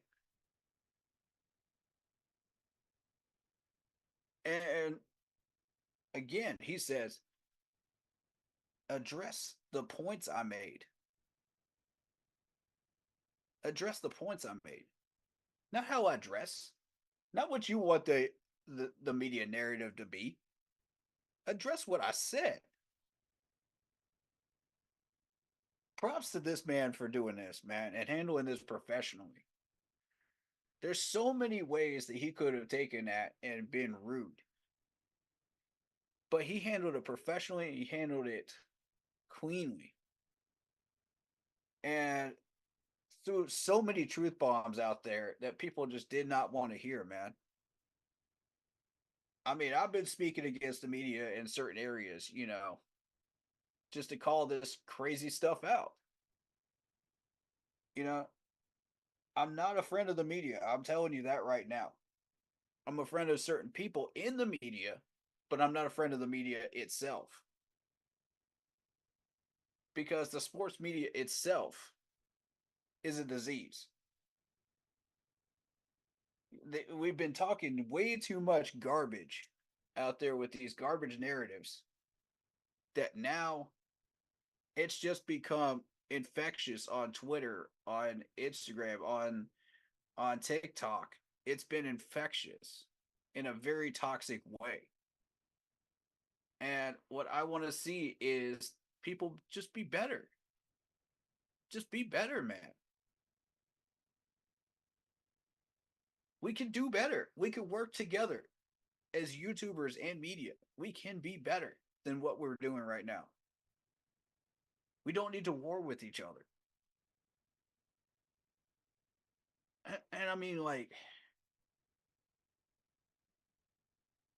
And again, he says, address the points I made. Address the points I made. Not how I dress. Not what you want the media narrative to be. Address what I said. Props to this man for doing this, man, and handling this professionally. There's so many ways that he could have taken that and been rude. But he handled it professionally, he handled it cleanly. And threw so many truth bombs out there that people just did not want to hear, man. I mean, I've been speaking against the media in certain areas, just to call this crazy stuff out. You know, I'm not a friend of the media. I'm telling you that right now. I'm a friend of certain people in the media, but I'm not a friend of the media itself. Because the sports media itself is a disease. We've been talking way too much garbage out there with these garbage narratives that now it's just become infectious on Twitter, on Instagram, on TikTok. It's been infectious in a very toxic way. And what I want to see is people just be better. Just be better, man. We can do better. We can work together as YouTubers and media. We can be better than what we're doing right now. We don't need to war with each other. And I mean, like,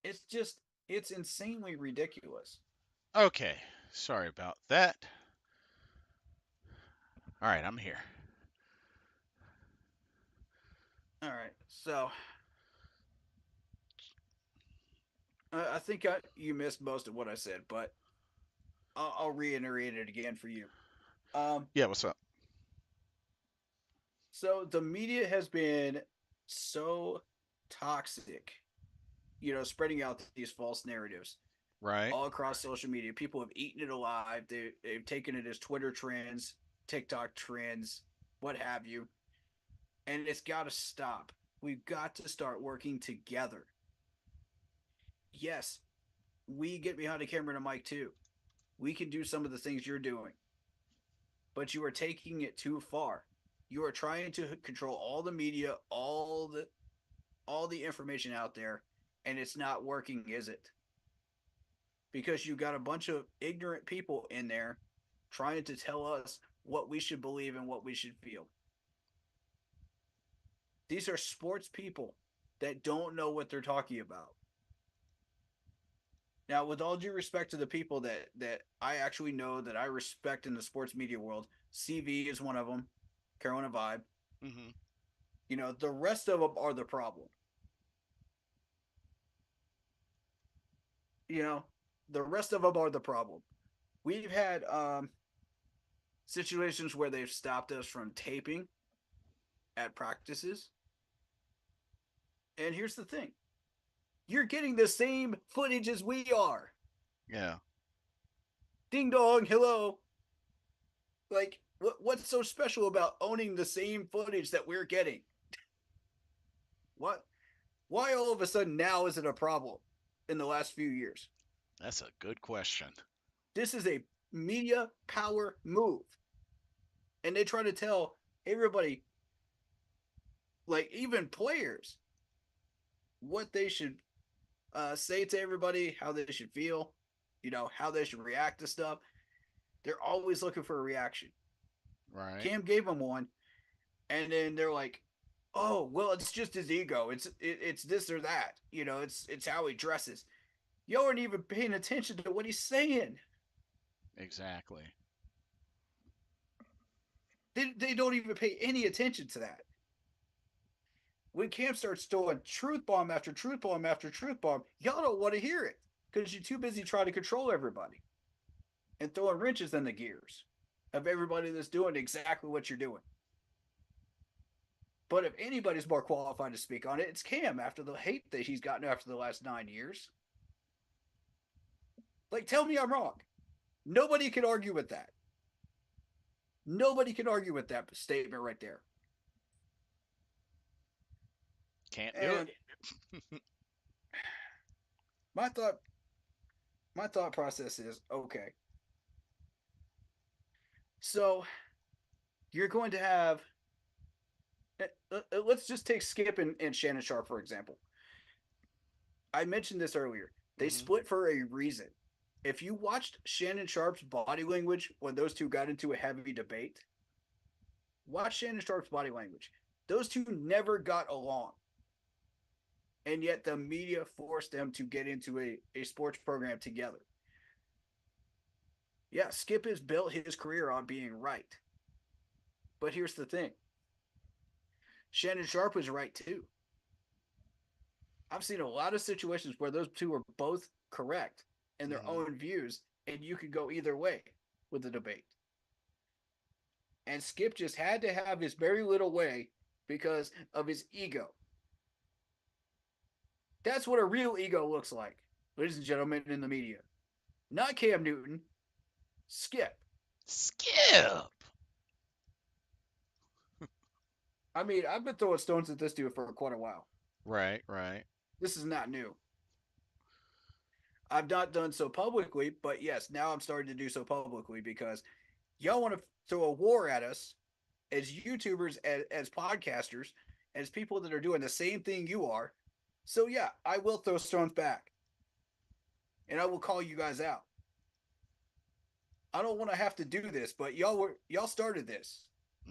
it's insanely ridiculous. Okay, sorry about that. All right, I'm here. All right, so I think you missed most of what I said, but I'll reiterate it again for you. Yeah, what's up? So the media has been so toxic, spreading out these false narratives Right. all across social media. People have eaten it alive. They've taken it as Twitter trends, TikTok trends, what have you. And it's got to stop. We've got to start working together. Yes, we get behind a camera and a mic too. We can do some of the things you're doing. But you are taking it too far. You are trying to control all the media, all the information out there, and it's not working, is it? Because you got a bunch of ignorant people in there trying to tell us what we should believe and what we should feel. These are sports people that don't know what they're talking about. Now, with all due respect to the people that I actually know, that I respect in the sports media world, CV is one of them, Carolina Vibe. Mm-hmm. The rest of them are the problem. The rest of them are the problem. We've had situations where they've stopped us from taping at practices. And here's the thing. You're getting the same footage as we are. Yeah. Ding dong, hello. Like, what's so special about owning the same footage that we're getting? What? Why all of a sudden now is it a problem in the last few years? That's a good question. This is a media power move. And they try to tell everybody, like even players, what they should say to everybody, how they should feel, how they should react to stuff. They're always looking for a reaction. Right. Cam gave them one, and then they're like, "Oh, well, it's just his ego. It's this or that. It's how he dresses." Y'all aren't even paying attention to what he's saying. Exactly. They don't even pay any attention to that. When Cam starts throwing truth bomb after truth bomb after truth bomb, y'all don't want to hear it because you're too busy trying to control everybody and throwing wrenches in the gears of everybody that's doing exactly what you're doing. But if anybody's more qualified to speak on it, it's Cam after the hate that he's gotten after the last 9 years. Like, tell me I'm wrong. Nobody can argue with that. Nobody can argue with that statement right there. Can't do And it. my thought process is okay. So you're going to have let's just take Skip and Shannon Sharp for example. I mentioned this earlier. They split for a reason. If you watched Shannon Sharp's body language when those two got into a heavy debate, watch Shannon Sharp's body language. Those two never got along. And yet the media forced them to get into a sports program together. Yeah, Skip has built his career on being right. But here's the thing. Shannon Sharp was right too. I've seen a lot of situations where those two are both correct in their own views, and you could go either way with the debate. And Skip just had to have his very little way because of his ego. That's what a real ego looks like, ladies and gentlemen in the media. Not Cam Newton, Skip. Skip. I mean, I've been throwing stones at this dude for quite a while. Right, right. This is not new. I've not done so publicly, but yes, now I'm starting to do so publicly because y'all want to throw a war at us as YouTubers, as podcasters, as people that are doing the same thing you are. So yeah, I will throw stones back. And I will call you guys out. I don't want to have to do this, but y'all started this.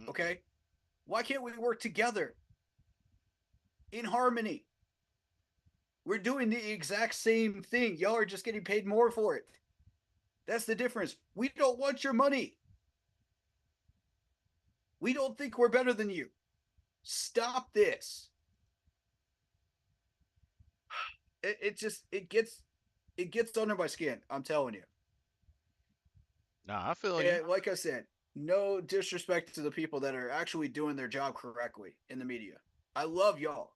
Okay? Why can't we work together? In harmony. We're doing the exact same thing. Y'all are just getting paid more for it. That's the difference. We don't want your money. We don't think we're better than you. Stop this. It gets under my skin. I'm telling you. Nah, I feel you. And like I said, no disrespect to the people that are actually doing their job correctly in the media. I love y'all.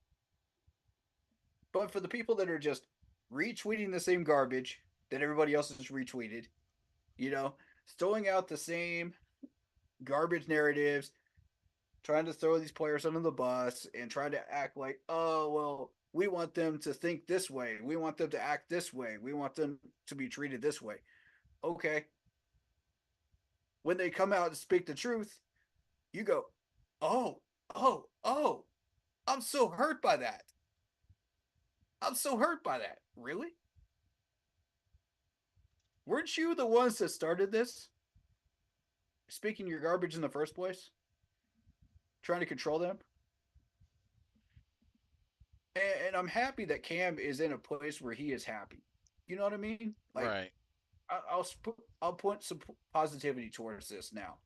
But for the people that are just retweeting the same garbage that everybody else has retweeted, throwing out the same garbage narratives, trying to throw these players under the bus and trying to act like, oh, well, we want them to think this way. We want them to act this way. We want them to be treated this way. Okay. When they come out and speak the truth, you go, oh, I'm so hurt by that. I'm so hurt by that. Really? Weren't you the ones that started this? Speaking your garbage in the first place? Trying to control them? And I'm happy that Cam is in a place where he is happy. You know what I mean? Like, right. I'll point some positivity towards this now.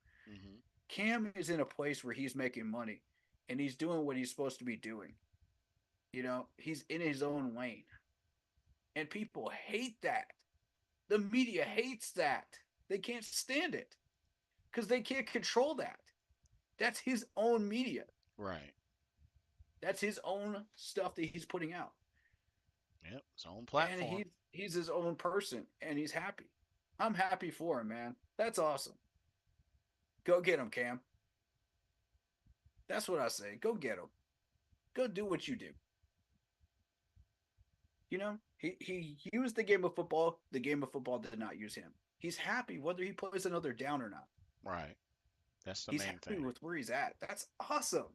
Cam is in a place where he's making money and he's doing what he's supposed to be doing. He's in his own lane. And people hate that. The media hates that. They can't stand it because they can't control that. That's his own media. Right. That's his own stuff that he's putting out. Yep, his own platform. And he's his own person, and he's happy. I'm happy for him, man. That's awesome. Go get him, Cam. That's what I say. Go get him. Go do what you do. he used the game of football. The game of football did not use him. He's happy whether he plays another down or not. Right. That's the He's main happy thing. with where he's at. That's awesome.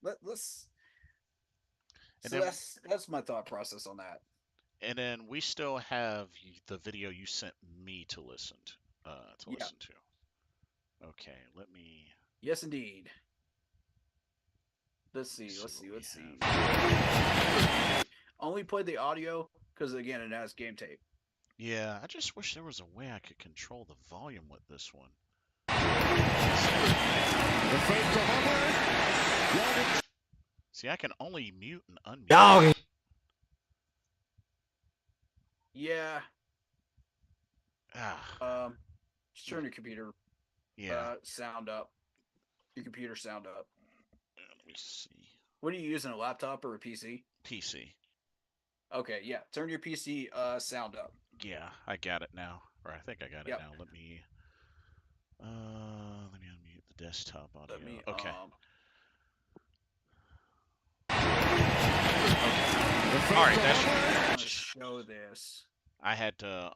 Let's. And So then that's my thought process on that. and then we still have the video you sent me to listen to Yeah. listen to. Okay, let me Yes, indeed. Let's see. see Let's see. what we Let's see. have. Only played the audio because again, it has game tape. Yeah, I just wish there was a way I could control the volume with this one. See, I can only mute and unmute. Dog. Yeah. Ah, Just turn your computer yeah. sound up. Your computer sound up. Let me see. What are you using, a laptop or a PC? PC. Okay, yeah. Turn your PC sound up. Yeah, I got it now. Or I think I got it Yep. now. Let me unmute the desktop audio. Let me Okay. Okay. All right, that should I'm be gonna just show this. I had to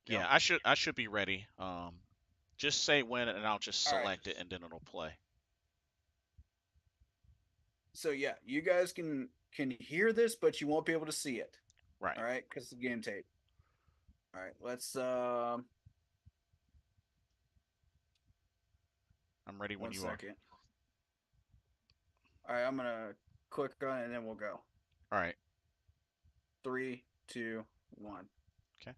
yeah, Yep. I should be ready. Just say when and I'll just All right. select it and then it'll play. So yeah, you guys can hear this, but you won't be able to see it. Right. All right, because it's game tape. All right, let's I'm ready when one you second. All right, I'm gonna click on it and then we'll go. are. All right. 3, 2, 1. Okay.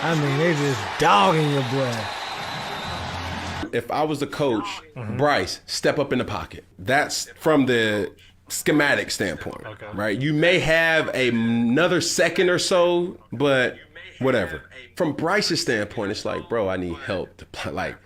I mean, they just dogging your boy. If I was the coach, Bryce, step up in the pocket. That's from the schematic standpoint, right? You may have another second or so, but whatever. From Bryce's standpoint, it's like, bro, I need help to play. Like,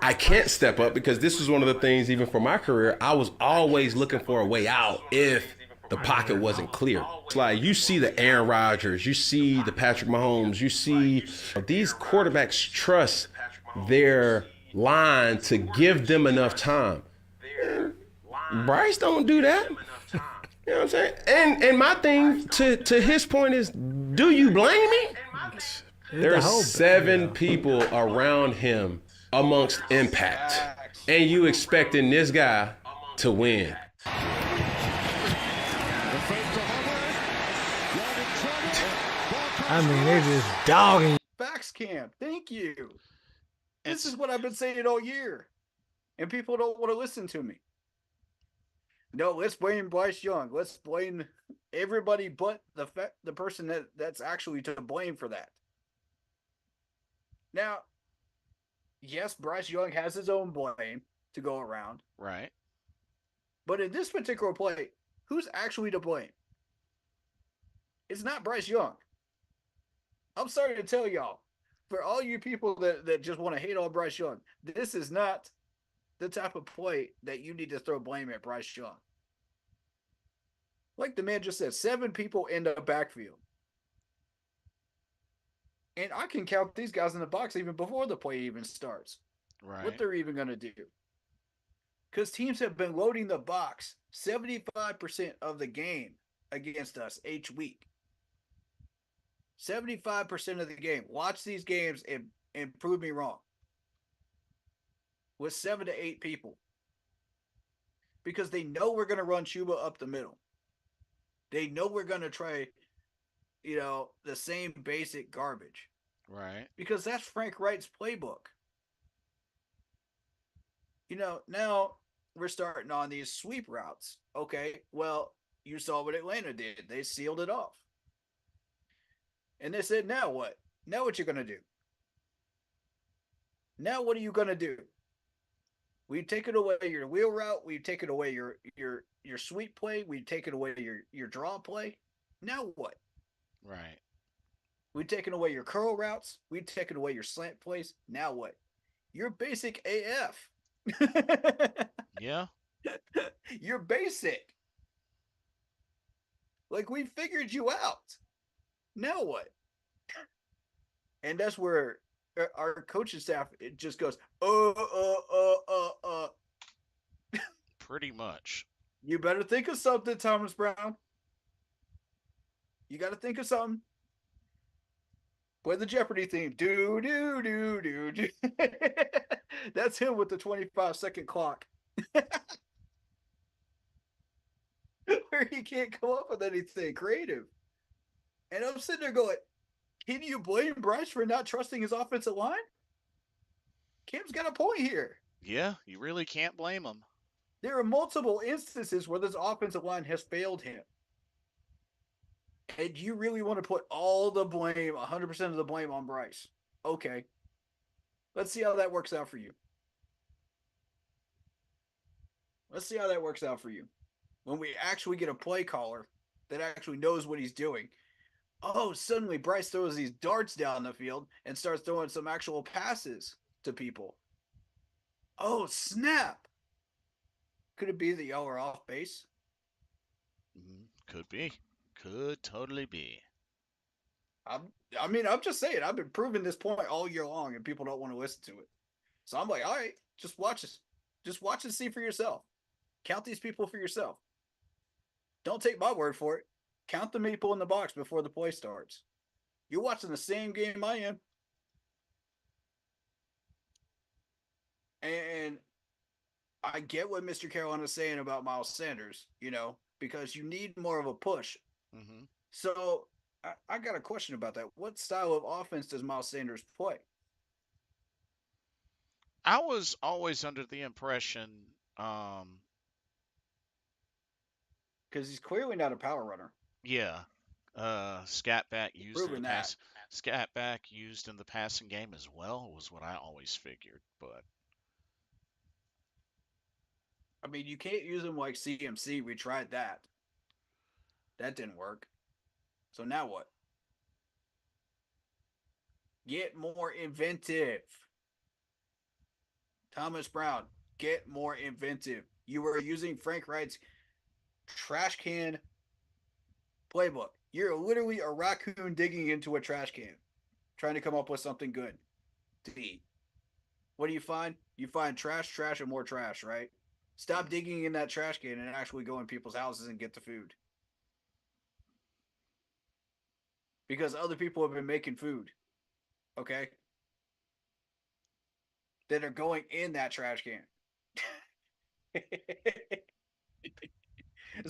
I can't step up because this was one of the things, even for my career, I was always looking for a way out if the pocket wasn't clear. It's like you see the Aaron Rodgers, you see the Patrick Mahomes, you see these quarterbacks trust their line to give them enough time. Bryce don't do that. You know what I'm saying? And my thing to his point is, do you blame me? There's 7 people around him amongst impact, and you expecting this guy to win. I mean, they just dogging. Facts Camp, thank you. This It's is what I've been saying all year, and people don't want to listen to me. No, let's blame Bryce Young. Let's blame everybody but the person that's actually to blame for that. Now, yes, Bryce Young has his own blame to go around, right. but in this particular play, who's actually to blame? It's not Bryce Young. I'm sorry to tell y'all, for all you people that just want to hate on Bryce Young, this is not the type of play that you need to throw blame at Bryce Young. Like the man just said, 7 people in the backfield. And I can count these guys in the box even before the play even starts. Right. What they're even going to do. Because teams have been loading the box 75% of the game against us each week. 75% of the game. Watch these games and prove me wrong. With 7 to 8 people. Because they know we're going to run Chuba up the middle. They know we're going to try, the same basic garbage. Right. Because that's Frank Wright's playbook. Now we're starting on these sweep routes. Okay, well, you saw what Atlanta did. They sealed it off. And they said, now what? Now what you going to do? Now what are you going to do? We've taken away your wheel route. We've taken away your sweep play. We've taken away your draw play. Now what? Right. We've taken away your curl routes. We've taken away your slant plays. Now what? You're basic AF. Yeah. You're basic. Like, we figured you out. Now what? And that's where our coaching staff it just goes, Pretty much. You better think of something, Thomas Brown. You got to think of something. Play the Jeopardy theme. Do, do, do, do, do. That's him with the 25-second clock. Where he can't come up with anything creative. And I'm sitting there going, can you blame Bryce for not trusting his offensive line? Cam's got a point here. Yeah, you really can't blame him. There are multiple instances where this offensive line has failed him. And you really want to put all the blame, 100% of the blame on Bryce. Okay. Let's see how that works out for you. Let's see how that works out for you. When we actually get a play caller that actually knows what he's doing. Oh, suddenly Bryce throws these darts down the field and starts throwing some actual passes to people. Oh, snap. Could it be that y'all are off base? Could be. Could totally be. I'm just saying, I've been proving this point all year long and people don't want to listen to it. So I'm like, all right, just watch this. Just watch and see for yourself. Count these people for yourself. Don't take my word for it. Count the people in the box before the play starts. You're watching the same game I am. And I get what Mr. Carolina is saying about Miles Sanders, because you need more of a push. Mm-hmm. So I got a question about that. What style of offense does Miles Sanders play? I was always under the impression, because he's clearly not a power runner. yeah, scat back used in Proving the that. pass, scat back used in the passing game as well was what I always figured. But I mean, you can't use him like CMC. We tried that. That didn't work. So now what? Get more inventive. Thomas Brown, get more inventive. You were using Frank Wright's trash can playbook. You're literally a raccoon digging into a trash can, trying to come up with something good to eat. What do you find? You find trash, trash, and more trash, right? Stop digging in that trash can and actually go in people's houses and get the food. Because other people have been making food, okay? That are going in that trash can.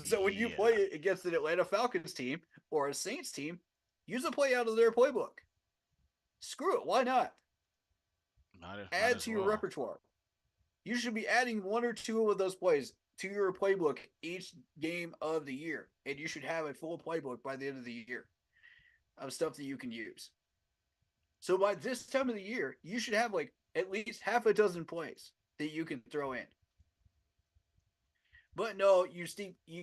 So when you play against an Atlanta Falcons team or a Saints team, use a play out of their playbook. Screw it. Why not? Add to your repertoire. You should be adding one or two of those plays to your playbook each game of the year. And you should have a full playbook by the end of the year of stuff that you can use. So by this time of the year, you should have like at least half a dozen plays that you can throw in. But no, you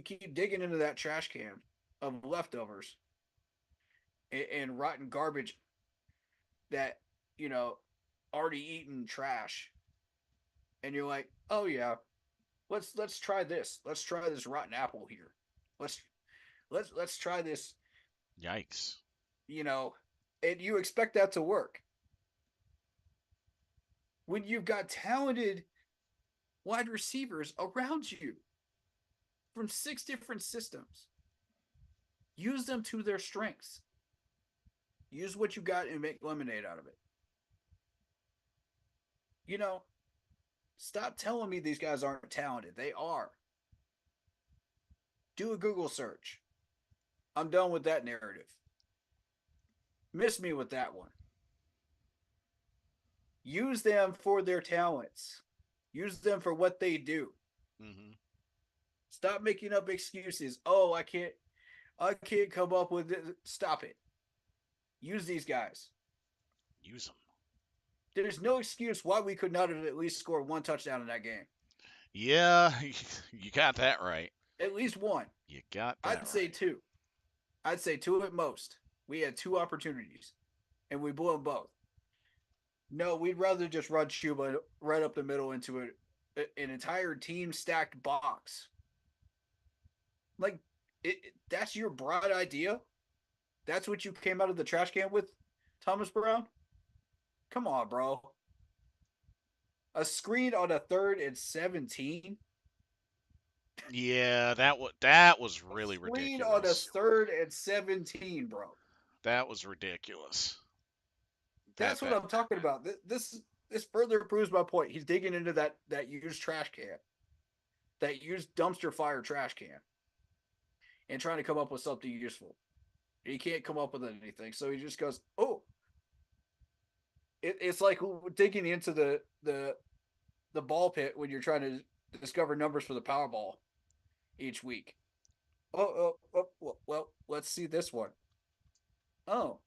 keep digging into that trash can of leftovers and rotten garbage that, already eaten trash. And you're like, oh yeah, let's try this. Let's try this rotten apple here. Let's try this. Yikes. And you expect that to work. When you've got talented wide receivers around you from 6 different systems, use them to their strengths. Use what you got and make lemonade out of it. Stop telling me these guys aren't talented. They are. Do a Google search. I'm done with that narrative. Miss me with that one. Use them for their talents. Use them for what they do. Mm-hmm. Stop making up excuses. Oh, I can't come up with it. Stop it. Use these guys. Use them. There's no excuse why we could not have at least scored one touchdown in that game. Yeah, you got that right. At least one. You got that right. I'd say two. I'd say two at most. We had 2 opportunities, and we blew them both. No, we'd rather just run Chuba right up the middle into an entire team stacked box. Like, that's your broad idea? That's what you came out of the trash can with, Thomas Brown? Come on, bro. A screen on a 3rd and 17. Yeah, that was A really screen on a ridiculous. 3rd and 17, bro. That was ridiculous. That's what That I'm talking about. This further proves my point. He's digging into that used trash can, that used dumpster fire trash can, and trying to come up with something useful. He can't come up with anything, so he just goes, "Oh." It's like digging into the ball pit when you're trying to discover numbers for the Powerball each week. Well, let's see this one. Oh,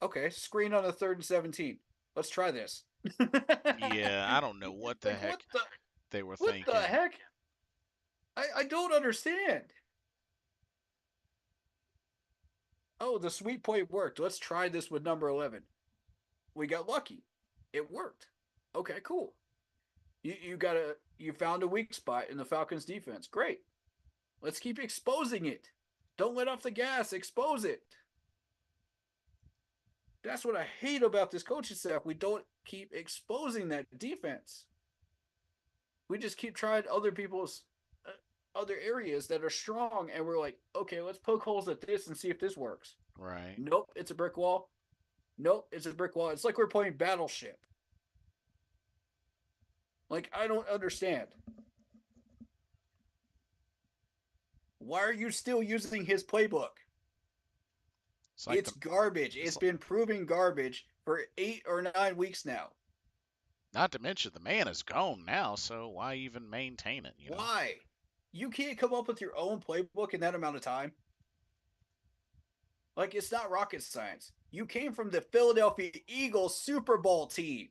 okay. Screen on a 3rd and 17. Let's try this. yeah, I don't know what the Like heck they were what the thinking. heck? I don't understand. Oh, the sweet point worked. Let's try this with number 11. We got lucky. It worked. Okay, cool. You found a weak spot in the Falcons defense. Great. Let's keep exposing it. Don't let off the gas. Expose it. That's what I hate about this coaching staff. We don't keep exposing that defense. We just keep trying other people's other areas that are strong, and we're like, okay, let's poke holes at this and see if this works. Right. Nope, it's a brick wall. Nope, it's a brick wall. It's like we're playing Battleship. Like, I don't understand. Why are you still using his playbook? It's like It's the garbage. it's It's been proving garbage for 8 or 9 weeks now. not to mention the man is gone now, so why even maintain it, you know? Why? You can't come up with your own playbook in that amount of time. Like, it's not rocket science. You came from the Philadelphia Eagles Super Bowl team.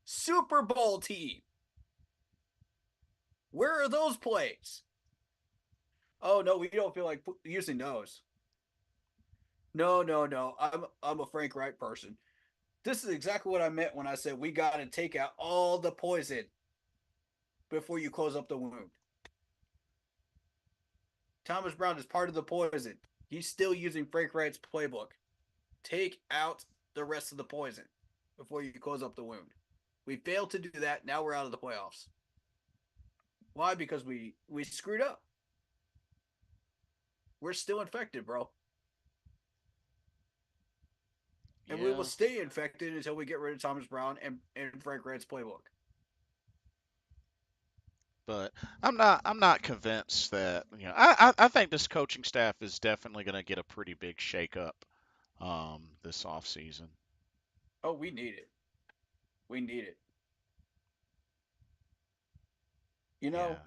Super Bowl team. Where are those plays? Oh no, we don't feel like using those. No. I'm a Frank Wright person. This is exactly what I meant when I said we got to take out all the poison before you close up the wound. Thomas Brown is part of the poison. He's still using Frank Wright's playbook. Take out the rest of the poison before you close up the wound. We failed to do that. Now we're out of the playoffs. Why? Because we screwed up. We're still infected, bro. And we will Yeah. stay infected until we get rid of Thomas Brown and Frank Wright's playbook. But I'm not convinced that I think this coaching staff is definitely going to get a pretty big shakeup this off season. Oh, we need it. We need it. You know,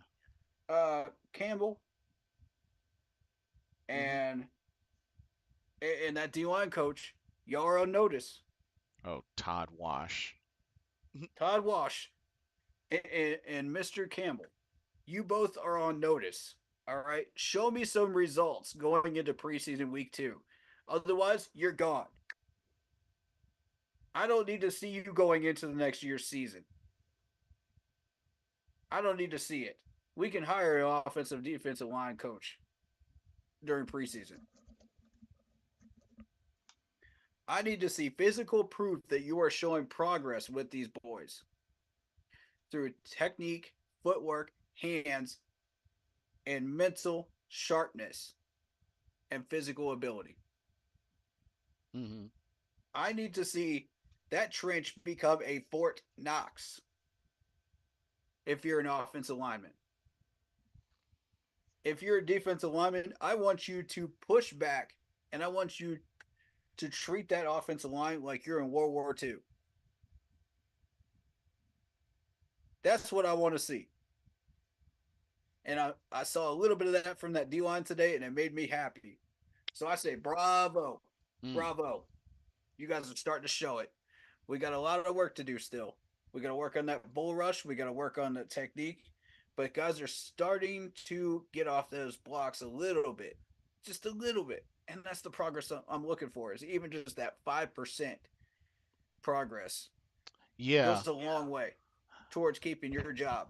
Yeah. Campbell Hmm. and that D line coach, y'all are on notice. Oh, Todd Wash. Todd Wash and Mr. Campbell, you both are on notice. All right, show me some results going into preseason week 2. Otherwise, you're gone. I don't need to see you going into the next year's season. I don't need to see it. We can hire an offensive defensive line coach during preseason. I need to see physical proof that you are showing progress with these boys through technique, footwork, hands, and mental sharpness and physical ability. Hmm. I need to see that trench become a Fort Knox if you're an offensive lineman. If you're a defensive lineman, I want you to push back and I want you to treat that offensive line like you're in World War II. That's what I want to see. And I saw a little bit of that from that D line today, and it made me happy. So I say, bravo, Mm. bravo. You guys are starting to show it. We got a lot of work to do still. We got to work on that bull rush. We got to work on the technique. But guys are starting to get off those blocks a little bit, just a little bit. And that's the progress I'm looking for, is even just that 5% progress Yeah. goes a long way towards keeping your job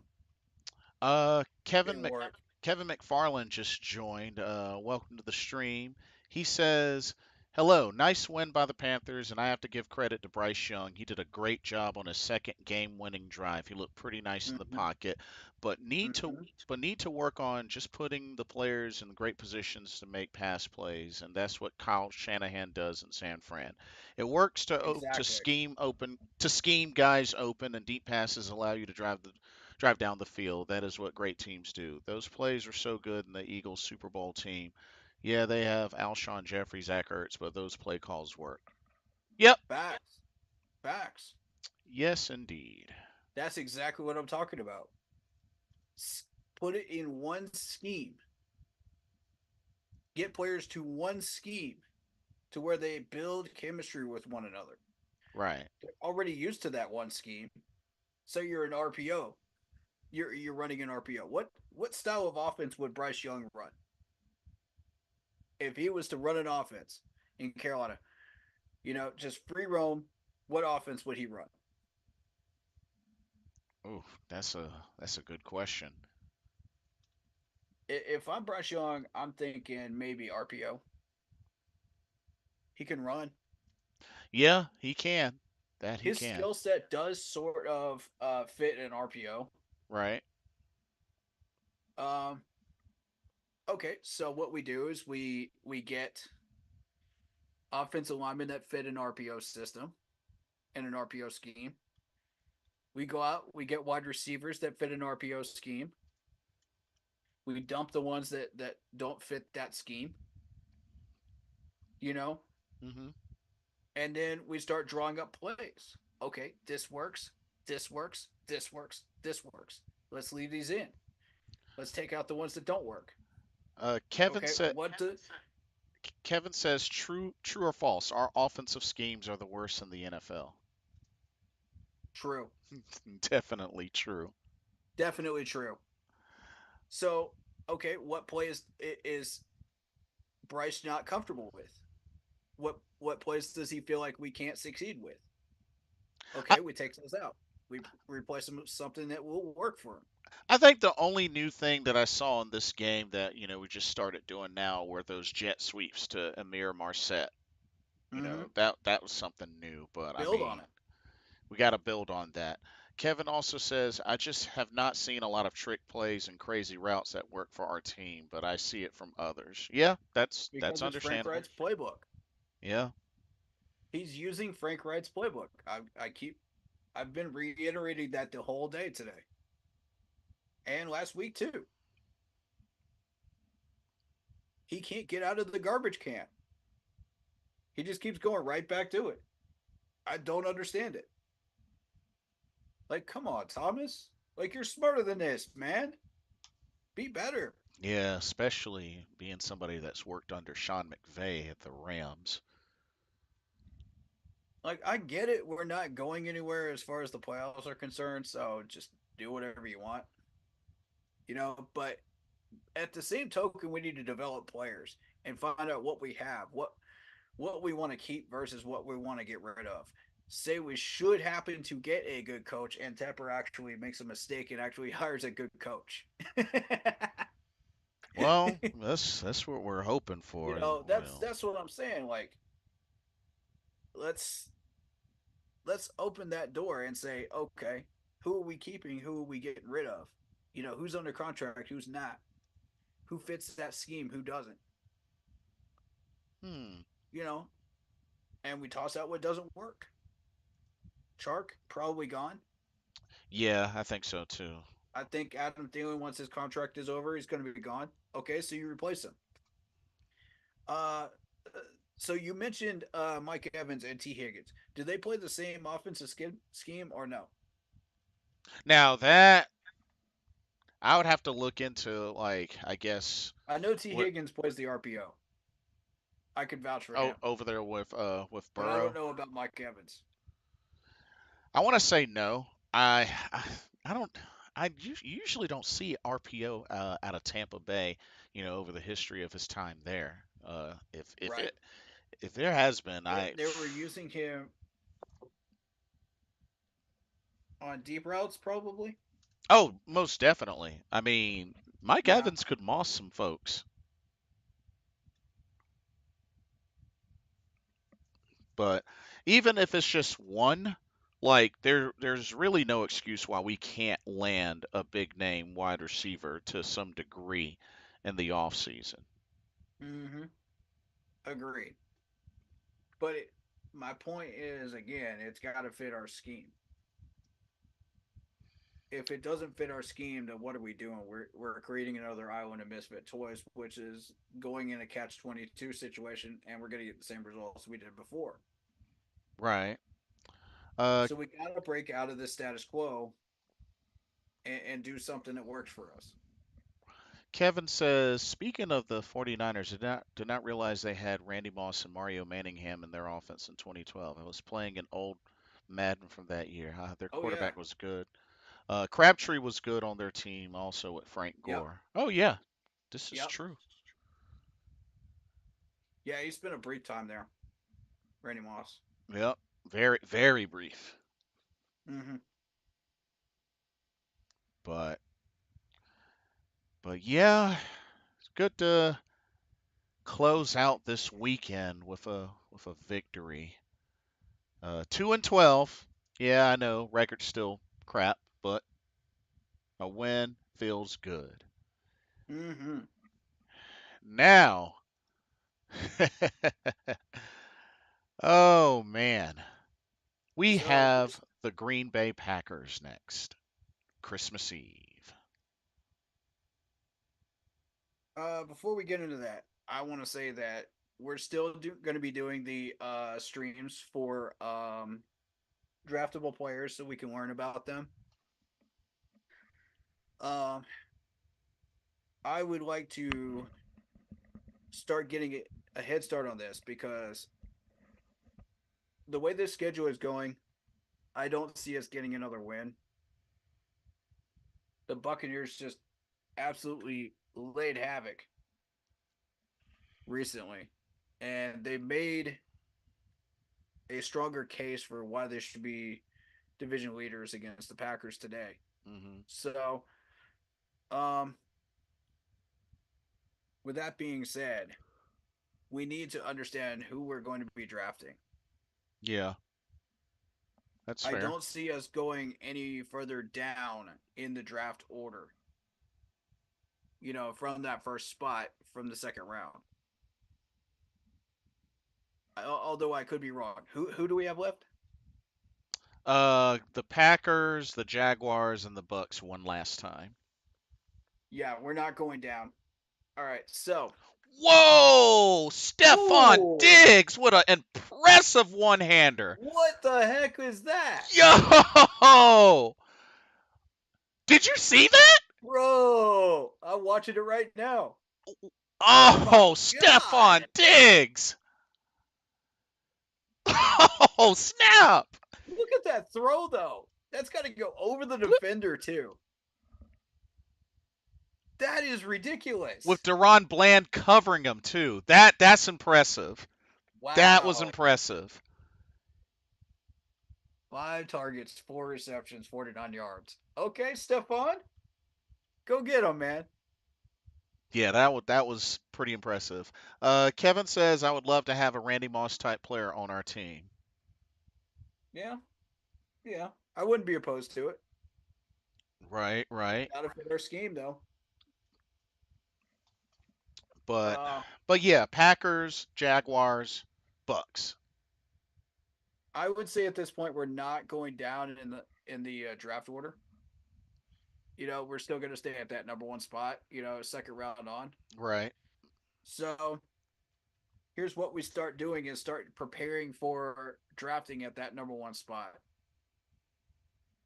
Kevin in Kevin McFarland just joined. Welcome to the stream. He says Hello, nice win by the Panthers, and I have to give credit to Bryce Young. He did a great job on his second game-winning drive. He looked pretty nice in the Mm-hmm. pocket, but need to Mm-hmm. need to work on just putting the players in great positions to make pass plays, and that's what Kyle Shanahan does in San Fran. It works to Exactly. scheme guys open, and deep passes allow you to drive down the field. That is what great teams do. Those plays are so good in the Eagles Super Bowl team. Yeah, they have Alshon Jeffrey, Zach Ertz, but those play calls work. Yep. Facts. Facts. Yes, indeed. That's exactly what I'm talking about. Put it in one scheme. Get players to one scheme to where they build chemistry with one another. Right. They're already used to that one scheme. So you're an RPO. You're running an RPO. What style of offense would Bryce Young run if he was to run an offense in Carolina? Just free roam. What offense would he run? Oh, that's a good question. If I'm Bryce Young, I'm thinking maybe RPO. He can run. Yeah, he can. That he His can. skill set does sort of fit an RPO. Right. Um, okay, so what we do is we get offensive linemen that fit an RPO system and an RPO scheme. We go out, we get wide receivers that fit an RPO scheme. We dump the ones that don't fit that scheme, you know, Mhm. and then we start drawing up plays. Okay, this works, this works, this works, this works. Let's leave these in. Let's take out the ones that don't work. Kevin Okay, said what do Kevin says true or false. Our offensive schemes are the worst in the NFL. true? Definitely true. Definitely true. So, okay, what play is Bryce not comfortable with? What plays does he feel like we can't succeed with? I, Okay, we take those out. We replace them with something that will work for him. I think the only new thing that I saw in this game that we just started doing now were those jet sweeps to Amir Marset. Mm-hmm. That was something new, but I Build on mean, it. we got to build on that. Kevin also says, I just have not seen a lot of trick plays and crazy routes that work for our team, but I see it from others. Yeah, that's Because it's Frank understandable. Wright's playbook. Yeah. He's using Frank Wright's playbook. I've been reiterating that the whole day today and last week too. He can't get out of the garbage can. He just keeps going right back to it. I don't understand it. Like, come on, Thomas. Like, you're smarter than this, man. Be better. Yeah, especially being somebody that's worked under Sean McVay at the Rams. Like, I get it. We're not going anywhere as far as the playoffs are concerned. So just do whatever you want, But at the same token, we need to develop players and find out what we have, what we want to keep versus what we want to get rid of. Say we should happen to get a good coach, and Tepper actually makes a mistake and actually hires a good coach. Well, that's what we're hoping for. That's what I'm saying. Like, let's let's open that door and say, okay, who are we keeping? Who are we getting rid of? Who's under contract? Who's not? Who fits that scheme? Who doesn't? Hmm. You know, and we toss out what doesn't work. Chark probably gone. Yeah, I think so too. I think Adam Thielen, once his contract is over, he's going to be gone. Okay, so you replace him. Uh, so you mentioned Mike Evans and T. Higgins. Do they play the same offensive scheme or no? Now that I would have to look into, like, I guess I know T. what Higgins plays the RPO. I could vouch for him, over there with but I don't Burrow. know about Mike Evans. I want to say no. I don't. Usually don't see RPO out of Tampa Bay. Over the history of his time there. Right? If there has been, They were using him on deep routes, probably. oh, most definitely. I mean, Mike Yeah. Evans could moss some folks. But even if it's just one, like there's really no excuse why we can't land a big name wide receiver to some degree in the offseason. Mm-hmm. Agreed. But my point is, again, it's got to fit our scheme. If it doesn't fit our scheme, then what are we doing? We're creating another island of misfit toys, which is going in a catch-22 situation, and we're going to get the same results we did before. Right. Uh, So we got to break out of this status quo and do something that works for us. Kevin says, speaking of the 49ers, did not realize they had Randy Moss and Mario Manningham in their offense in 2012. I was playing an old Madden from that year. Their Oh yeah, quarterback was good. Crabtree was good on their team also with Frank yep, Gore. Oh yeah, this is yep, true. yeah. He spent a brief time there, Randy Moss. Yep. Very, very brief. Mm-hmm. But yeah, it's good to close out this weekend with a victory. 2-12. Yeah, I know record's still crap, but a win feels good. Mm-hmm. Now, oh man, we So have the Green Bay Packers next, Christmas Eve. before we get into that, I want to say that we're still going to be doing the streams for draftable players so we can learn about them. Um, I would like to start getting a head start on this because the way this schedule is going, I don't see us getting another win. The Buccaneers just absolutely laid havoc recently, and they made a stronger case for why they should be division leaders against the Packers today. Hmm. So, um, with that being said, we need to understand who we're going to be drafting. Yeah, that's I fair. don't see us going any further down in the draft order, from that first spot from the second round. Although I could be wrong. Who do we have left? The Packers, the Jaguars, and the Bucks won last time. Yeah, we're not going down. All right, so Whoa! Stephon ooh, Diggs, what an impressive one-hander. what the heck is that, Yo! Did you see that? bro? I'm watching it right now. Oh my Oh, Stephon god! Diggs! Oh, snap! Look at that throw, though. That's got to go over the defender too. That is ridiculous. With Deron Bland covering him too. That's impressive. That was Wow. impressive. 5 targets, 4 receptions, 49 yards. Okay, Stephon, go get him, man. Yeah, that was pretty impressive. Kevin says I would love to have a Randy Moss type player on our team. Yeah, yeah. I wouldn't be opposed to it. Right, right. Got to fit our scheme, though. But Uh, but yeah, Packers, Jaguars, Bucks. I would say at this point we're not going down in the draft order. We're still going to stay at that number one spot. Second round on. Right. So here's what we start doing: is start preparing for drafting at that number one spot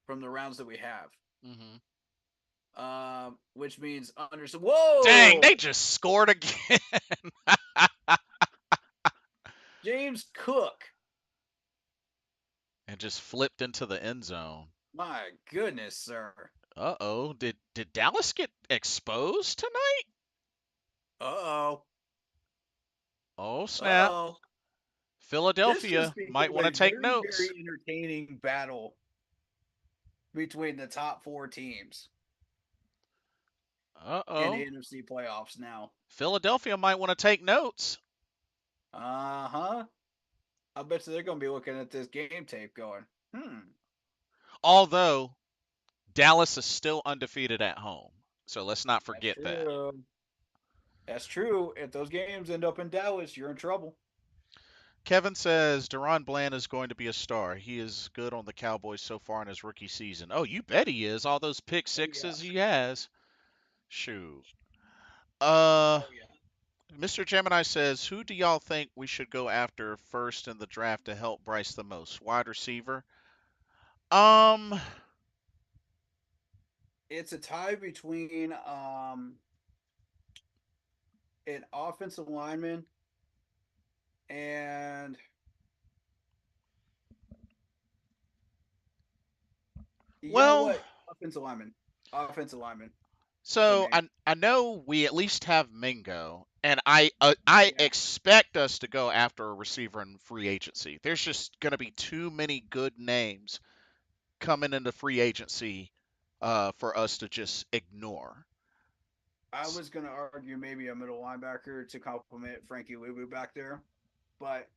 from the rounds that we have. Hmm. Which means Dang, whoa, they just scored again. James Cook. And just flipped into the end zone. My goodness, sir. Uh-oh. Did Dallas get exposed tonight? Uh-oh. Oh, snap. Uh-oh. This Philadelphia just might became want a to take very, notes. very entertaining battle between the top four teams in the Uh-oh. NFC playoffs now. Philadelphia might want to take notes. Uh-huh. I bet you they're going to be looking at this game tape going, Although Dallas is still undefeated at home, so let's not that's forget that. true. That's true. If those games end up in Dallas, you're in trouble. Kevin says Deron Bland is going to be a star. He is good on the Cowboys so far in his rookie season. Oh, you bet he is. All those pick Oh, yeah. sixes he has. Shoot. Oh, yeah. Mr. Gemini says, who do y'all think we should go after first in the draft to help Bryce the most? Wide receiver? Um, It's a tie between an offensive lineman and you know well, what? Offensive lineman. Offensive lineman for so me. I know we at least have Mingo, and I Yeah. expect us to go after a receiver in free agency. There's just going to be too many good names coming into free agency for us to just ignore. I was going to argue maybe a middle linebacker to complement Frankie Luvu back there, but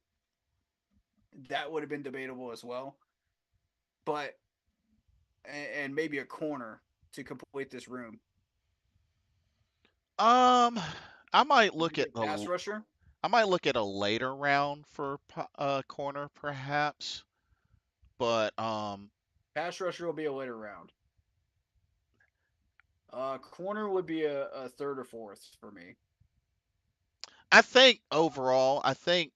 that would have been debatable as well. But and maybe a corner to complete this room. Um, I might look Maybe at a pass rusher. I might look at a later round for corner perhaps, but Pass rusher will be a later round. Corner would be a third or fourth for me. I think overall, I think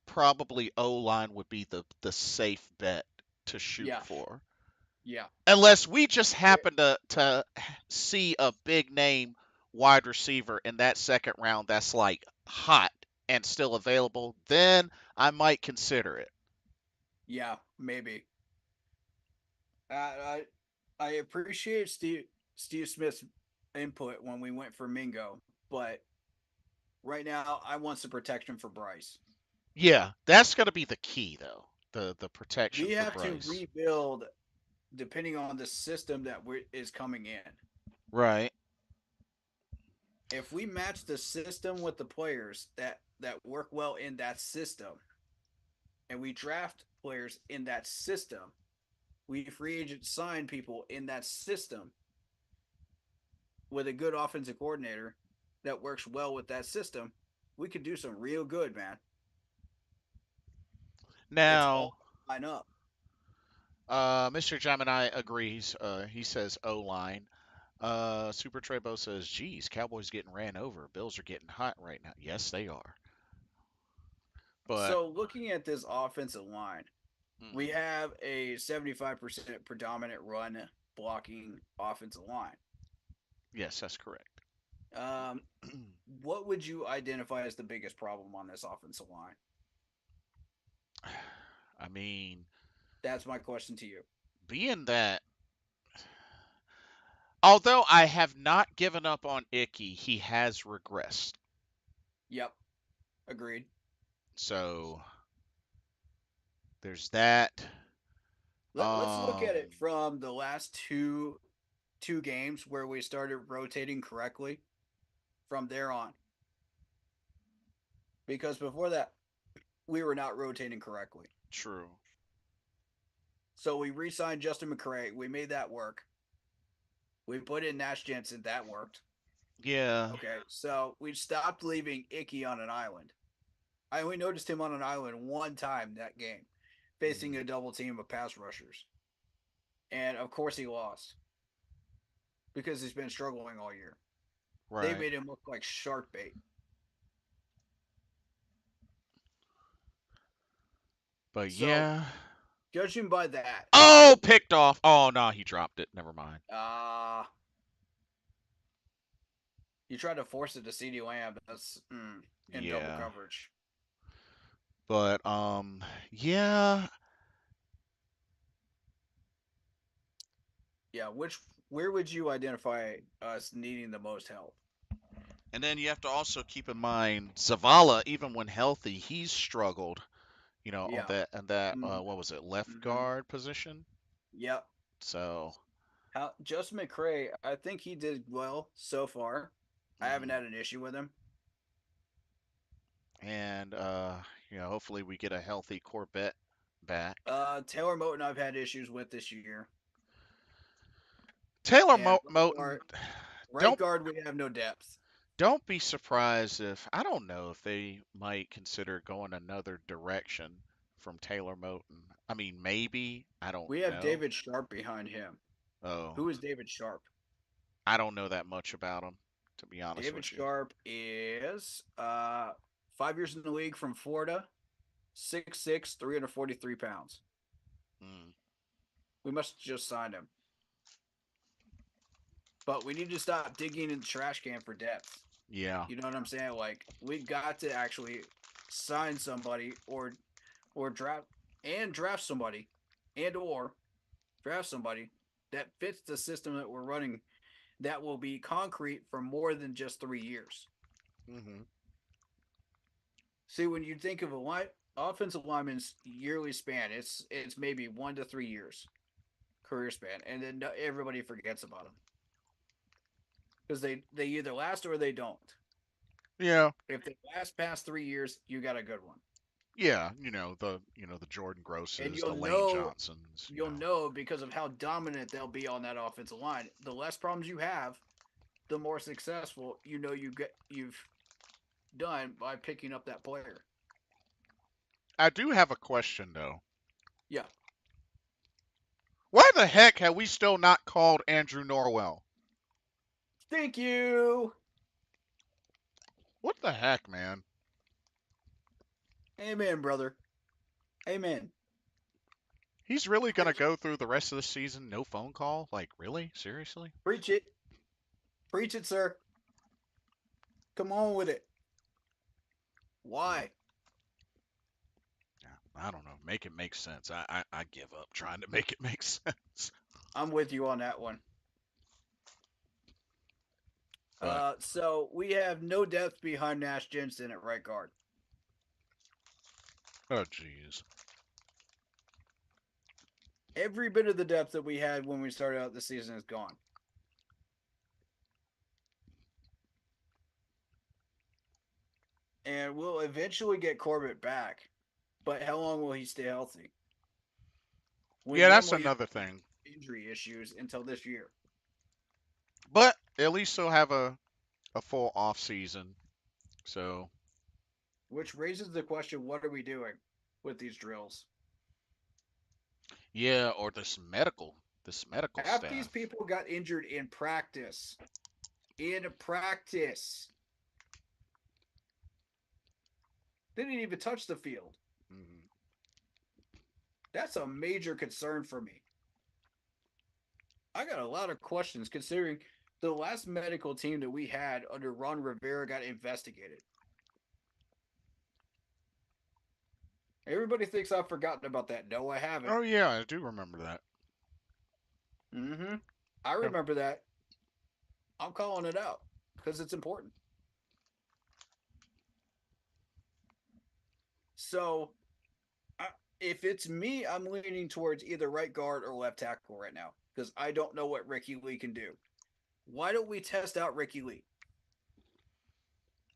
probably O line would be the safe bet to shoot Yeah, for. yeah. Unless we just Eh, happen to see a big name wide receiver in that second round that's like hot and still available, then I might consider it. Yeah, maybe. I I appreciate Steve Smith's input when we went for Mingo, but right now I want some protection for Bryce. Yeah, that's going to be the key though. The protection We for have to Bryce. rebuild depending on the system that is coming in. Right. If we match the system with the players that work well in that system, and we draft players in that system, we free agent sign people in that system with a good offensive coordinator that works well with that system, we could do some real good, man. It's all Now, line up. Mr. Gemini agrees. He says O line. Super Trebo says, "Geez, Cowboys getting ran over. Bills are getting hot right now." Yes, they are. But So looking at this offensive line, we mhm, have a 75% predominant run blocking offensive line. yes, that's correct. Um, what would you identify as the biggest problem on this offensive line? I mean, That's my question to you. being that, although I have not given up on Icky, he has regressed. Yep, agreed. So there's that. Let's look at Um, it from the last two games where we started rotating correctly from there on. Because before that, we were not rotating correctly. true. So we re-signed Justin McCray. We made that work. We put in Nash Jensen. That worked. Yeah. Okay, so we stopped leaving Icky on an island. I only noticed him on an island one time that game, facing Mhm, a double team of pass rushers. And of course he lost because he's been struggling all year. They right. made him look like shark bait. But So yeah. judging by that, Oh, picked off. Oh no, he dropped it. Never mind. uh you try to force it to CD Lamb. That's in double Yeah. coverage. But yeah. Yeah, where would you identify us needing the most help? And then you have to also keep in mind Zavala, even when healthy, he's struggled. On Yeah. that Mm, what was it, left mm-hmm. guard position? Yep. So. How Justin McCray, I think he did well so far. I haven't Mhm. had an issue with him. And hopefully we get a healthy Corbett back. Taylor Moton I've had issues with this year. Taylor And Moton, right don't guard, we have no depth. don't be surprised if I don't know if they might consider going another direction from Taylor Moton. I mean, maybe I don't We have know. David Sharp behind him. Oh, Who is David Sharp? I don't know that much about him, to be honest David with you. Sharp is 5 years in the league from Florida, 6'6", 343 pounds. Mm, We must just sign him. But we need to stop digging in the trash can for depth. yeah. You know what I'm saying? Like we got to actually sign somebody or draft somebody or draft somebody that fits the system that we're running that will be concrete for more than just 3 years. Hmm. See, when you think of offensive lineman's yearly span, it's maybe 1 to 3 years career span, and then everybody forgets about them because they either last or they don't. Yeah. If they last past 3 years, you got a good one, Yeah. The Jordan and Grosses, the Lane Johnsons. you'll know because of how dominant they'll be on that offensive line. The less problems you have, the more successful you've done by picking up that player. I do have a question though. Yeah. Why the heck have we still not called Andrew Norwell? Thank you. What the heck, man? Amen, brother. Amen. He's really gonna go through the rest of the season no phone call? Like, really? Seriously? Preach it. Preach it, sir. Come on with it. Why? Yeah, I don't know. Make it make sense. I give up trying to make it make sense. I'm with you on that one. But So we have no depth behind Nash Jensen at right guard. oh jeez. Every bit of the depth that we had when we started out the season is gone. And we'll eventually get Corbett back, but how long will he stay healthy? We Yeah, that's normally have another thing. injury issues until this year. But at least he'll have a full off season. So Which raises the question, what are we doing with these drills? yeah, or this medical Half these staff. people got injured in practice. In practice. They didn't even touch the field. Mhm. That's a major concern for me. I got a lot of questions considering the last medical team that we had under Ron Rivera got investigated. Everybody thinks I've forgotten about that. No, I haven't. Oh yeah, I do remember that. Mm-hmm. I Yeah. remember that. I'm calling it out because it's important. So, if it's me, I'm leaning towards either right guard or left tackle right now because I don't know what Ricky Lee can do. Why don't we test out Ricky Lee?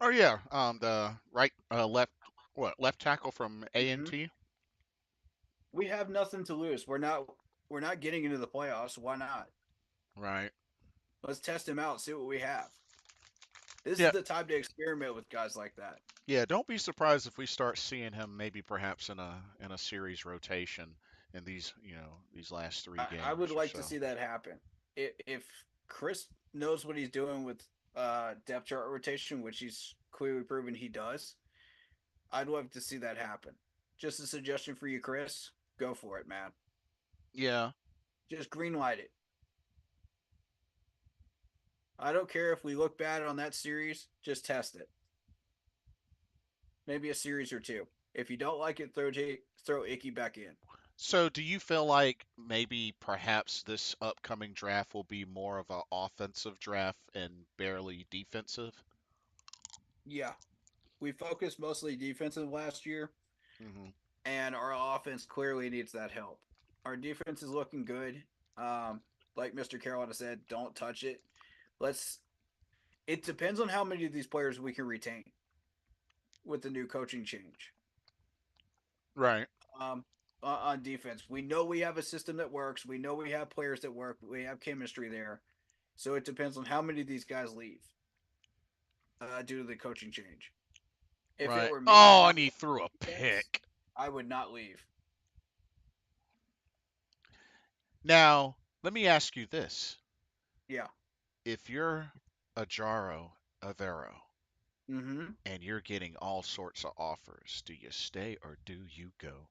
Oh yeah, the right left tackle from Mm-hmm. A&T. We have nothing to lose. We're not getting into the playoffs. Why not? Right. Let's test him out, see what we have. This is Yeah. the time to experiment with guys like that. Yeah, don't be surprised if we start seeing him maybe perhaps in a series rotation in these last three I would games or like to so. see that happen. If Chris knows what he's doing with depth chart rotation, which he's clearly proven he does, I'd love to see that happen. Just a suggestion for you, Chris. Go for it, man. Yeah. Just green light it. I don't care if we look bad on that series, just test it. Maybe a series or two. If you don't like it, throw Icky back in. So do you feel like maybe perhaps this upcoming draft will be more of an offensive draft and barely defensive? Yeah, we focused mostly defensive last year, Hmm. and our offense clearly needs that help. Our defense is looking good. Like Mr. Carolina said, don't touch it. Let's. It depends on how many of these players we can retain with the new coaching change. Right. On defense. We know we have a system that works. We know we have players that work. We have chemistry there. So it depends on how many of these guys leave due to the coaching change. If it Right. were me, Oh, I and he threw a defense, pick. I would not leave. Now, let me ask you this. Yeah. If you're a Jaro Avero Mm-hmm. and you're getting all sorts of offers, do you stay or do you go?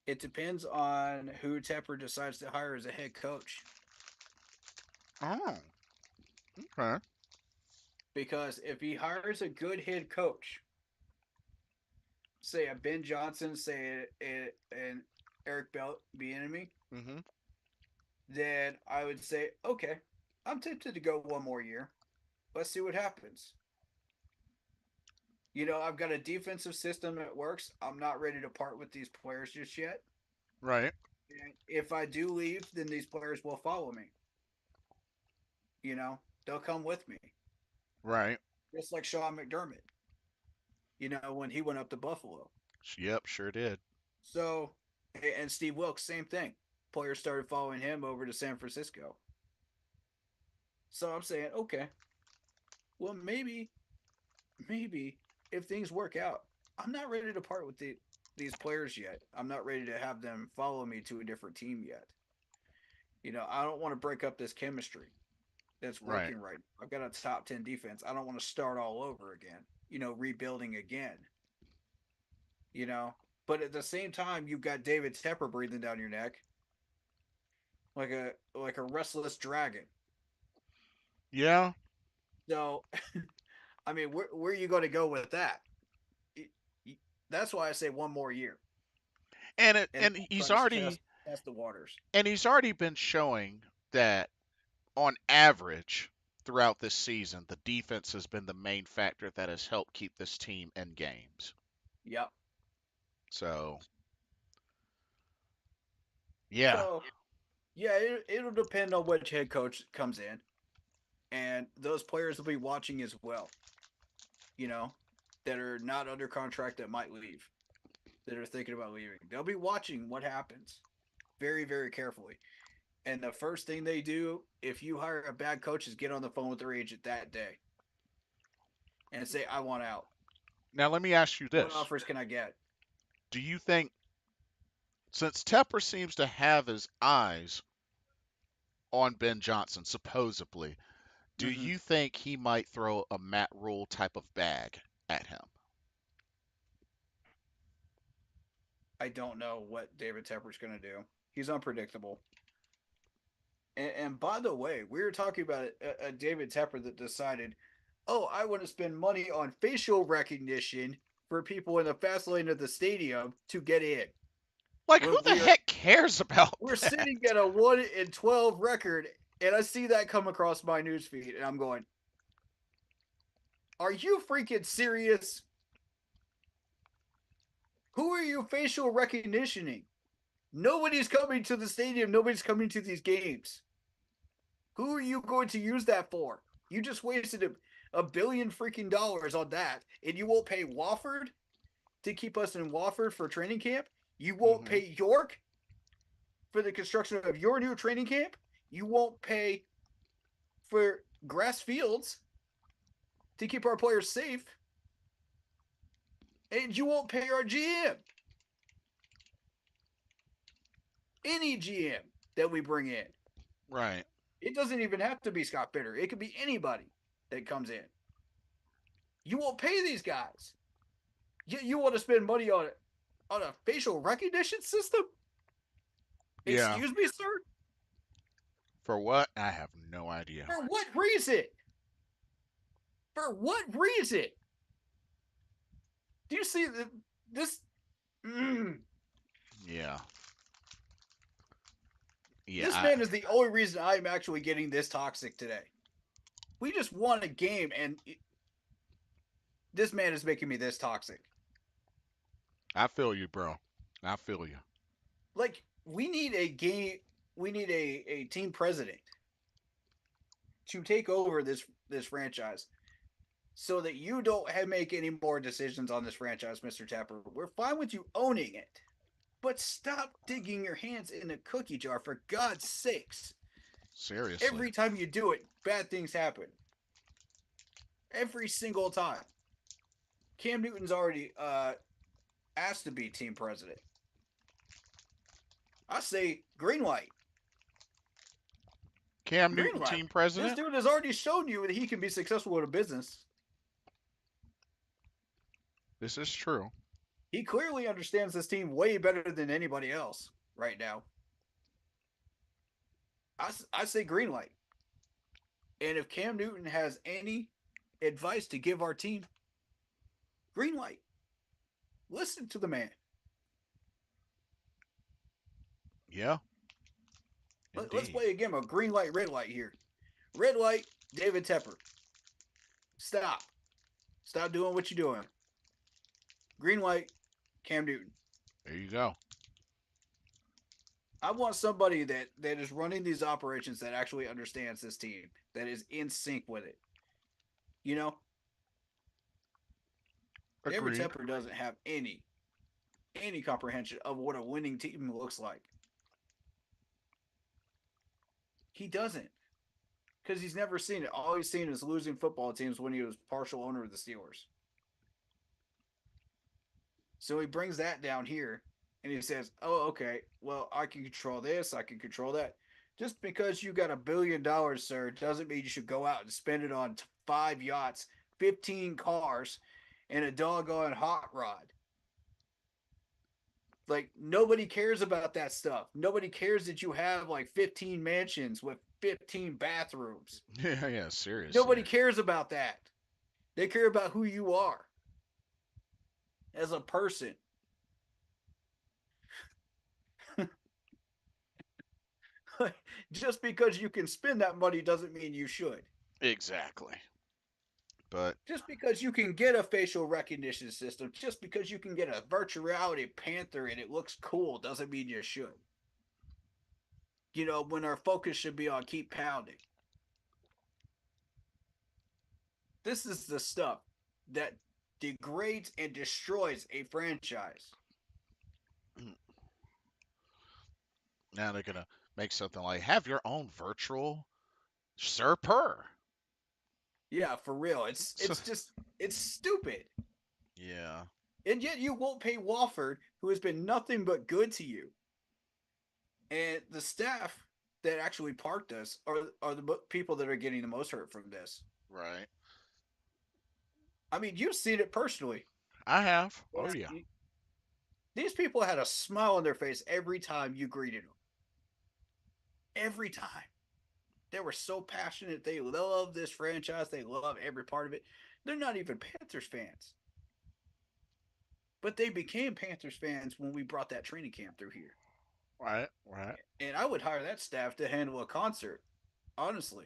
It depends on who Tepper decides to hire as a head coach. Oh, okay. Because if he hires a good head coach, say a Ben Johnson, say an Eric Bieniemy, Mm-hmm. then I would say, okay, I'm tempted to go one more year. Let's see what happens. I've got a defensive system that works. I'm not ready to part with these players just yet. Right. And if I do leave, then these players will follow me. They'll come with me. Right. Just like Sean McDermott, when he went up to Buffalo. Yep, sure did. So, and Steve Wilkes, same thing. Players started following him over to San Francisco. So I'm saying, okay, well, maybe if things work out, I'm not ready to part with these players yet. I'm not ready to have them follow me to a different team yet. I don't want to break up this chemistry that's Right. working right now. I've got a top 10 defense. I don't want to start all over again, rebuilding again, you know. But at the same time, you've got David Tepper breathing down your neck like a restless dragon. Yeah. So, I mean, where are you going to go with that? That's why I say one more year, And and he's try to already test the waters. been showing that on average throughout this season, the defense has been the main factor that has helped keep this team in games. Yep. So, yeah. So yeah, it'll depend on which head coach comes in, and those players will be watching as well. You know, that are not under contract that might leave, that are thinking about leaving. They'll be watching what happens very, very carefully. And the first thing they do, if you hire a bad coach, is get on the phone with their agent that day and say, I want out. Now let me ask you What this. offers can I get? Do you think since Tepper seems to have his eyes on Ben Johnson supposedly, do Mm-hmm. you think he might throw a Matt Rule type of bag at him? I don't know what David Tepper's going to do. He's unpredictable. And by the way, we were talking about a David Tepper that decided, oh, I want to spend money on facial recognition for people in the fast lane of the stadium to get in. Like who When the heck cares about we're that? sitting at a 1-12 record, and I see that come across my newsfeed, and I'm going, "Are you freaking serious? Who are you facial recognitioning? Nobody's coming to the stadium. Nobody's coming to these games. Who are you going to use that for? You just wasted a billion freaking dollars on that, and you won't pay Wofford to keep us in Wofford for training camp. You won't Mm-hmm. pay York for the construction of your new training camp. You won't pay for grass fields to keep our players safe, and you won't pay our GM. Any GM that we bring in. Right. It doesn't even have to be Scott Bitter. It could be anybody that comes in. You won't pay these guys. You want to spend money on a facial recognition system? Yeah. Excuse me, sir? For what? I have no idea. For what reason? For what reason? Do you see this? Yeah. Yeah. This man is the only reason I'm actually getting this toxic today. We just won a game, and this man is making me this toxic. I feel you, bro. I feel you. Like, we need a team president to take over this franchise so that you don't make any more decisions on this franchise, Mr. Tapper. We're fine with you owning it, but stop digging your hands in a cookie jar, for God's sakes. Seriously. Every time you do it, bad things happen. Every single time. Cam Newton's already asked to be team president. I say green light. Cam Green Newton, light. team This president? dude has already shown you that he can be successful in a business. This is true. He clearly understands this team way better than anybody else right now. I say green light. And if Cam Newton has any advice to give our team, green light. Listen to the man. Yeah. Let's Indeed. play a game of green light, red light here. Red light, David Tepper. Stop. Stop doing what you're doing. Green light, Cam Newton. There you go. I want somebody that is running these operations that actually understands this team, that is in sync with it. You know, David Agreed. Tepper doesn't have any comprehension of what a winning team looks like. He doesn't, because he's never seen it. All he's seen is losing football teams when he was partial owner of the Steelers. So he brings that down here, and he says, "Oh, okay. Well, I can control this. I can control that." Just because you got $1 billion, sir, doesn't mean you should go out and spend it on 5 yachts, 15 cars, and a doggone hot rod. Like, nobody cares about that stuff. Nobody cares that you have like 15 mansions with 15 bathrooms. Yeah, seriously. Nobody cares about that. They care about who you are as a person. Just because you can spend that money doesn't mean you should. Exactly. But Just because you can get a facial recognition system, just because you can get a virtual reality Panther and it looks cool, doesn't mean you should. You know, when our focus should be on keep pounding. This is the stuff that degrades and destroys a franchise. now they're gonna make something like have your own virtual Sir Purr. Yeah, for real. It's just it's stupid. Yeah. And yet you won't pay Walford, who has been nothing but good to you. And the staff that actually parked us are the people that are getting the most hurt from this. Right. I mean, you've seen it personally. I have. Oh yeah. These people had a smile on their face every time you greeted them. Every time. They were so passionate. They love this franchise. They love every part of it. They're not even Panthers fans. But they became Panthers fans when we brought that training camp through here. Right. Right. And I would hire that staff to handle a concert, honestly.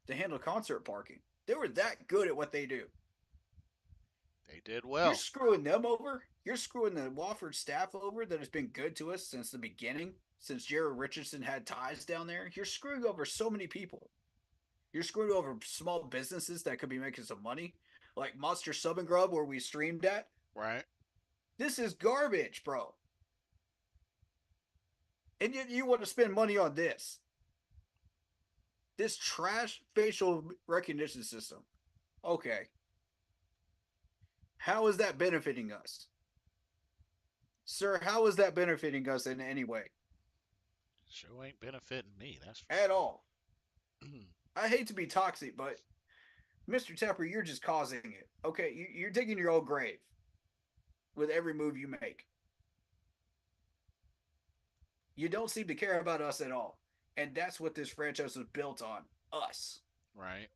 To handle concert parking. They were that good at what they do. They did You're well. screwing them over. You're screwing the Wofford staff over that has been good to us since the beginning, since Jared Richardson had ties down there. You're screwing over so many people. You're screwing over small businesses that could be making some money, like Monster Sub and Grub, where we streamed at. Right. This is garbage, bro. And yet you want to spend money on this. This trash facial recognition system. Okay. How is that benefiting us? Sir, how is that benefiting us in any way? Sure ain't benefiting me. That's for At all. sure. I hate to be toxic, but Mr. Tepper, you're just causing it. Okay, you're digging your own grave with every move you make. You don't seem to care about us at all. And that's what this franchise was built on. Us. Right.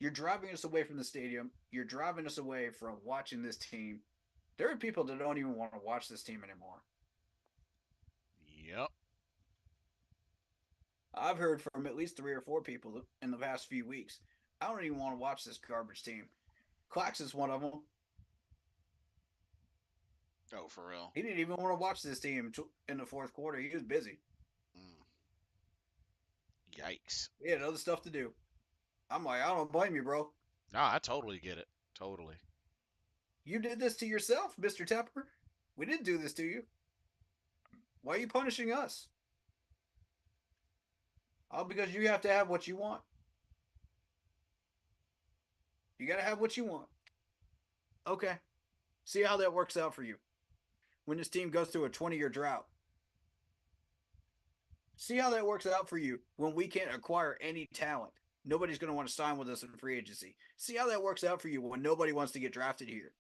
You're driving us away from the stadium. You're driving us away from watching this team. There are people that don't even want to watch this team anymore. Yep. I've heard from at least 3 or 4 people in the past few weeks. I don't even want to watch this garbage team. Clax is one of them. Oh, for real. He didn't even want to watch this team in the fourth quarter. He was busy. Yikes. He had other stuff to do. I'm like, I don't blame you, bro. No, I totally get it. Totally. You did this to yourself, Mr. Tepper. We didn't do this to you. Why are you punishing us? Oh, because you have to have what you want. You got to have what you want. Okay. See how that works out for you when this team goes through a 20-year drought. See how that works out for you when we can't acquire any talent. Nobody's going to want to sign with us in free agency. See how that works out for you when nobody wants to get drafted here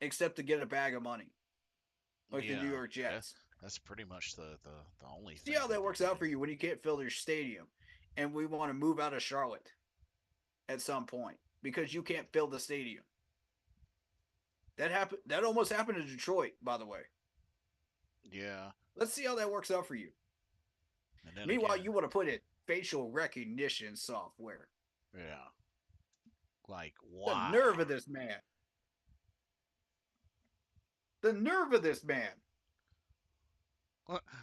except to get a bag of money like the New York Jets. That's pretty much the only See thing. how that works out for you when you can't fill your stadium and we want to move out of Charlotte at some point because you can't fill the stadium. That happened. That almost happened to Detroit, by the way. Yeah. Let's see how that works out for you. Meanwhile, you want to put in facial recognition software. Yeah. Like, why? The nerve of this man. The nerve of this man.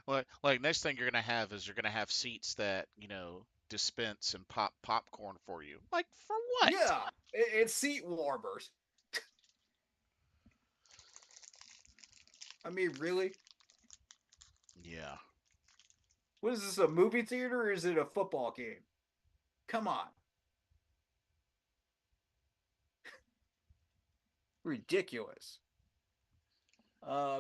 Like next thing you're gonna have is you're gonna have seats that dispense and pop popcorn for you. Like for what? Yeah, it's seat warmers. I mean, really? Yeah. What is this, a movie theater or is it a football game? Come on. Ridiculous.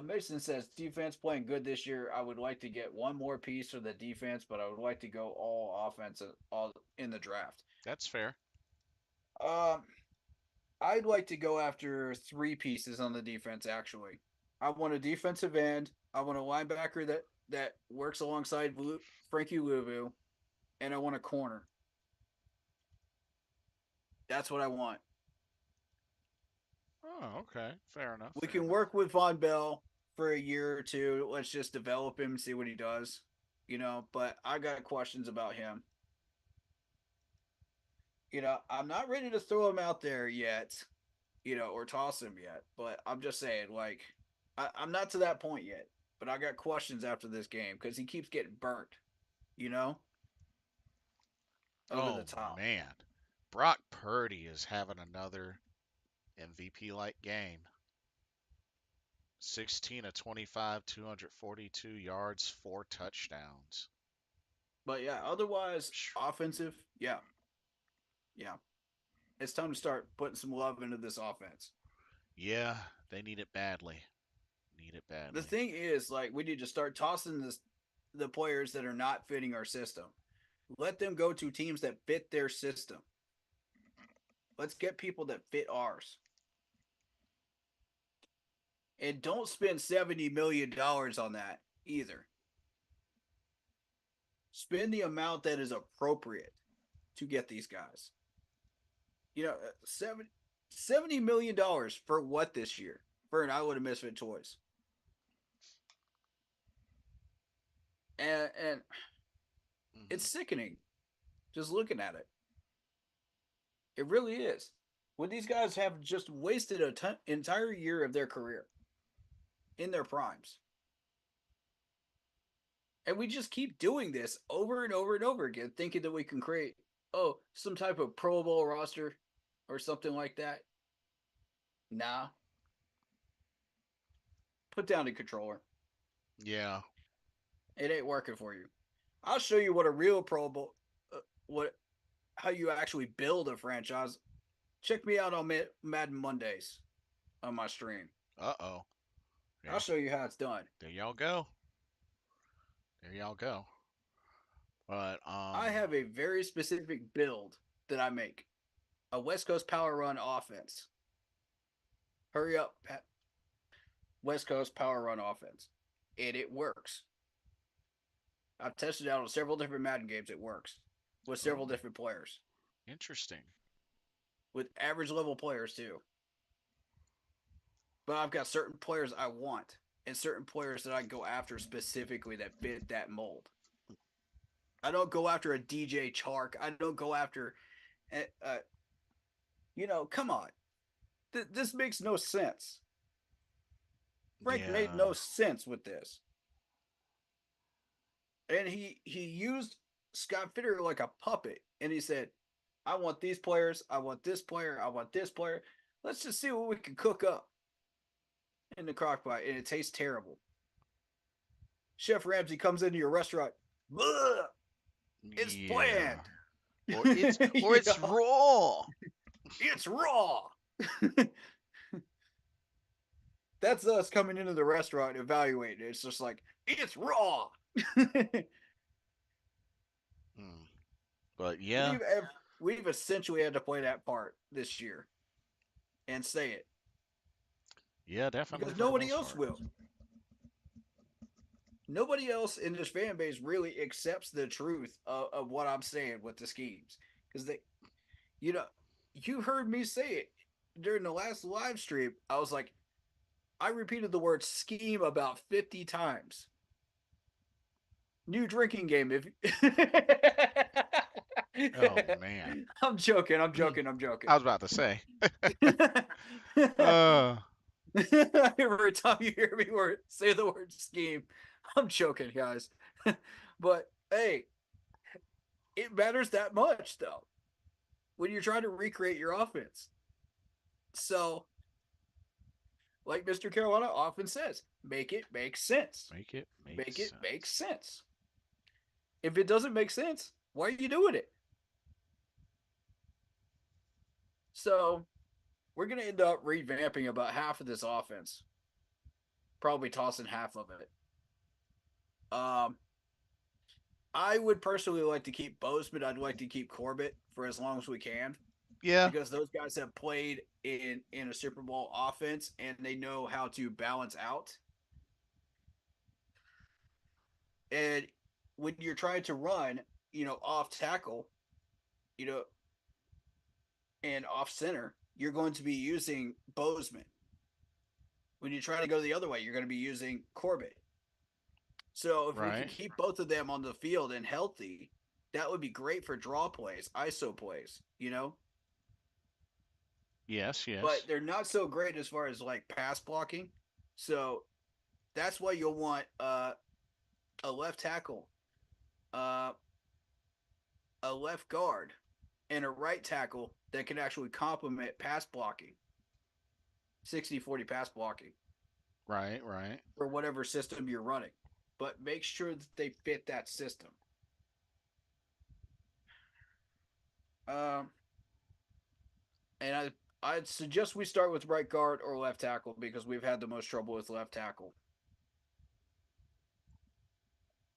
Mason says, defense playing good this year. I would like to get one more piece for the defense, but I would like to go all offense all in the draft. That's fair. I'd like to go after 3 pieces on the defense, actually. I want a defensive end. I want a linebacker that works alongside Frankie Louvu, and I want a corner. That's what I want. Oh, okay. Fair enough. We can work with Von Bell for a year or two. Let's just develop him and see what he does. But I got questions about him. I'm not ready to throw him out there yet, or toss him yet. But I'm just saying, like, I'm not to that point yet. But I got questions after this game because he keeps getting burnt, over the top. Man. Brock Purdy is having another MVP-like game. 16 of 25, 242 yards, 4 touchdowns. But yeah, otherwise, offensive, yeah. It's time to start putting some love into this offense. Yeah, they need it badly. The thing is, like, we need to start tossing the players that are not fitting our system. Let them go to teams that fit their system. Let's get people that fit ours. And don't spend $70 million on that either. Spend the amount that is appropriate to get these guys. $70 million for what this year? For an Island of Misfit Toys. And it's sickening just looking at it. It really is. When these guys have just wasted an entire year of their career in their primes. And we just keep doing this over and over and over again, thinking that we can create, some type of Pro Bowl roster or something like that. Nah. Put down the controller. Yeah. It ain't working for you. I'll show you what a real Pro Bowl, how you actually build a franchise. Check me out on Madden Mondays on my stream. Uh-oh. Yeah. I'll show you how it's done. There y'all go. But I have a very specific build that I make. A West Coast power run offense. Hurry up, Pat. West Coast power run offense. And it works. I've tested it out on several different Madden games. It works. With several different players. Interesting. With average level players too. But I've got certain players I want. And certain players that I go after specifically that fit that mold. I don't go after a DJ Chark. I don't go after, come on. This makes no sense. Frank made no sense with this. And he used Scott Fitter like a puppet, and he said, "I want these players. I want this player. I want this player. Let's just see what we can cook up in the crock pot," and it tastes terrible. Chef Ramsay comes into your restaurant. Bleh, it's Yeah. bland. Or it's You know, raw. it's raw. That's us coming into the restaurant and evaluating it. It's just like, it's raw. Mm. But yeah, we've we've essentially had to play that part this year and say it yeah, definitely because for the nobody most else part. will. Nobody else in this fan base really accepts the truth of what I'm saying with the schemes because they, you know, you heard me say it during the last live stream. I was like, I repeated the word scheme about 50 times. New drinking game. If Oh man. I'm joking, I'm joking, I'm joking. I was about to say. Uh, Every time you hear me say the word scheme, I'm joking, guys. But hey, it matters that much though when you're trying to recreate your offense. So, like Mr. Carolina often says, make it make sense. make it make Make it sense. make sense. If it doesn't make sense, why are you doing it? So, we're going to end up revamping about half of this offense. Probably tossing half of it. I would personally like to keep Bozeman. I'd like to keep Corbett for as long as we can Yeah, because those guys have played in a Super Bowl offense and they know how to balance out. And when you're trying to run, off tackle, you know, and off center, you're going to be using Bozeman. When you try to go the other way, you're going to be using Corbett. So if we could right. keep both of them on the field and healthy, that would be great for draw plays, ISO plays. Yes, But yes. they're not so great as far as like pass blocking. So that's why you'll want a left tackle, uh, a left guard, and a right tackle that can actually complement pass blocking, 60-40 pass blocking Right, right. for whatever system you're running. But make sure that they fit that system. Um, and I'd suggest we start with right guard or left tackle because we've had the most trouble with left tackle.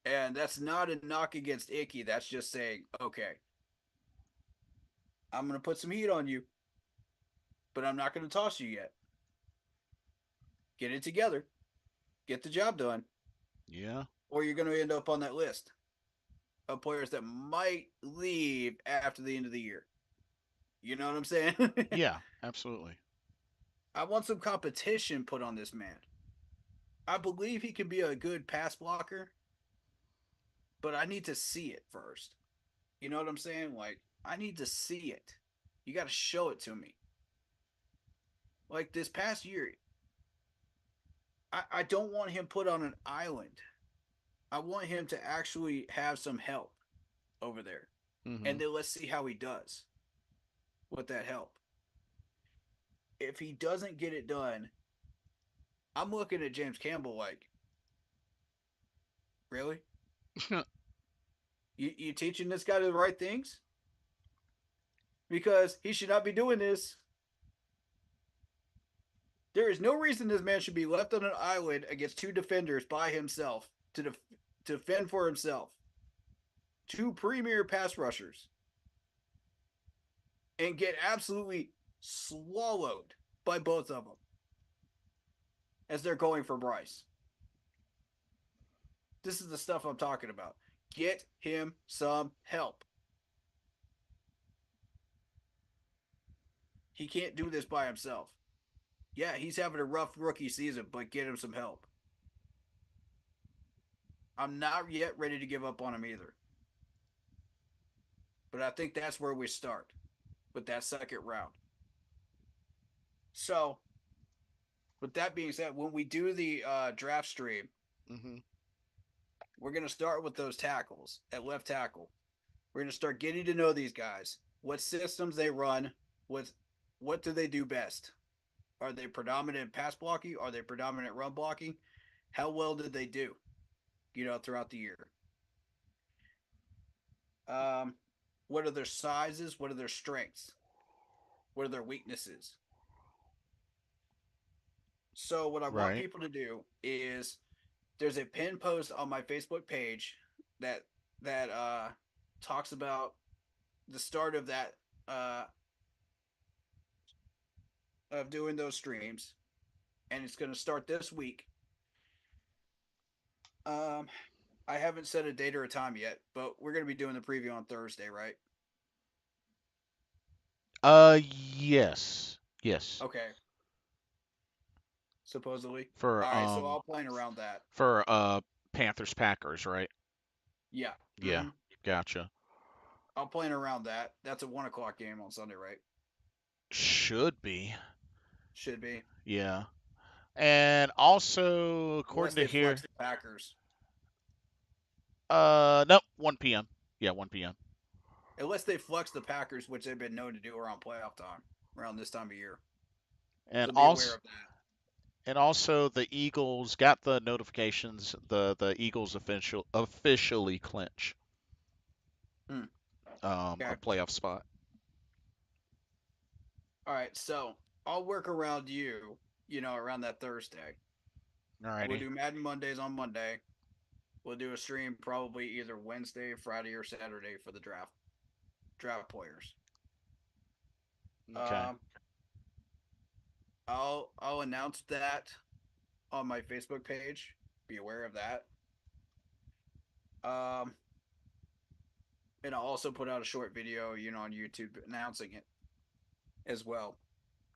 And that's not a knock against Icky. That's just saying, okay, I'm going to put some heat on you, but I'm not going to toss you yet. Get it together. Get the job done. Yeah. Or you're going to end up on that list of players that might leave after the end of the year. You know what I'm saying? Yeah, absolutely. I want some competition put on this man. I believe he can be a good pass blocker, but I need to see it first. You know what I'm saying? Like, I need to see it. You got to show it to me. Like this past year, I don't want him put on an island. I want him to actually have some help over there. Hmm. And then let's see how he does with that help. If he doesn't get it done, I'm looking at James Campbell like, really? You teaching this guy the right things? Because he should not be doing this. There is no reason this man should be left on an island against two defenders by himself to fend for himself. Two premier pass rushers. And get absolutely swallowed by both of them as they're going for Bryce. This is the stuff I'm talking about. Get him some help. He can't do this by himself. Yeah, he's having a rough rookie season, but get him some help. I'm not yet ready to give up on him either. But I think that's where we start with that second round. So, with that being said, when we do the draft stream, Hmm. we're going to start with those tackles at left tackle. We're going to start getting to know these guys, what systems they run, what do they do best? Are they predominant pass blocking? Are they predominant run blocking? How well did they do, throughout the year? Um, what are their sizes? What are their strengths? What are their weaknesses? So what I want Right. people to do is there's a pin post on my Facebook page that that talks about the start of that uh, of doing those streams, and it's going to start this week. Um, I haven't set a date or a time yet, but we're going to be doing the preview on Thursday, right? Yes. Yes. Okay, supposedly. For All right, so I'll plan around that. for Panthers Packers, right? Yeah. Yeah. Gotcha. I'll plan around that. That's a 1 o'clock game on Sunday, right? Should be. Should be. Yeah. And also, Unless according to they flex here, the Packers. nope, 1 p.m. Yeah, 1 p.m. Unless they flex the Packers, which they've been known to do around playoff time, around this time of year. And So be aware also, of that. the Eagles got the notifications. The Eagles officially clinch Hmm. a Okay. playoff spot. All right, so I'll work around you, around that Thursday. We'll Alrighty. do Madden Mondays on Monday. We'll do a stream probably either Wednesday, Friday, or Saturday for the draft players. Okay. Um, I'll announce that on my Facebook page. Be aware of that. Um, and I'll also put out a short video, on YouTube announcing it as well,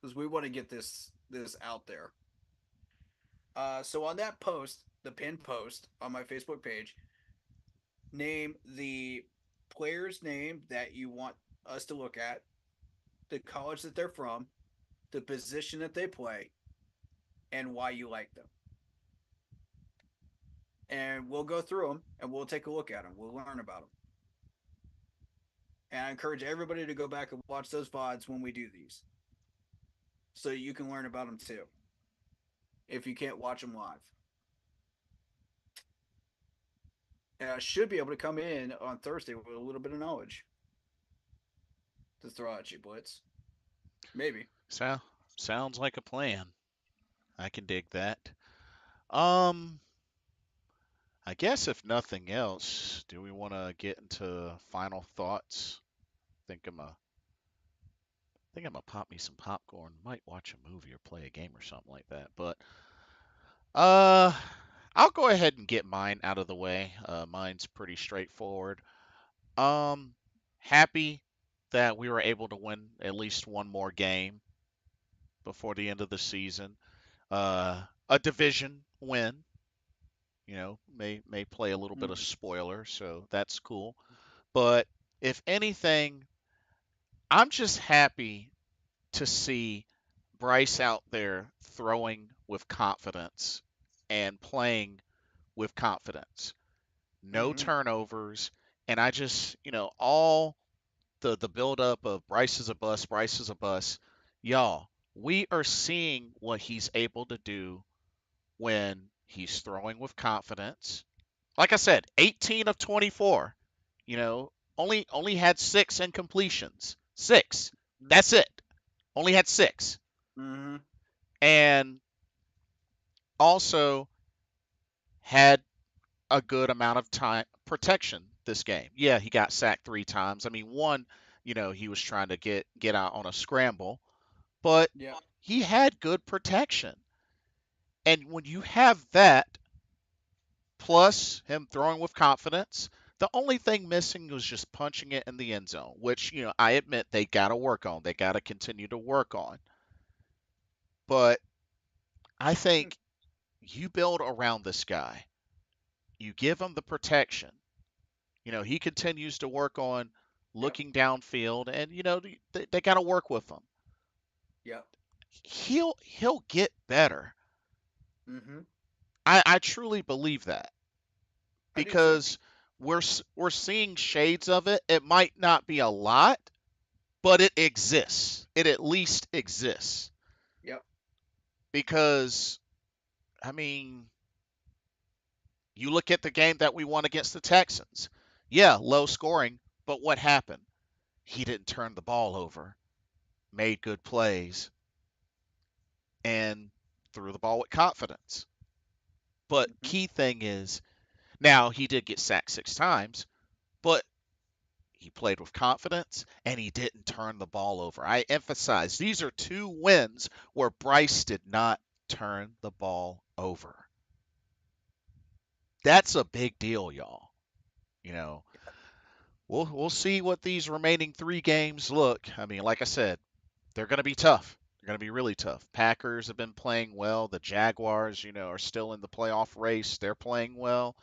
because we want to get this out there. So on that post, the pinned post on my Facebook page, name the player's name that you want us to look at, the college that they're from, the position that they play, and why you like them. And we'll go through them and we'll take a look at them. We'll learn about them. And I encourage everybody to go back and watch those VODs when we do these, so you can learn about them too, if you can't watch them live. And I should be able to come in on Thursday with a little bit of knowledge to throw at you, Blitz. Maybe. Sounds like a plan. I can dig that. Um, I guess if nothing else, do we want to get into final thoughts? Think I'm a think I'm gonna pop me some popcorn. Might watch a movie or play a game or something like that. But uh, I'll go ahead and get mine out of the way. Mine's pretty straightforward. Um, Happy that we were able to win at least one more game before the end of the season. A division win, may play a little bit of spoiler, so that's cool. But if anything, I'm just happy to see Bryce out there throwing with confidence and playing with confidence. No turnovers, and I just, all the buildup of Bryce is a bust. Y'all, we are seeing what he's able to do when he's throwing with confidence. Like I said, 18 of 24. Only had 6 incompletions. 6. That's it. Only had 6. Mm-hmm. And also had a good amount of time protection this game. Yeah, he got sacked 3 times. I mean, one, he was trying to get out on a scramble, but Yeah. he had good protection. And when you have that, plus him throwing with confidence, the only thing missing was just punching it in the end zone, which, I admit they got to work on. They got to continue to work on. But I think you build around this guy. You give him the protection. He continues to work on Yep. looking downfield, and they got to work with him. Yep. He'll get better. Mm-hmm. I truly believe that. I do too. because we're seeing shades of it. It might not be a lot, but it exists. It at least exists Yep. because I mean, you look at the game that we won against the Texans. Yeah, low scoring, but what happened? He didn't turn the ball over, made good plays, and threw the ball with confidence. But Hmm. key thing is, now he did get sacked 6 times, but he played with confidence and he didn't turn the ball over. I emphasize these are 2 wins where Bryce did not turn the ball over. That's a big deal, y'all. You know, we'll see what these remaining 3 games look. I mean, like I said, they're going to be tough. They're going to be really tough. Packers have been playing well. The Jaguars, are still in the playoff race. They're playing well.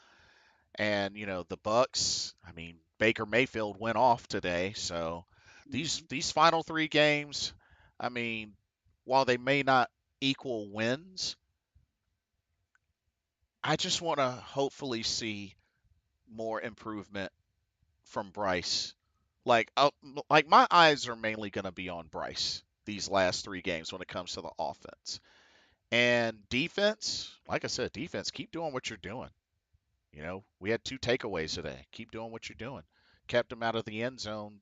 And, the Bucks, I mean, Baker Mayfield went off today, so Hmm. these final 3 games, I mean, while they may not equal wins, I just want to hopefully see more improvement from Bryce. Like my eyes are mainly going to be on Bryce these last 3 games when it comes to the offense. And defense, like I said, defense, keep doing what you're doing. We had 2 takeaways today. Keep doing what you're doing. Kept them out of the end zone.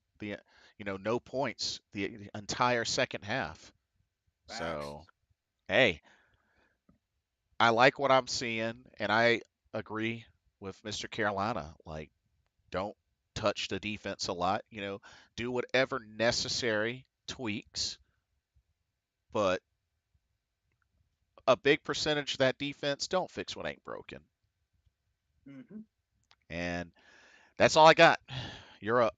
No points the entire second half. Facts. So, hey, I like what I'm seeing, and I agree with Mr. Carolina. Like, don't touch the defense a lot. Do whatever necessary tweaks, but a big percentage of that defense don't fix what ain't broken. Hmm. And that's all I got. You're up.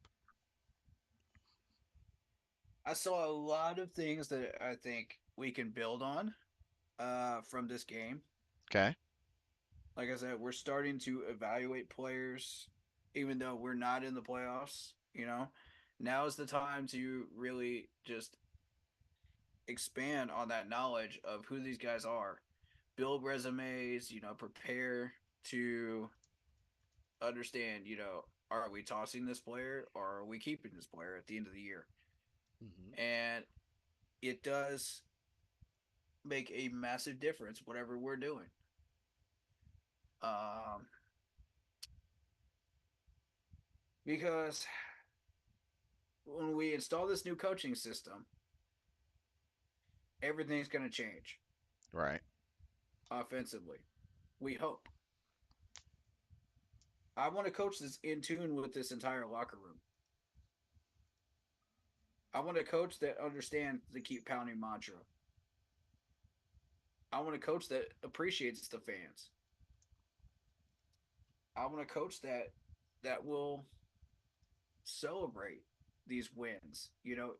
I saw a lot of things that I think we can build on from this game. Okay. Like I said, we're starting to evaluate players, even though we're not in the playoffs. Now is the time to really just expand on that knowledge of who these guys are, build resumes, prepare to understand, are we tossing this player or are we keeping this player at the end of the year? Hmm. And it does make a massive difference, whatever we're doing. Um, because when we install this new coaching system, everything's going to change Right. offensively. We hope. I want to coach this in tune with this entire locker room. I want a coach that understands the keep pounding mantra. I want a coach that appreciates the fans. I want a coach that will celebrate these wins,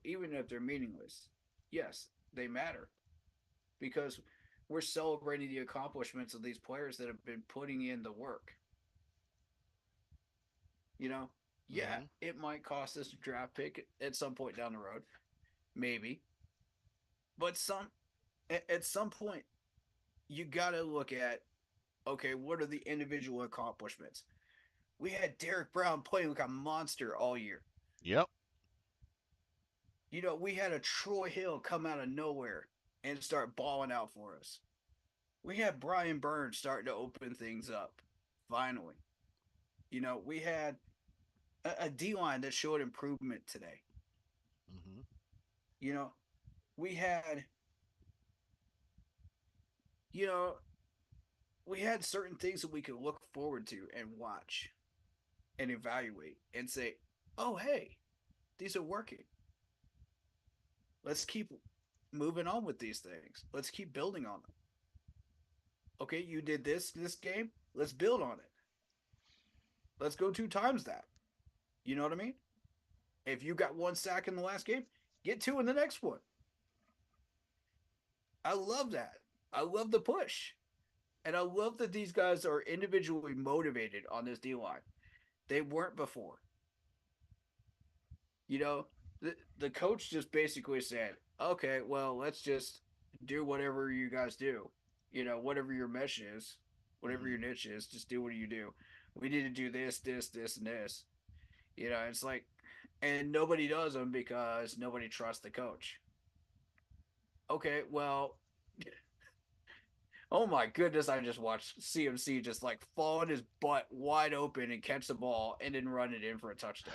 even if they're meaningless. Yes, they matter because we're celebrating the accomplishments of these players that have been putting in the work. You know, yeah, Hmm. it might cost us a draft pick at some point down the road, maybe, but at some point you got to look at, okay, what are the individual accomplishments? We had Derek Brown playing like a monster all year. Yep. We had a Troy Hill come out of nowhere and start balling out for us. We had Brian Burns starting to open things up. Finally, we had a D line that showed improvement today. Hmm. You know, we had, you know, we had certain things that we could look forward to and watch and evaluate and say, oh, hey, these are working. Let's keep moving on with these things. Let's keep building on them. Okay, you did this game. Let's build on it. Let's go 2 times that. You know what I mean? If you got 1 sack in the last game, get 2 in the next one. I love that. I love the push. And I love that these guys are individually motivated on this D line. They weren't before. You know, the coach just basically said, okay, well, let's just do whatever you guys do. Whatever your mesh is, whatever your Hmm. niche is, just do what you do. We need to do this, this, this, and this. It's like, and nobody does them because nobody trusts the coach. Okay, well, oh my goodness, I just watched CMC just like fall on his butt wide open and catch the ball and then run it in for a touchdown.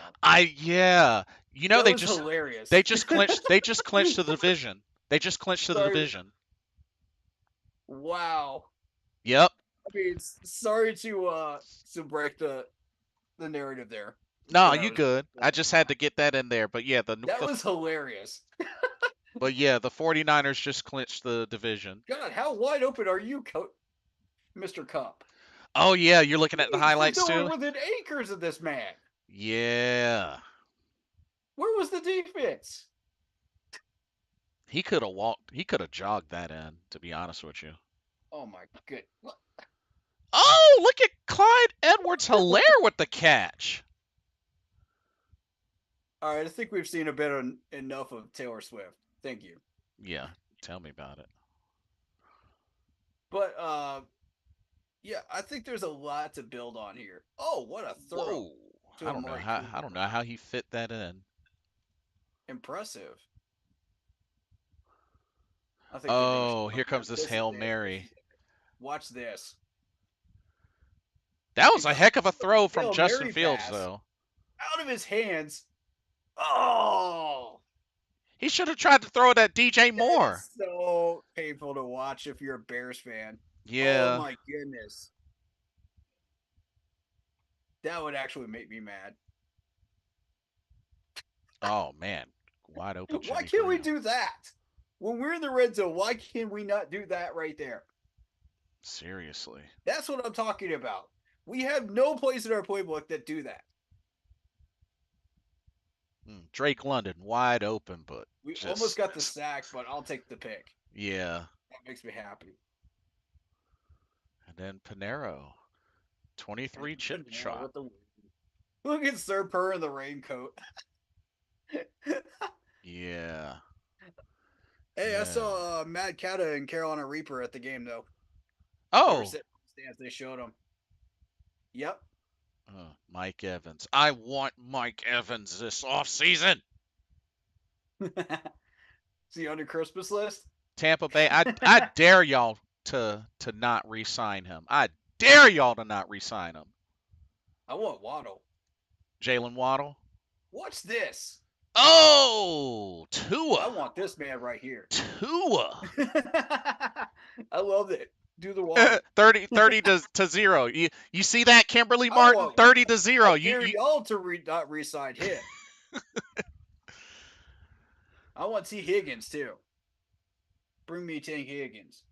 Yeah. That They was hilarious. they just clinched the division. They just clinched the Sorry. division. Wow. Yep. I mean, sorry to break the narrative there. No, 'cause you good. I just had to get that in there. But yeah, that was hilarious. but yeah, the 49ers just clinched the division. God, how wide open are you, Mr. Cup? Oh yeah, you're looking at the He highlights flipped over too? within acres of this man. Yeah. Where was the defense? He could have walked. He could have jogged that in, to be honest with you. Oh my good. Oh, look at Clyde Edwards-Helaire with the catch. All right, I think we've seen a bit enough of Taylor Swift. Thank you. Yeah, tell me about it. But yeah, I think there's a lot to build on here. Oh, what a throw! Whoa. I don't know how he fit that in. Impressive. I think Oh, here comes this Hail Mary. Watch this. That was a heck of a throw from Hail Justin Mary Fields, pass though. out of his hands. Oh, He should have tried to throw it at DJ Moore. That is so painful to watch if you're a Bears fan. Yeah. Oh my goodness. That would actually make me mad. Oh man, wide open. Why can't we do that? When we're in the red zone, why can we not do that right there? Seriously. That's what I'm talking about. We have no place in our playbook that do that. Drake London, wide open, but we almost got the sack, but I'll take the pick. Yeah. That makes me happy. And then Panero, 23 chip shot. Look at Sir Purr in the raincoat. Yeah. Hey, I saw Matt Cata and Carolina Reaper at the game, though. Oh. They showed him. Yep. Mike Evans. I want Mike Evans this offseason. Is he on your Christmas list? Tampa Bay. I dare y'all to not re-sign him. I dare y'all to not re-sign him. I want Waddle. Jalen Waddle. What's this? Oh, Tua. I want this man right here. Tua. I love it. Do the Waddle. 30 to 0. You see that, Kimberly Martin? 30 to 0. I dare y'all to not re-sign him. I want T. Higgins too. Bring me T. Higgins.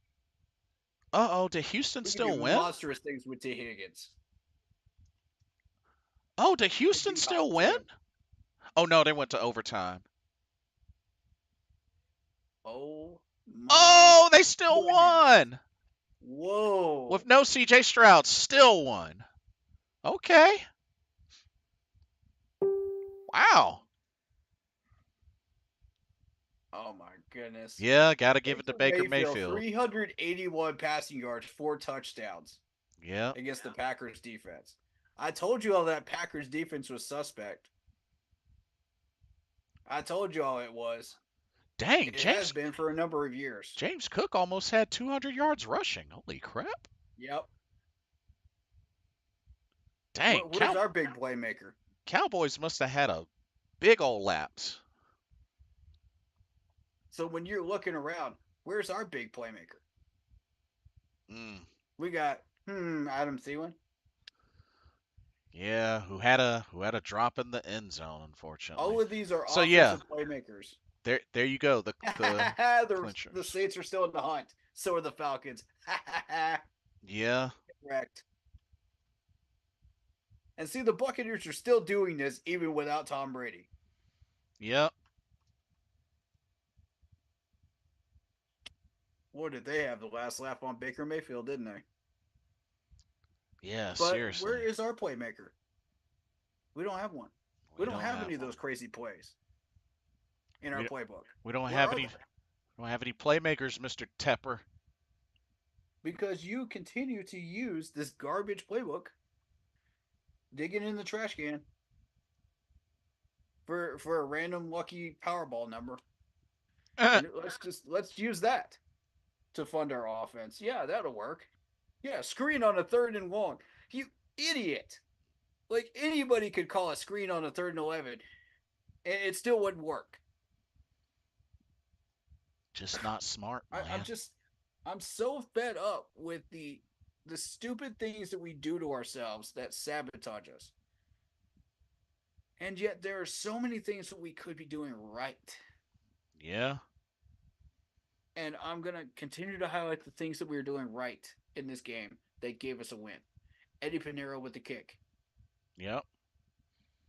Uh-oh, did Houston still win? Monstrous things with T. Higgins. Oh, did Houston still win? Oh no, they went to overtime. Oh, they still won. Whoa. With no CJ Stroud, still won. Okay. Wow. Oh my goodness. Yeah, gotta give it to Baker Mayfield. 381 passing yards, 4 touchdowns. Yeah. Against the Packers defense. I told you all that Packers defense was suspect. I told you all it was. Dang, it has been for a number of years. James Cook almost had 200 yards rushing. Holy crap. Yep. Dang. Where's our big playmaker? Cowboys must have had a big old lapse. So when you're looking around, where's our big playmaker? We got Adam Thielen. Yeah, who had a drop in the end zone, unfortunately. All of these are offensive playmakers. There you go. The the Saints are still in the hunt. So are the Falcons. Yeah. Correct. And see, the Buccaneers are still doing this even without Tom Brady. Yep. What did they have the last laugh on Baker Mayfield, didn't they? Yeah, but seriously. Where is our playmaker? We don't have one. We don't have any of those crazy plays in our playbook. We don't have any. We don't have any playmakers, Mr. Tepper. Because you continue to use this garbage playbook digging in the trash can for a random lucky Powerball number, and let's use that to fund our offense. Yeah, that'll work. Yeah, screen on a 3rd and long. You idiot! Like anybody could call a screen on a 3rd and 11, and it still wouldn't work. Just not smart, I'm man. just I'm so fed up with the stupid things that we do to ourselves that sabotage us. And yet there are so many things that we could be doing right. Yeah. And I'm gonna continue to highlight the things that we were doing right in this game that gave us a win. Eddie Pinero with the kick. Yep.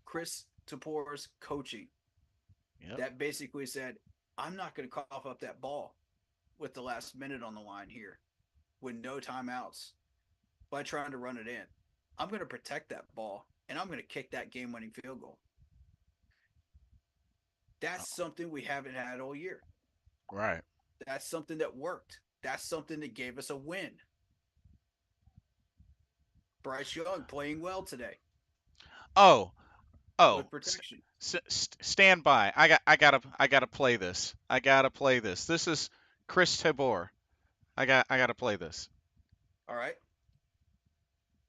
Chris Tapor's coaching Yep. that basically said, I'm not going to cough up that ball with the last minute on the line here with no timeouts by trying to run it in. I'm going to protect that ball and I'm going to kick that game winning field goal. That's something we haven't had all year. Right. That's something that worked. That's something that gave us a win. Bryce Young playing well today Oh. with Oh. protection. Stand by. I gotta play this. I gotta play this. This is Chris Tabor. I gotta play this. All right.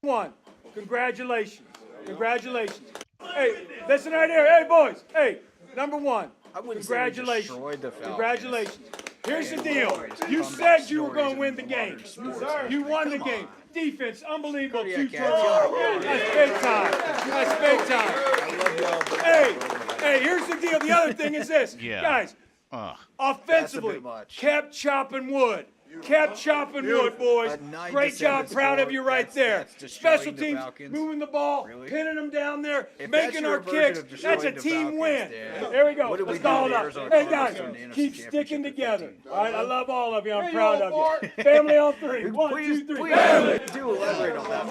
One. Congratulations. Congratulations. Hey, listen right here. Hey, boys. Hey, number one. I wouldn't say we Congratulations. destroyed the Falcons. Congratulations. Here's the And deal. always You comeback said you were going to win the stories in game. modern sports You history. won the Come game. on. Defense, unbelievable. Kodiak 2 Cats, turnovers. y'all. That's big time. That's big time. I love y'all. but- Hey, here's the deal. The other thing is this. Yeah. Guys, Uh. offensively, That's a bit much. kept chopping wood. Kept chopping wood, boys. A 9 Great to 7 job. Proud of score. you right That's there. destroying Special the teams, Falcons. moving the ball, Really? pinning them down there, If making that's our your version kicks. of destroying That's a the team Falcons, win. Dan, There we go. what did we Let's do call to it the up. Arizona Hey, Cardinals guys, during the NFC keep Championship sticking in together. 15? All right, I love all of you. I'm proud of you. Family on 3. 1, 2, 3. Please do elaborate on that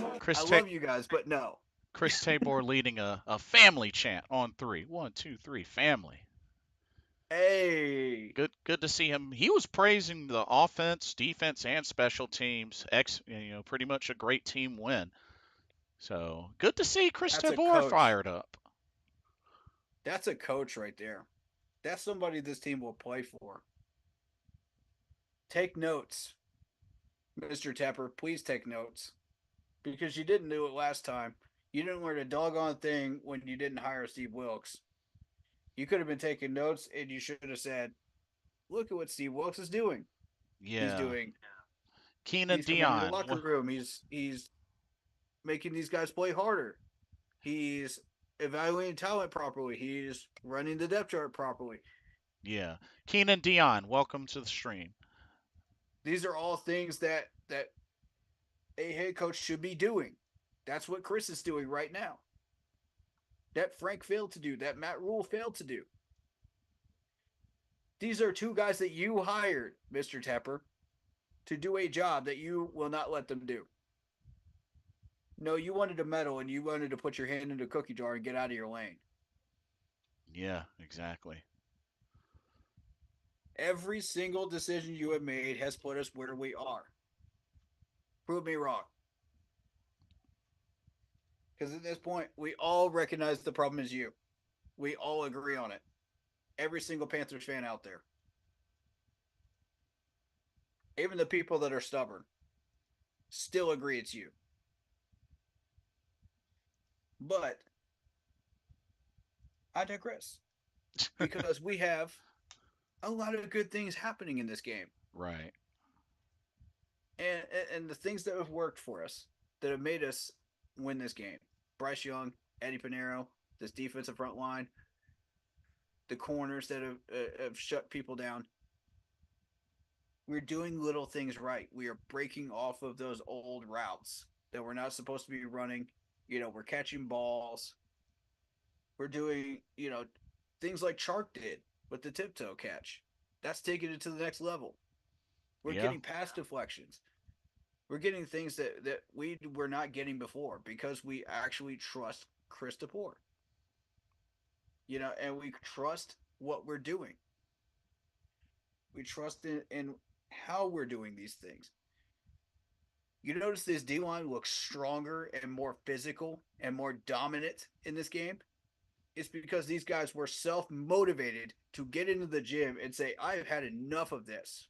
one. Chris I love you guys, but no. Chris Tabor leading a family chant on 3. 1, 2, 3. Family. Hey. Good to see him. He was praising the offense, defense, and special teams. Pretty much a great team win. So good to see Chris That's a Tabor coach. fired up. That's a coach right there. That's somebody this team will play for. Take notes, Mr. Tepper. Please take notes. Because you didn't do it last time. You didn't learn a doggone thing when you didn't hire Steve Wilkes. You could have been taking notes and you should have said, look at what Steve Wilkes is doing. Yeah. He's doing. Keenan He's coming in the Dion. locker room. He's making these guys play harder. He's evaluating talent properly. He's running the depth chart properly. Yeah. Keenan Dion, welcome to the stream. These are all things that a head coach should be doing. That's what Chris is doing right now. That Frank failed to do. That Matt Rule failed to do. These are 2 guys that you hired, Mr. Tepper, to do a job that you will not let them do. No, you wanted to meddle and you wanted to put your hand in the cookie jar and get out of your lane. Yeah, exactly. Every single decision you have made has put us where we are. Prove me wrong. Because at this point, we all recognize the problem is you. We all agree on it. Every single Panthers fan out there. Even the people that are stubborn still agree it's you. But I digress. Because we have a lot of good things happening in this game. Right. And the things that have worked for us, that have made us win this game. Bryce Young, Eddie Pinero, this defensive front line, the corners that have shut people down. We're doing little things right. We are breaking off of those old routes that we're not supposed to be running. We're catching balls. We're doing, things like Chark did with the tiptoe catch. That's taking it to the next level. We're getting pass deflections. We're getting things that we were not getting before because we actually trust Chris Tabor. And we trust what we're doing. We trust in how we're doing these things. You notice this D line looks stronger and more physical and more dominant in this game? It's because these guys were self motivated to get into the gym and say, I've had enough of this.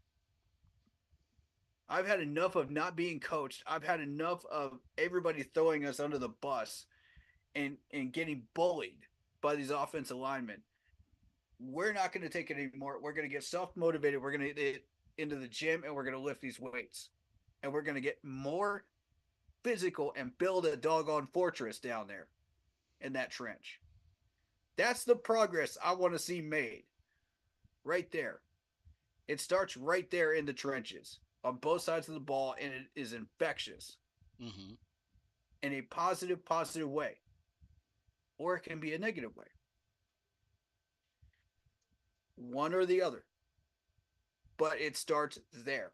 I've had enough of not being coached. I've had enough of everybody throwing us under the bus and getting bullied by these offensive linemen. We're not going to take it anymore. We're going to get self motivated. We're going to get into the gym and we're going to lift these weights. And we're going to get more physical and build a doggone fortress down there in that trench. That's the progress I want to see made. Right there. It starts right there in the trenches on both sides of the ball, and it is infectious in a positive way. Or it can be a negative way. One or the other. But it starts there.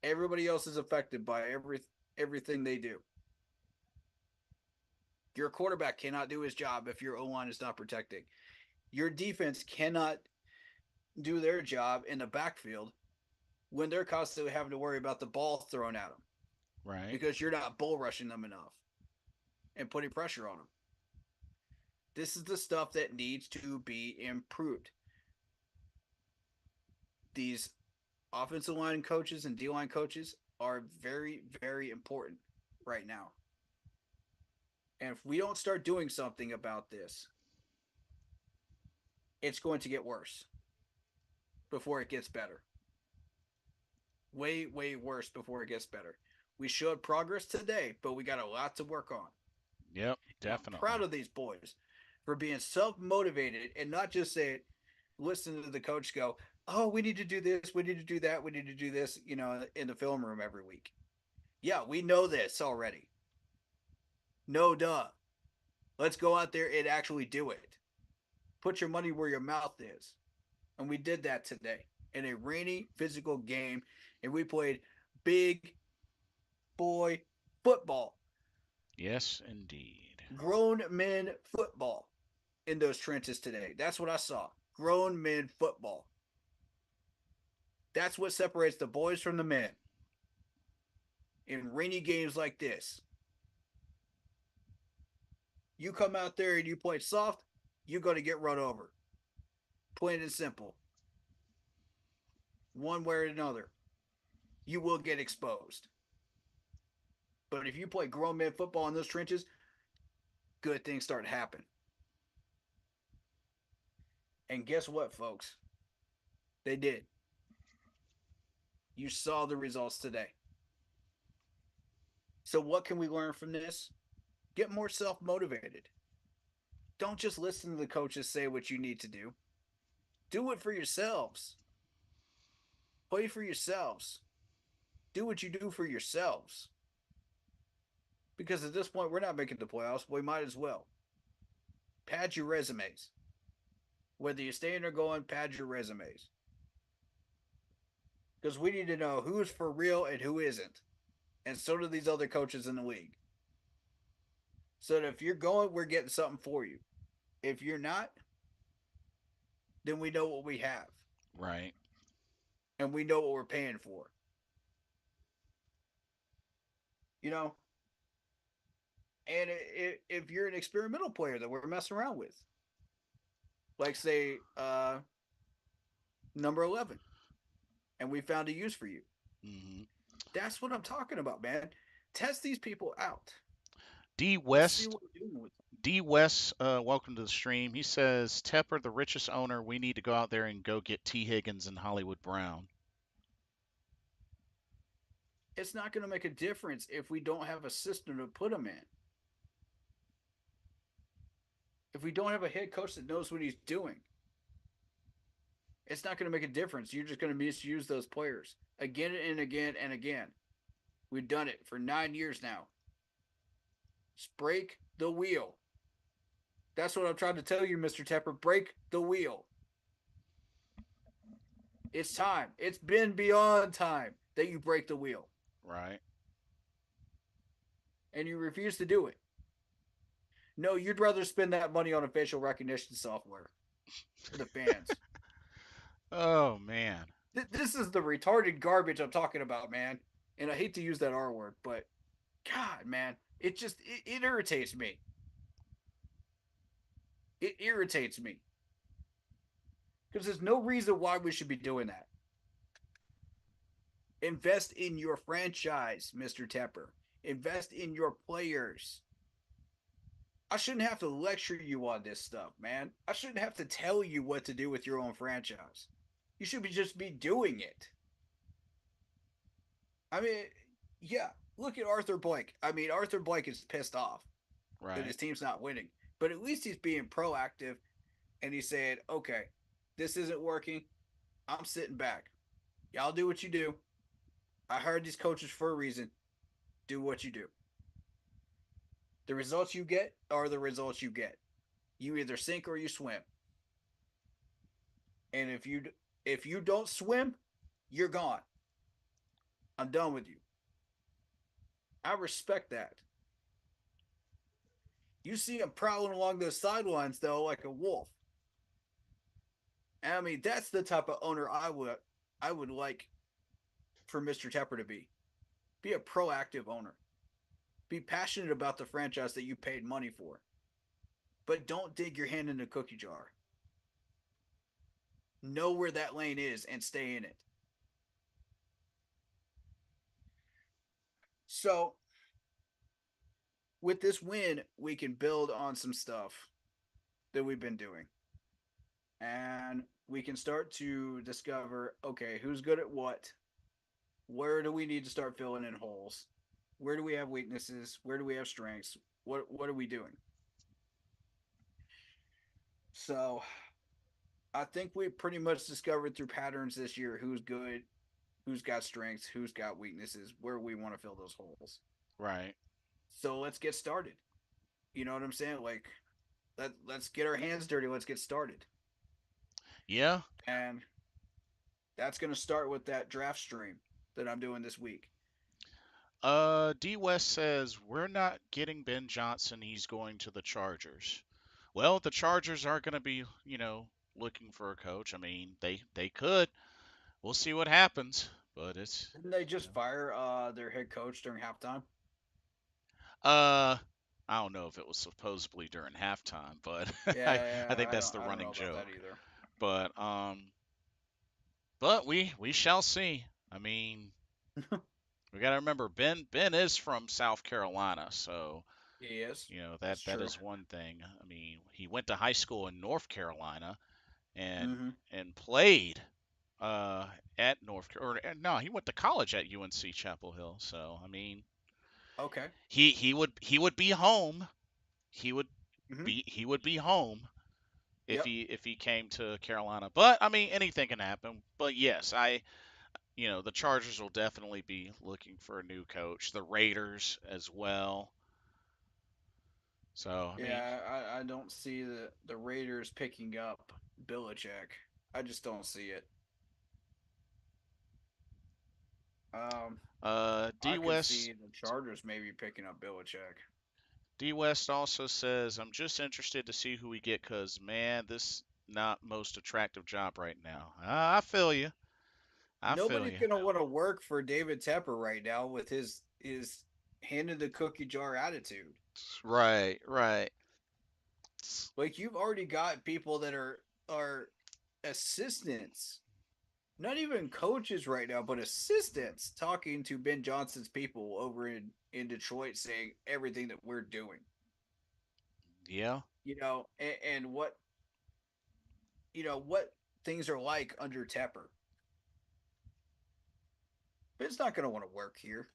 Everybody else is affected by everything they do. Your quarterback cannot do his job if your O-line is not protecting. Your defense cannot do their job in the backfield when they're constantly having to worry about the ball thrown at them. Right. Because you're not bull rushing them enough and putting pressure on them. This is the stuff that needs to be improved. These offensive line coaches and D-line coaches are very, very important right now. And if we don't start doing something about this, it's going to get worse before it gets better. Way, way worse before it gets better. We showed progress today, but we got a lot to work on. Yep, definitely. I'm proud of these boys for being self-motivated and not just saying, listen to the coach go, oh, we need to do this, we need to do that, we need to do this, in the film room every week. Yeah, we know this already. No duh. Let's go out there and actually do it. Put your money where your mouth is. And we did that today in a rainy physical game, and we played big boy football. Yes, indeed. Grown men football in those trenches today. That's what I saw. Grown men football. That's what separates the boys from the men in rainy games like this. You come out there and you play soft, you're going to get run over. Plain and simple. One way or another. You will get exposed. But if you play grown men football in those trenches, good things start to happen. And guess what, folks? They did. You saw the results today. So what can we learn from this? Get more self-motivated. Don't just listen to the coaches say what you need to do. Do it for yourselves. Play for yourselves. Do what you do for yourselves. Because at this point, we're not making the playoffs. We might as well. Pad your resumes. Whether you're staying or going, pad your resumes. Because we need to know who's for real and who isn't. And so do these other coaches in the league. So that if you're going, we're getting something for you. If you're not, then we know what we have. Right. And we know what we're paying for. And if you're an experimental player that we're messing around with, like say number 11, and we found a use for you. That's what I'm talking about, man. Test these people out. D West, welcome to the stream. He says, Tepper, the richest owner, we need to go out there and go get T. Higgins and Hollywood Brown. It's not going to make a difference if we don't have a system to put them in. If we don't have a head coach that knows what he's doing, it's not going to make a difference. You're just going to misuse those players again and again and again. We've done it for 9 years now. Just break the wheel. That's what I'm trying to tell you, Mr. Tepper. Break the wheel. It's time. It's been beyond time that you break the wheel. Right. And you refuse to do it. No, you'd rather spend that money on a facial recognition software for the fans. Oh, man. This is the retarded garbage I'm talking about, man. And I hate to use that R word, but God, man, it irritates me. It irritates me because there's no reason why we should be doing that. Invest in your franchise, Mr. Tepper. Invest in your players. I shouldn't have to lecture you on this stuff, man. I shouldn't have to tell you what to do with your own franchise. You should just be doing it. I mean, yeah, look at Arthur Blank. I mean, Arthur Blank is pissed off that Right. his team's not winning, but at least he's being proactive and he's saying, okay, this isn't working. I'm sitting back. Y'all do what you do. I hired these coaches for a reason. Do what you do. The results you get are the results you get. You either sink or you swim. And if you don't swim, you're gone. I'm done with you. I respect that. You see him prowling along those sidelines though like a wolf. And I mean, that's the type of owner I would like for Mr. Tepper to be. Be a proactive owner. Be passionate about the franchise that you paid money for. But don't dig your hand in the cookie jar. Know where that lane is and stay in it. So, with this win, we can build on some stuff that we've been doing. And we can start to discover, okay, who's good at what? Where do we need to start filling in holes? Where do we have weaknesses? Where do we have strengths? What are we doing? So, I think we pretty much discovered through patterns this year who's good, who's got strengths, who's got weaknesses, where we want to fill those holes. Right. So let's get started. You know what I'm saying? Like, let's get our hands dirty. Let's get started. Yeah. And that's going to start with that draft stream that I'm doing this week. D West says we're not getting Ben Johnson. He's going to the Chargers. Well, the Chargers aren't going to be, looking for a coach. I mean, they could. We'll see what happens. But it's, Didn't they you just know, fire their head coach during halftime? uh, I don't know if it was supposedly during halftime, but I Yeah, think that's the I don't know running about that joke. either. But we shall see. I mean, we got to remember Ben is from South Carolina, so Yes, that that's that true. is one thing. I mean, he went to high school in North Carolina and Mm-hmm. and played uh at no, he went to college at UNC Chapel Hill. So, I mean, Okay. he would be home. He would Mm-hmm. he would be home if Yep. he came to Carolina. But I mean, anything can happen. But yes, the Chargers will definitely be looking for a new coach. The Raiders as well. So, I mean, Yeah, I don't see the Raiders picking up Belichick. I just don't see it. I D could West see the Chargers maybe picking up Belichick. D West also says, I'm just interested to see who we get because, man, this not most attractive job right now. I feel you. I feel Nobody's you. gonna want to work for David Tepper right now with his hand in the cookie jar attitude. Right, right. Like you've already got people that are assistants, not even coaches right now, but assistants talking to Ben Johnson's people over in Detroit, saying everything that we're doing. Yeah, And what things are like under Tepper. Ben's not going to want to work here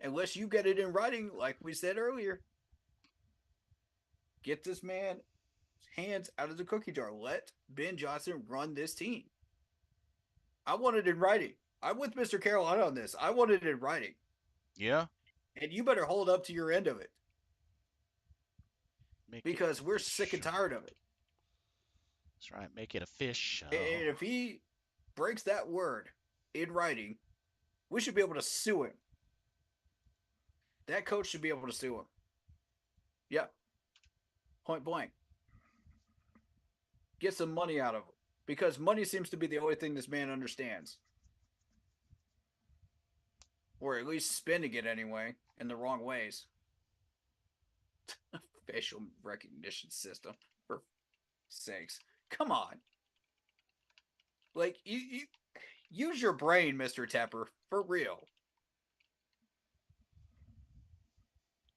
unless you get it in writing, like we said earlier. Get this man hands out of the cookie jar. Let Ben Johnson run this team. I want it in writing. I'm with Mr. Carolina on this. I want it in writing. yeah. And you better hold up to your end of it Make it because we're sick and official. tired of it. That's right. Make it official. And if he breaks that word in writing, we should be able to sue him. That coach should be able to sue him. Yep. Point blank. Get some money out of him because money seems to be the only thing this man understands. or at least spending it anyway in the wrong ways. Facial recognition system, for sakes. Come on. Like, you use your brain, Mr. Tepper, for real.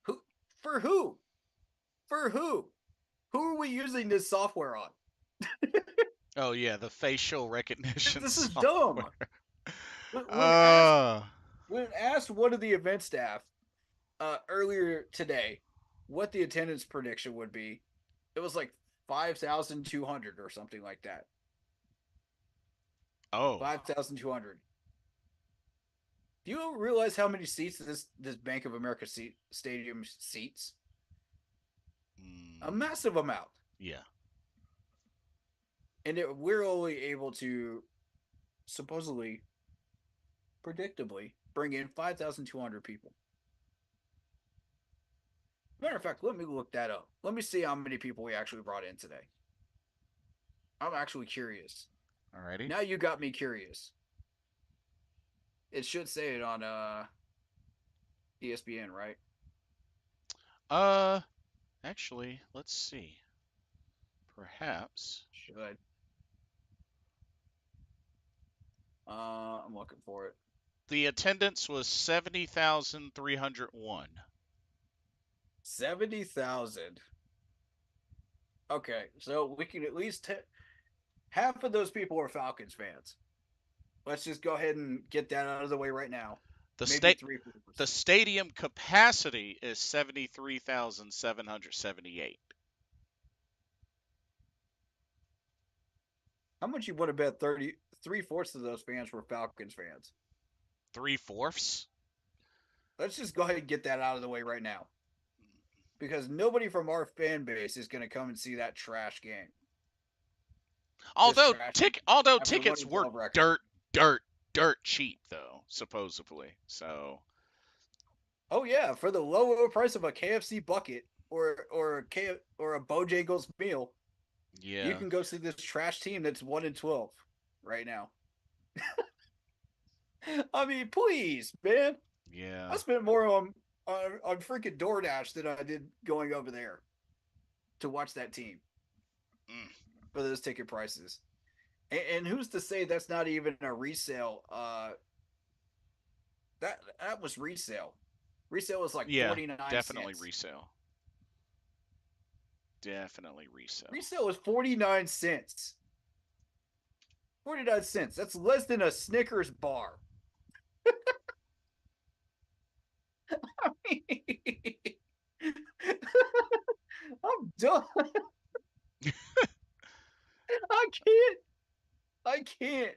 Who? For who? For who? Who are we using this software on? Oh yeah, the facial recognition This is software. dumb. When Uh, asked one of the event staff earlier today what the attendance prediction would be, it was like 5,200 or something like that. oh, 5,200. Do you realize how many seats this Bank of America stadium seats? A massive amount. Yeah. And we're only able to supposedly, predictably, bring in 5,200 people. Matter of fact, let me look that up. Let me see how many people we actually brought in today. I'm actually curious. Alrighty. Now you got me curious. It should say it on ESPN, right? Actually, let's see. Perhaps. Should. I'm looking for it. The attendance was 70,301. 70,000. Okay, so we can at least half of those people are Falcons fans. Let's just go ahead and get that out of the way right now. The Maybe the stadium capacity is 73,778. How much you would have bet 3/4 of those fans were Falcons fans? 3/4? Let's just go ahead and get that out of the way right now. Because nobody from our fan base is going to come and see that trash game. Although after tickets were 1-12 record. dirt cheap though, supposedly. So Oh yeah, for the low price of a KFC bucket or a Bojangles meal, yeah. you can go see this trash team that's 1-12 right now. I mean, please, man. Yeah. I spent more on freaking DoorDash than I did going over there to watch that team for those ticket prices. And who's to say that's not even a resale? That was resale. Resale was like 49 definitely cents. resale. Definitely resale. Resale was 49 cents. 49 cents. That's less than a Snickers bar. I mean, I'm done. I can't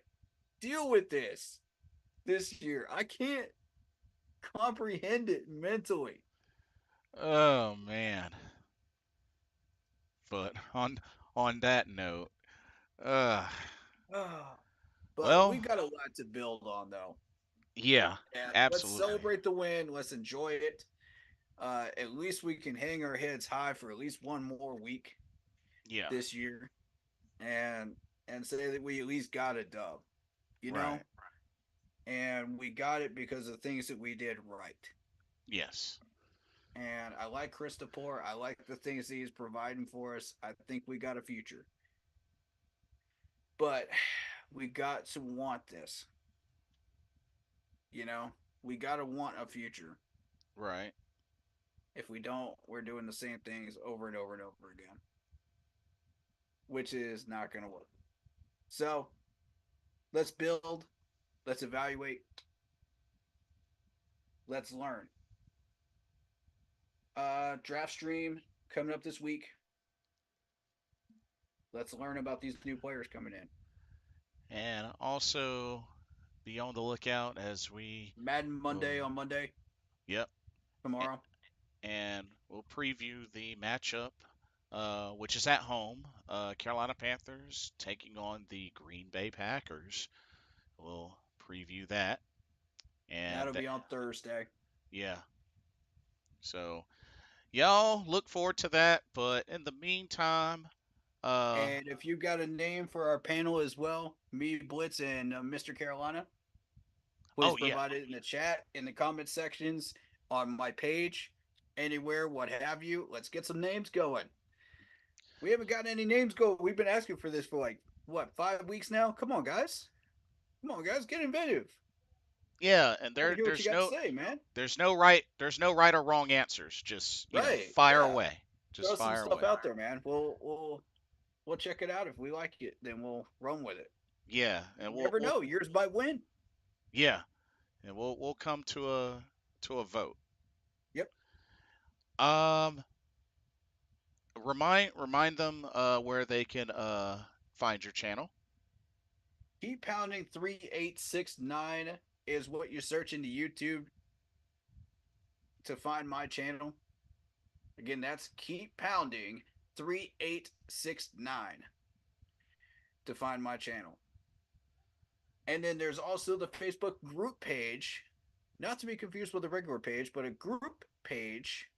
deal with this year. I can't comprehend it mentally. Oh man. But on that note, But well, we got a lot to build on, though. Yeah, And absolutely. let's celebrate the win. Let's enjoy it. At least we can hang our heads high for at least one more week. Yeah. This year, and say that we at least got a dub. You know. Right. And we got it because of things that we did right. Yes. And I like Christopher. I like the things that he's providing for us. I think we got a future. But we got to want this. You know, we got to want a future. Right. If we don't, we're doing the same things over and over and over again, which is not going to work. So let's build. Let's evaluate. Let's learn. Draft stream coming up this week. Let's learn about these new players coming in. And also be on the lookout as we Madden Monday on Monday. Yep. Tomorrow. And we'll preview the matchup, which is at home. Carolina Panthers taking on the Green Bay Packers. We'll preview that. And that'll be on Thursday. Yeah. So y'all look forward to that. But in the meantime, and if you got a name for our panel as well, me, Blitz, and Mr. Carolina. Please Oh yeah. provide it in the chat, in the comment sections, on my page, anywhere, what have you. Let's get some names going. We haven't gotten any names going. We've been asking for this for like, what, 5 weeks now? Come on, guys. Come on, guys. Get inventive. Yeah, and I want to hear what you got to say, man. there's no right or wrong answers. Just, Right. fire Yeah. away. Just Throw some fire stuff away. out there, man. We'll check it out. If we like it, then we'll run with it. Yeah, and You never know. Yours might win. yeah, and we'll come to a vote. Yep. Um, remind them where they can find your channel. Keep Pounding 3869 is what you search into YouTube to find my channel. Again, that's Keep Pounding 3869 to find my channel. And then there's also the Facebook group page, not to be confused with a regular page, but a group page.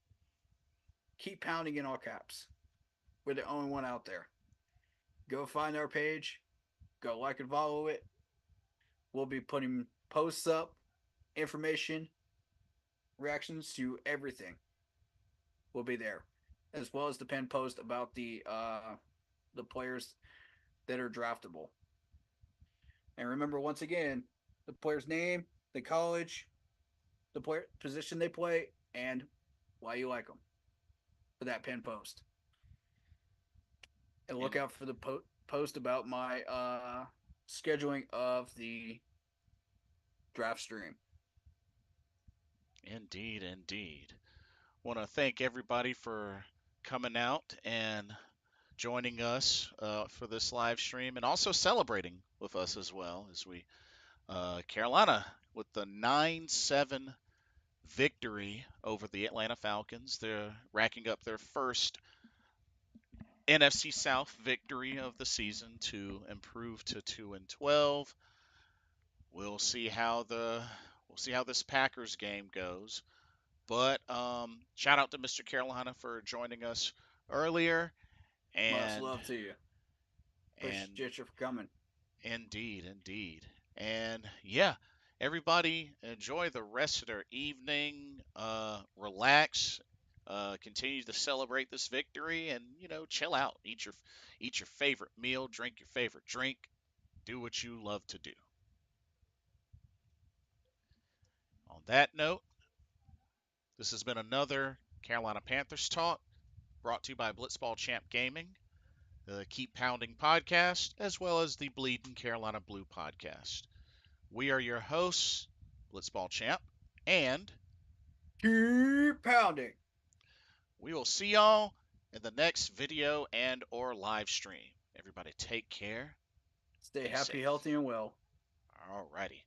Keep Pounding in all caps. We're the only one out there. Go find our page. Go like and follow it. We'll be putting posts up, information, reactions to everything. Will be there, as well as the pinned post about the players that are draftable. And remember, once again, the player's name, the college, the player position they play, and why you like them for that pinned post. And look out for the post about my scheduling of the draft stream. Indeed, indeed. Want to thank everybody for coming out and joining us for this live stream, and also celebrating with us as well as we Carolina with the 9-7 victory over the Atlanta Falcons. They're racking up their first NFC South victory of the season to improve to 2-12. We'll see how this Packers game goes. But shout out to Mr. Carolina for joining us earlier. Much And love to you. Appreciate you for coming. Indeed, indeed. And yeah, everybody enjoy the rest of their evening. Relax. Continue to celebrate this victory, and chill out. Eat your favorite meal. Drink your favorite drink. Do what you love to do. On that note, this has been another Carolina Panthers Talk, brought to you by Blitzball Champ Gaming, the Keep Pounding podcast, as well as the Bleeding Carolina Blue podcast. We are your hosts, Blitzball Champ, and Keep Pounding. We will see y'all in the next video and or live stream. Everybody take care. Stay happy, safe. healthy, and well. All righty.